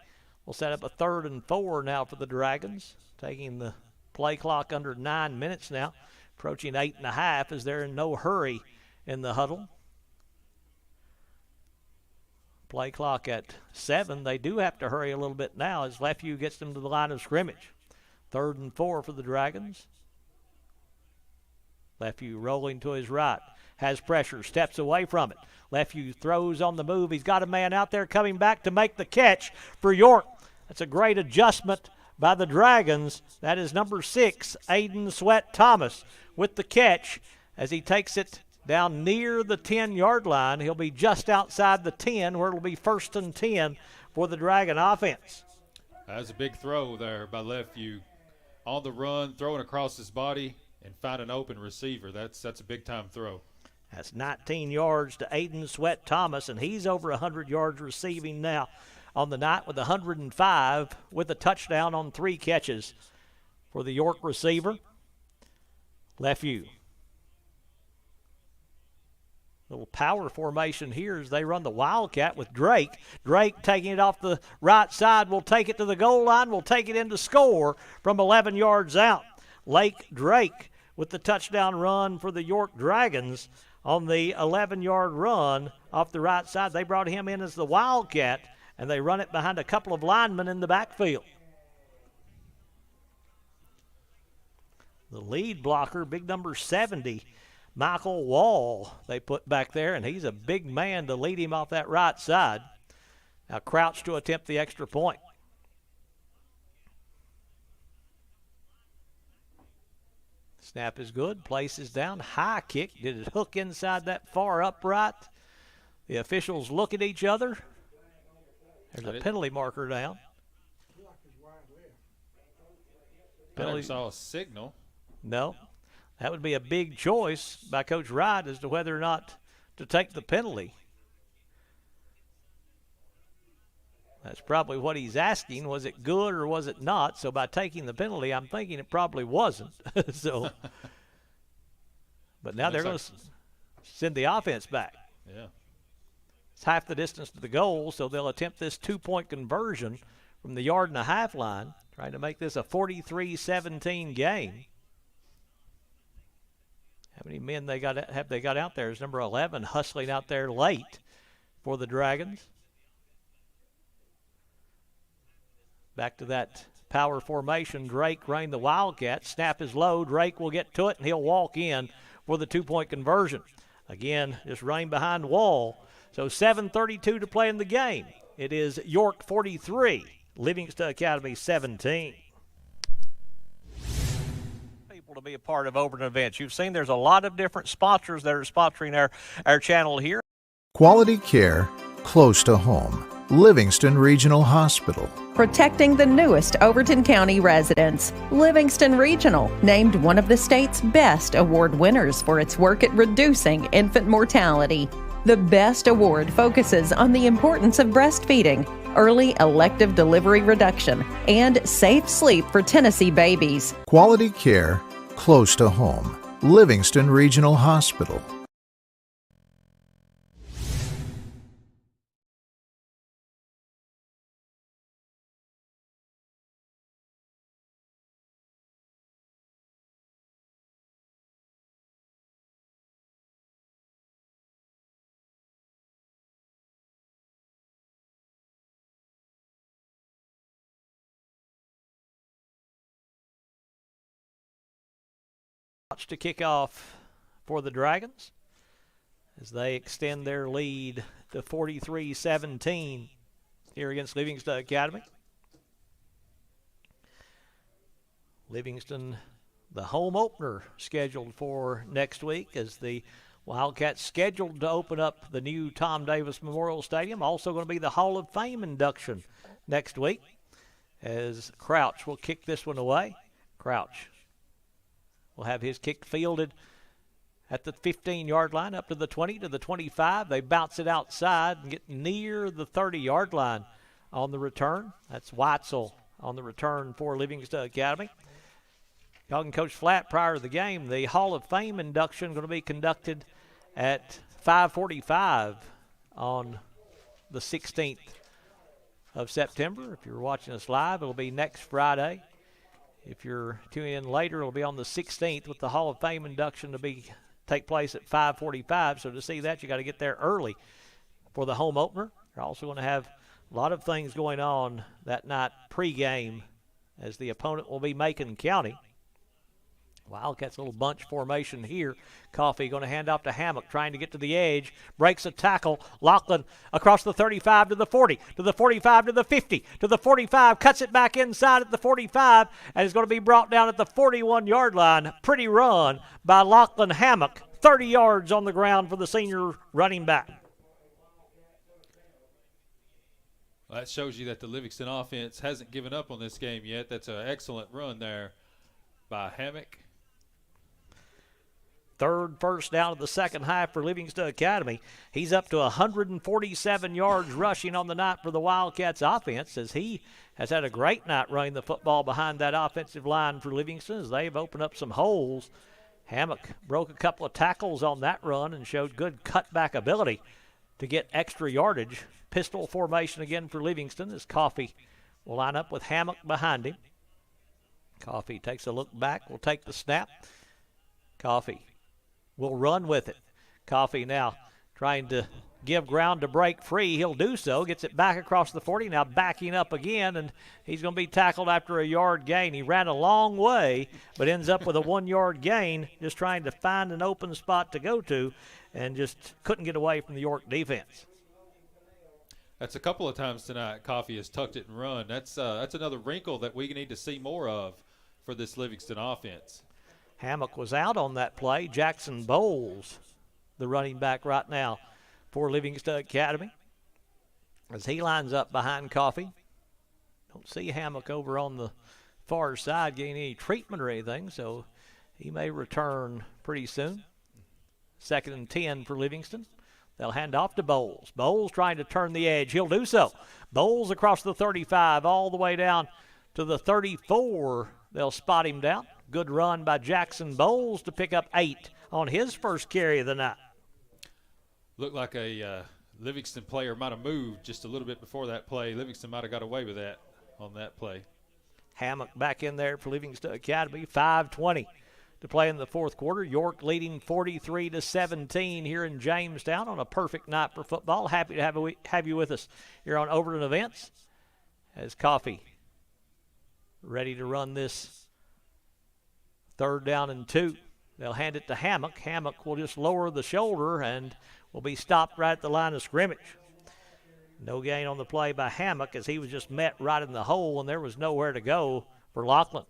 We'll set up a 3rd and 4 now for the Dragons, taking the play clock under 9 minutes now, approaching 8.5 as they're in no hurry in the huddle. Play clock at 7. They do have to hurry a little bit now as Lefew gets them to the line of scrimmage. 3rd and 4 for the Dragons. Lefew rolling to his right. Has pressure, steps away from it. Lefew throws on the move. He's got a man out there coming back to make the catch for York. That's a great adjustment by the Dragons. That is number 6, Aiden Sweat Thomas, with the catch as he takes it down near the 10-yard line. He'll be just outside the 10, where it'll be 1st and 10 for the Dragon offense. That's a big throw there by Lefeview. On the run, throwing across his body and find an open receiver. That's a big-time throw. That's 19 yards to Aiden Sweat Thomas, and he's over 100 yards receiving now on the night with 105 with a touchdown on 3 catches for the York receiver, Lefeview. Little power formation here as they run the Wildcat with Drake. Drake taking it off the right side, will take it to the goal line, will take it in to score from 11 yards out. Lake Drake with the touchdown run for the York Dragons on the 11-yard run off the right side. They brought him in as the Wildcat, and they run it behind a couple of linemen in the backfield. The lead blocker, big number 70, Michael Wall, they put back there, and he's a big man to lead him off that right side. Now Crouch to attempt the extra point. Snap is good, place is down, high kick. Did it hook inside that far upright? The officials look at each other. There's a penalty marker down. I never saw a signal. No. That would be a big choice by Coach Wright as to whether or not to take the penalty. That's probably what he's asking. Was it good or was it not? So by taking the penalty, I'm thinking it probably wasn't. So, but now they're going to send the offense back. Yeah. It's half the distance to the goal, so they'll attempt this 2-point conversion from the 1.5-yard line, trying to make this a 43-17 game. How many men have they got out there? Is number 11 hustling out there late for the Dragons. Back to that power formation. Drake running the Wildcat. Snap is low. Drake will get to it, and he'll walk in for the 2-point conversion. Again, just running behind Wall. So 7:32 to play in the game. It is York 43, Livingston Academy 17. People to be a part of Overton Events. You've seen there's a lot of different sponsors that are sponsoring our channel here. Quality care close to home. Livingston Regional Hospital. Protecting the newest Overton County residents. Livingston Regional, named one of the state's best award winners for its work at reducing infant mortality. The BEST Award focuses on the importance of breastfeeding, early elective delivery reduction, and safe sleep for Tennessee babies. Quality care close to home. Livingston Regional Hospital. To kick off for the Dragons as they extend their lead to 43-17 here against Livingston Academy. Livingston, the home opener scheduled for next week as the Wildcats scheduled to open up the new Tom Davis Memorial Stadium. Also going to be the Hall of Fame induction next week as Crouch will kick this one away. Crouch will have his kick fielded at the 15-yard line up to the 20 to the 25. They bounce it outside and get near the 30-yard line on the return. That's Weitzel on the return for Livingston Academy. Y'all can Coach Flatt prior to the game. The Hall of Fame induction going to be conducted at 5:45 on the 16th of September. If you're watching us live, it'll be next Friday. If you're tuning in later, it'll be on the 16th with the Hall of Fame induction to take place at 5:45. So to see that, you got to get there early for the home opener. You're also going to have a lot of things going on that night pregame as the opponent will be Macon County. Wildcats a little bunch formation here. Coffee going to hand off to Hammock, trying to get to the edge. Breaks a tackle. Lachlan across the 35 to the 40, to the 45 to the 50, to the 45. Cuts it back inside at the 45, and is going to be brought down at the 41-yard line. Pretty run by Lachlan Hammock. 30 yards on the ground for the senior running back. Well, that shows you that the Livingston offense hasn't given up on this game yet. That's an excellent run there by Hammock. Third first down of the second half for Livingston Academy. He's up to 147 yards rushing on the night for the Wildcats offense, as he has had a great night running the football behind that offensive line for Livingston, as they've opened up some holes. Hammock broke a couple of tackles on that run and showed good cutback ability to get extra yardage. Pistol formation again for Livingston, as Coffee will line up with Hammock behind him. Coffee takes a look back, will take the snap. Coffee will run with it. Coffee now trying to give ground to break free. He'll do so. Gets it back across the 40. Now backing up again, and he's going to be tackled after a yard gain. He ran a long way, but ends up with a 1-yard gain, just trying to find an open spot to go to, and just couldn't get away from the York defense. That's a couple of times tonight Coffee has tucked it and run. That's another wrinkle that we need to see more of for this Livingston offense. Hammock was out on that play. Jackson Bowles, the running back right now for Livingston Academy, as he lines up behind Coffee. Don't see Hammock over on the far side getting any treatment or anything, so he may return pretty soon. 2nd and 10 for Livingston. They'll hand off to Bowles. Bowles trying to turn the edge. He'll do so. Bowles across the 35 all the way down to the 34. They'll spot him down. Good run by Jackson Bowles to pick up 8 on his first carry of the night. Looked like a Livingston player might have moved just a little bit before that play. Livingston might have got away with that on that play. Hammock back in there for Livingston Academy. 5:20 to play in the fourth quarter. York leading 43-17 here in Jamestown on a perfect night for football. Happy to have you with us here on Overton Events, as Coffee ready to run this 3rd down and 2. They'll hand it to Hammock. Hammock will just lower the shoulder and will be stopped right at the line of scrimmage. No gain on the play by Hammock, as he was just met right in the hole and there was nowhere to go for Lachlan.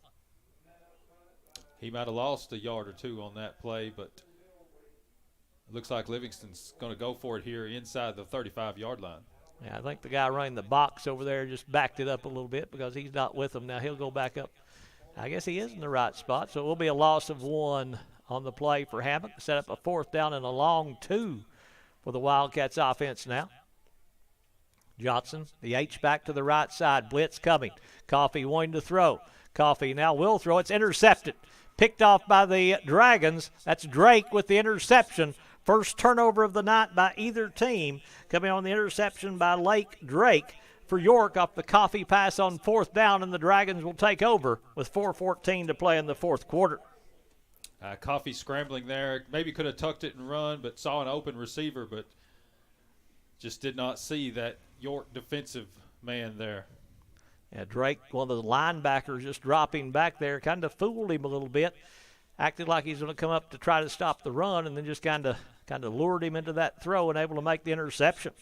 He might have lost a yard or two on that play, but it looks like Livingston's going to go for it here inside the 35-yard line. Yeah, I think the guy running the box over there just backed it up a little bit because he's not with them. Now he'll go back up. I guess he is in the right spot, so it will be a loss of 1 on the play for Hammock. Set up a 4th down and a long 2 for the Wildcats offense now. Johnson, the H-back to the right side. Blitz coming. Coffee wanting to throw. Coffee now will throw. It's intercepted. Picked off by the Dragons. That's Drake with the interception. First turnover of the night by either team. Coming on the interception by Lake Drake for York off the Coffee pass on 4th down, and the Dragons will take over with 4:14 to play in the fourth quarter. Coffee scrambling there. Maybe could have tucked it and run, but saw an open receiver, but just did not see that York defensive man there. Yeah, Drake, one of the linebackers, just dropping back there, kind of fooled him a little bit. Acted like he's going to come up to try to stop the run, and then just kind of lured him into that throw and able to make the interception.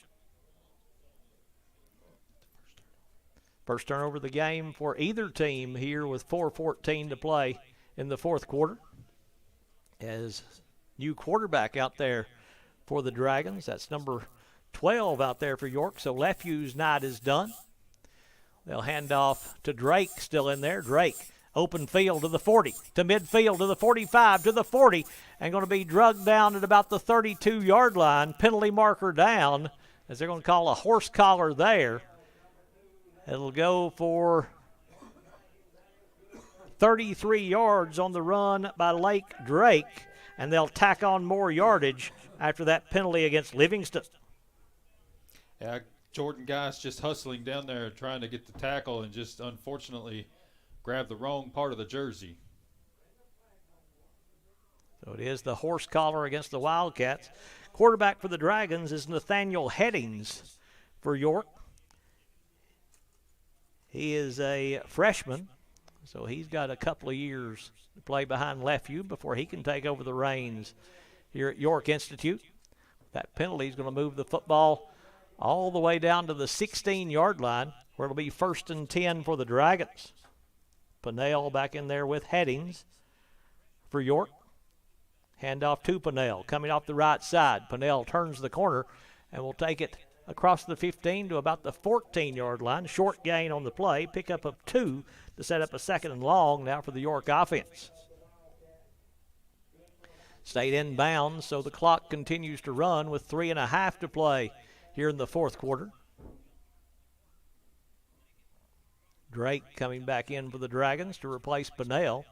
First turnover of the game for either team here with 4:14 to play in the fourth quarter. As new quarterback out there for the Dragons, that's number 12 out there for York, so Lefue's night is done. They'll hand off to Drake, still in there. Drake, open field to the 40, to midfield, to the 45, to the 40, and going to be drugged down at about the 32-yard line. Penalty marker down, as they're going to call a horse collar there. It'll go for 33 yards on the run by Lake Drake, and they'll tack on more yardage after that penalty against Livingston. Yeah, Jordan Geist just hustling down there trying to get the tackle and just unfortunately grabbed the wrong part of the jersey. So it is the horse collar against the Wildcats. Quarterback for the Dragons is Nathaniel Headings for York. He is a freshman, So he's got a couple of years to play behind Lefevue before he can take over the reins here at York Institute. That penalty is going to move the football all the way down to the 16-yard line, where it'll be 1st and 10 for the Dragons. Pinnell back in there with Headings for York. Handoff to Pinnell, coming off the right side. Pinnell turns the corner and will take it across the 15 to about the 14-yard line. Short gain on the play, pickup of 2 to set up a 2nd and long now for the York offense. Stayed inbounds, so the clock continues to run with 3.5 to play here in the fourth quarter. Drake coming back in for the Dragons to replace Pinnell.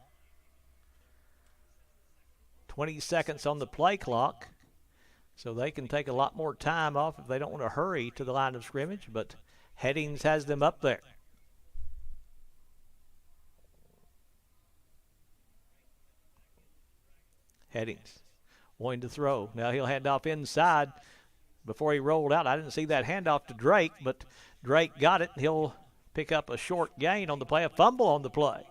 20 seconds on the play clock, so they can take a lot more time off if they don't want to hurry to the line of scrimmage, but Headings has them up there. Headings wanting to throw. Now he'll hand off inside before he rolled out. I didn't see that handoff to Drake, but Drake got it. He'll pick up a short gain on the play, a fumble on the play.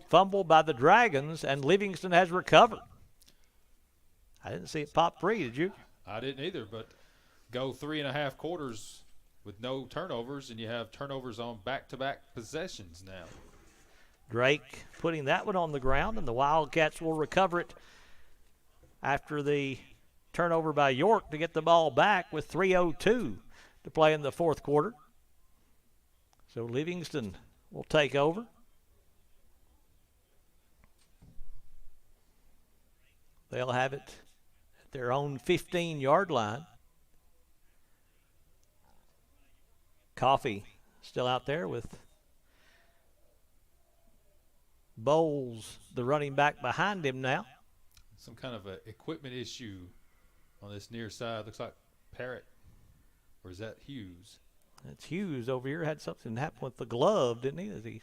Fumble by the Dragons, and Livingston has recovered. I didn't see it pop free, did you? I didn't either, but go 3.5 quarters with no turnovers, and you have turnovers on back-to-back possessions now. Drake putting that one on the ground, and the Wildcats will recover it after the turnover by York to get the ball back with 3:02 to play in the fourth quarter. So Livingston will take over. They'll have it at their own 15-yard line. Coffee still out there with Bowles, the running back, behind him now. Some kind of a equipment issue on this near side. Looks like Parrott, or is that Hughes? It's Hughes over here. Had something happen with the glove, didn't he? As he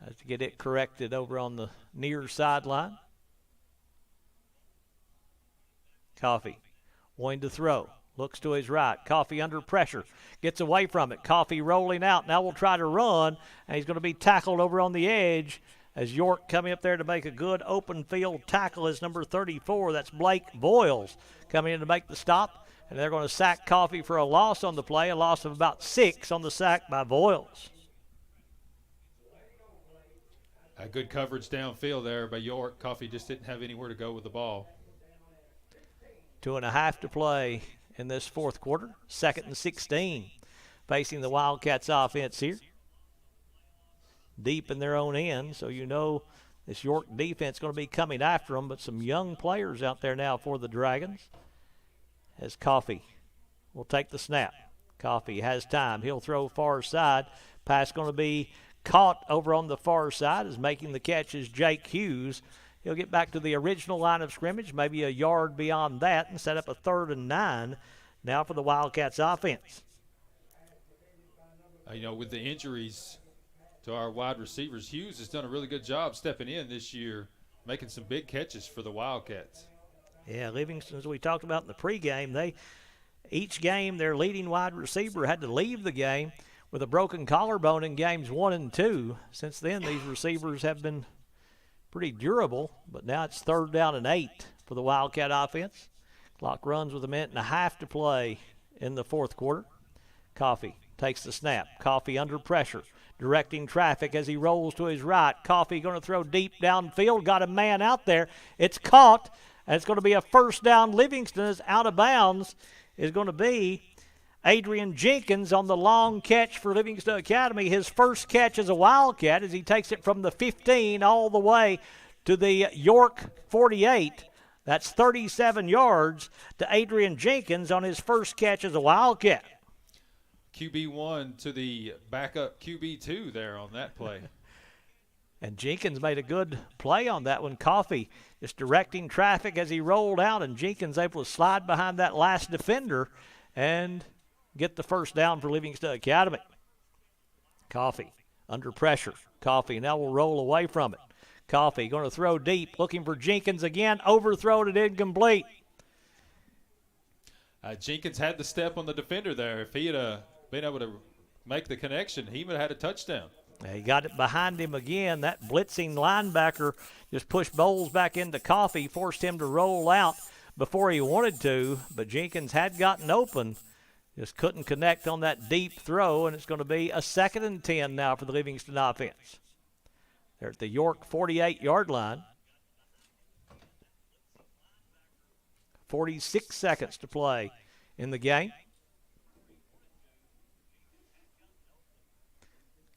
has to get it corrected over on the near sideline. Coffee wanting to throw. Looks to his right. Coffee under pressure. Gets away from it. Coffee rolling out. Now will try to run, and he's going to be tackled over on the edge as York coming up there to make a good open field tackle is number 34. That's Blake Voiles coming in to make the stop, and they're going to sack Coffee for a loss on the play, a loss of about 6 on the sack by Voiles. A good coverage downfield there by York. Coffee just didn't have anywhere to go with the ball. 2.5 to play in this fourth quarter. 2nd and 16 facing the Wildcats offense here. Deep in their own end, so you know this York defense is going to be coming after them, but some young players out there now for the Dragons. As Coffee will take the snap. Coffee has time. He'll throw far side. Pass going to be caught over on the far side as making the catch is Jake Hughes. He'll get back to the original line of scrimmage, maybe a yard beyond that, and set up a 3rd and 9 now for the Wildcats offense. With the injuries to our wide receivers, Hughes has done a really good job stepping in this year, making some big catches for the Wildcats. Yeah, Livingston, as we talked about in the pregame, each game their leading wide receiver had to leave the game with a broken collarbone in games 1 and 2. Since then, these receivers have been pretty durable, but now it's 3rd down and 8 for the Wildcat offense. Clock runs with 1.5 minutes to play in the fourth quarter. Coffee takes the snap. Coffee under pressure, directing traffic as he rolls to his right. Coffee going to throw deep downfield, got a man out there. It's caught, and it's going to be a 1st down. Livingston is out of bounds. Is going to be Adrian Jenkins on the long catch for Livingston Academy. His first catch as a Wildcat as he takes it from the 15 all the way to the York 48. That's 37 yards to Adrian Jenkins on his first catch as a Wildcat. QB1 to the backup QB2 there on that play. And Jenkins made a good play on that one. Coffee just directing traffic as he rolled out, and Jenkins able to slide behind that last defender and get the 1st down for Livingston Academy. Coffee under pressure. Coffee now will roll away from it. Coffee going to throw deep, looking for Jenkins again. Overthrown and incomplete. Jenkins had the step on the defender there. If he had been able to make the connection, he would have had a touchdown. He got it behind him again. That blitzing linebacker just pushed Bowles back into Coffee, forced him to roll out before he wanted to, but Jenkins had gotten open, just couldn't connect on that deep throw, and it's going to be a 2nd and 10 now for the Livingston offense. They're at the York 48-yard line. 46 seconds to play in the game.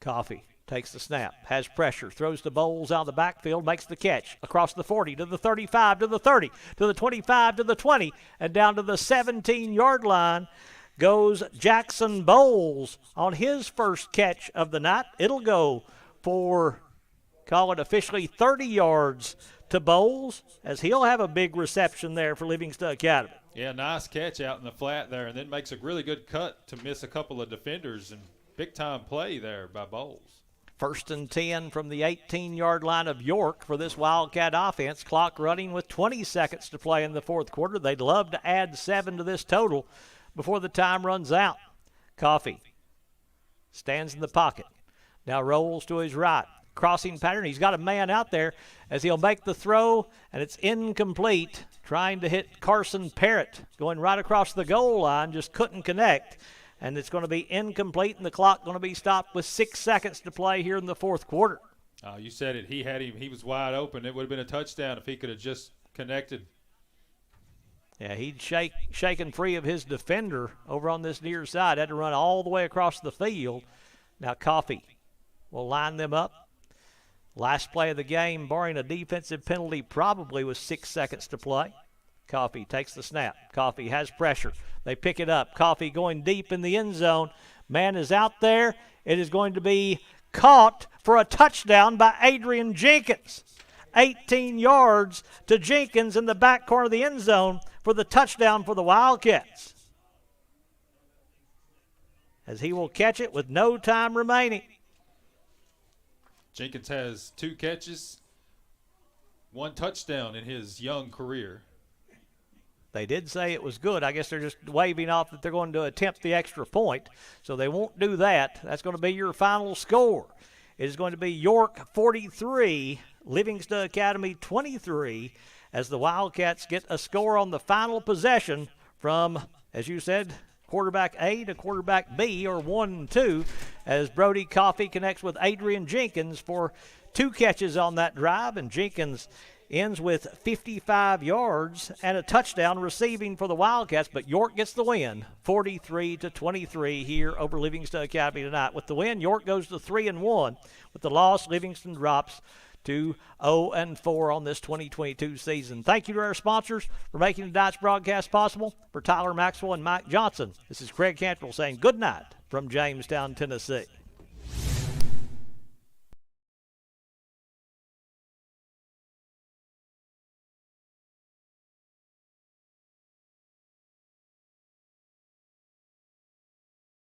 Coffee takes the snap, has pressure, throws the Bowles out of the backfield, makes the catch across the 40 to the 35 to the 30 to the 25 to the 20 and down to the 17-yard line goes Jackson Bowles on his first catch of the night. It'll go for, call it officially, 30 yards to Bowles, as he'll have a big reception there for Livingston Academy. Yeah, nice catch out in the flat there, and then makes a really good cut to miss a couple of defenders, and big-time play there by Bowles. 1st and 10 from the 18-yard line of York for this Wildcat offense. Clock running with 20 seconds to play in the fourth quarter. They'd love to add 7 to this total before the time runs out. Coffee stands in the pocket. Now rolls to his right. Crossing pattern. He's got a man out there as he'll make the throw, and it's incomplete. Trying to hit Carson Parrott going right across the goal line. Just couldn't connect. And it's going to be incomplete, and the clock going to be stopped with 6 seconds to play here in the fourth quarter. You said it. He had him. He was wide open. It would have been a touchdown if he could have just connected. Yeah, he'd shaken free of his defender over on this near side. Had to run all the way across the field. Now Coffee will line them up. Last play of the game, barring a defensive penalty, probably with 6 seconds to play. Coffee takes the snap. Coffee has pressure. They pick it up. Coffee going deep in the end zone. Man is out there. It is going to be caught for a touchdown by Adrian Jenkins. 18 yards to Jenkins in the back corner of the end zone for the touchdown for the Wildcats, as he will catch it with no time remaining. Jenkins has 2 catches, 1 touchdown in his young career. They did say it was good. I guess they're just waving off that they're going to attempt the extra point, so they won't do that. That's going to be your final score. It is going to be York 43, Livingston Academy 23, as the Wildcats get a score on the final possession from, as you said, quarterback A to quarterback B, or 1-2, as Brody Coffee connects with Adrian Jenkins for 2 catches on that drive, and Jenkins ends with 55 yards and a touchdown receiving for the Wildcats, but York gets the win, 43-23 here over Livingston Academy tonight. With the win, York goes to 3-1. With the loss, Livingston drops to 0-4 on this 2022 season. Thank you to our sponsors for making tonight's broadcast possible. For Tyler Maxwell and Mike Johnson, this is Craig Cantrell saying good night from Jamestown, Tennessee.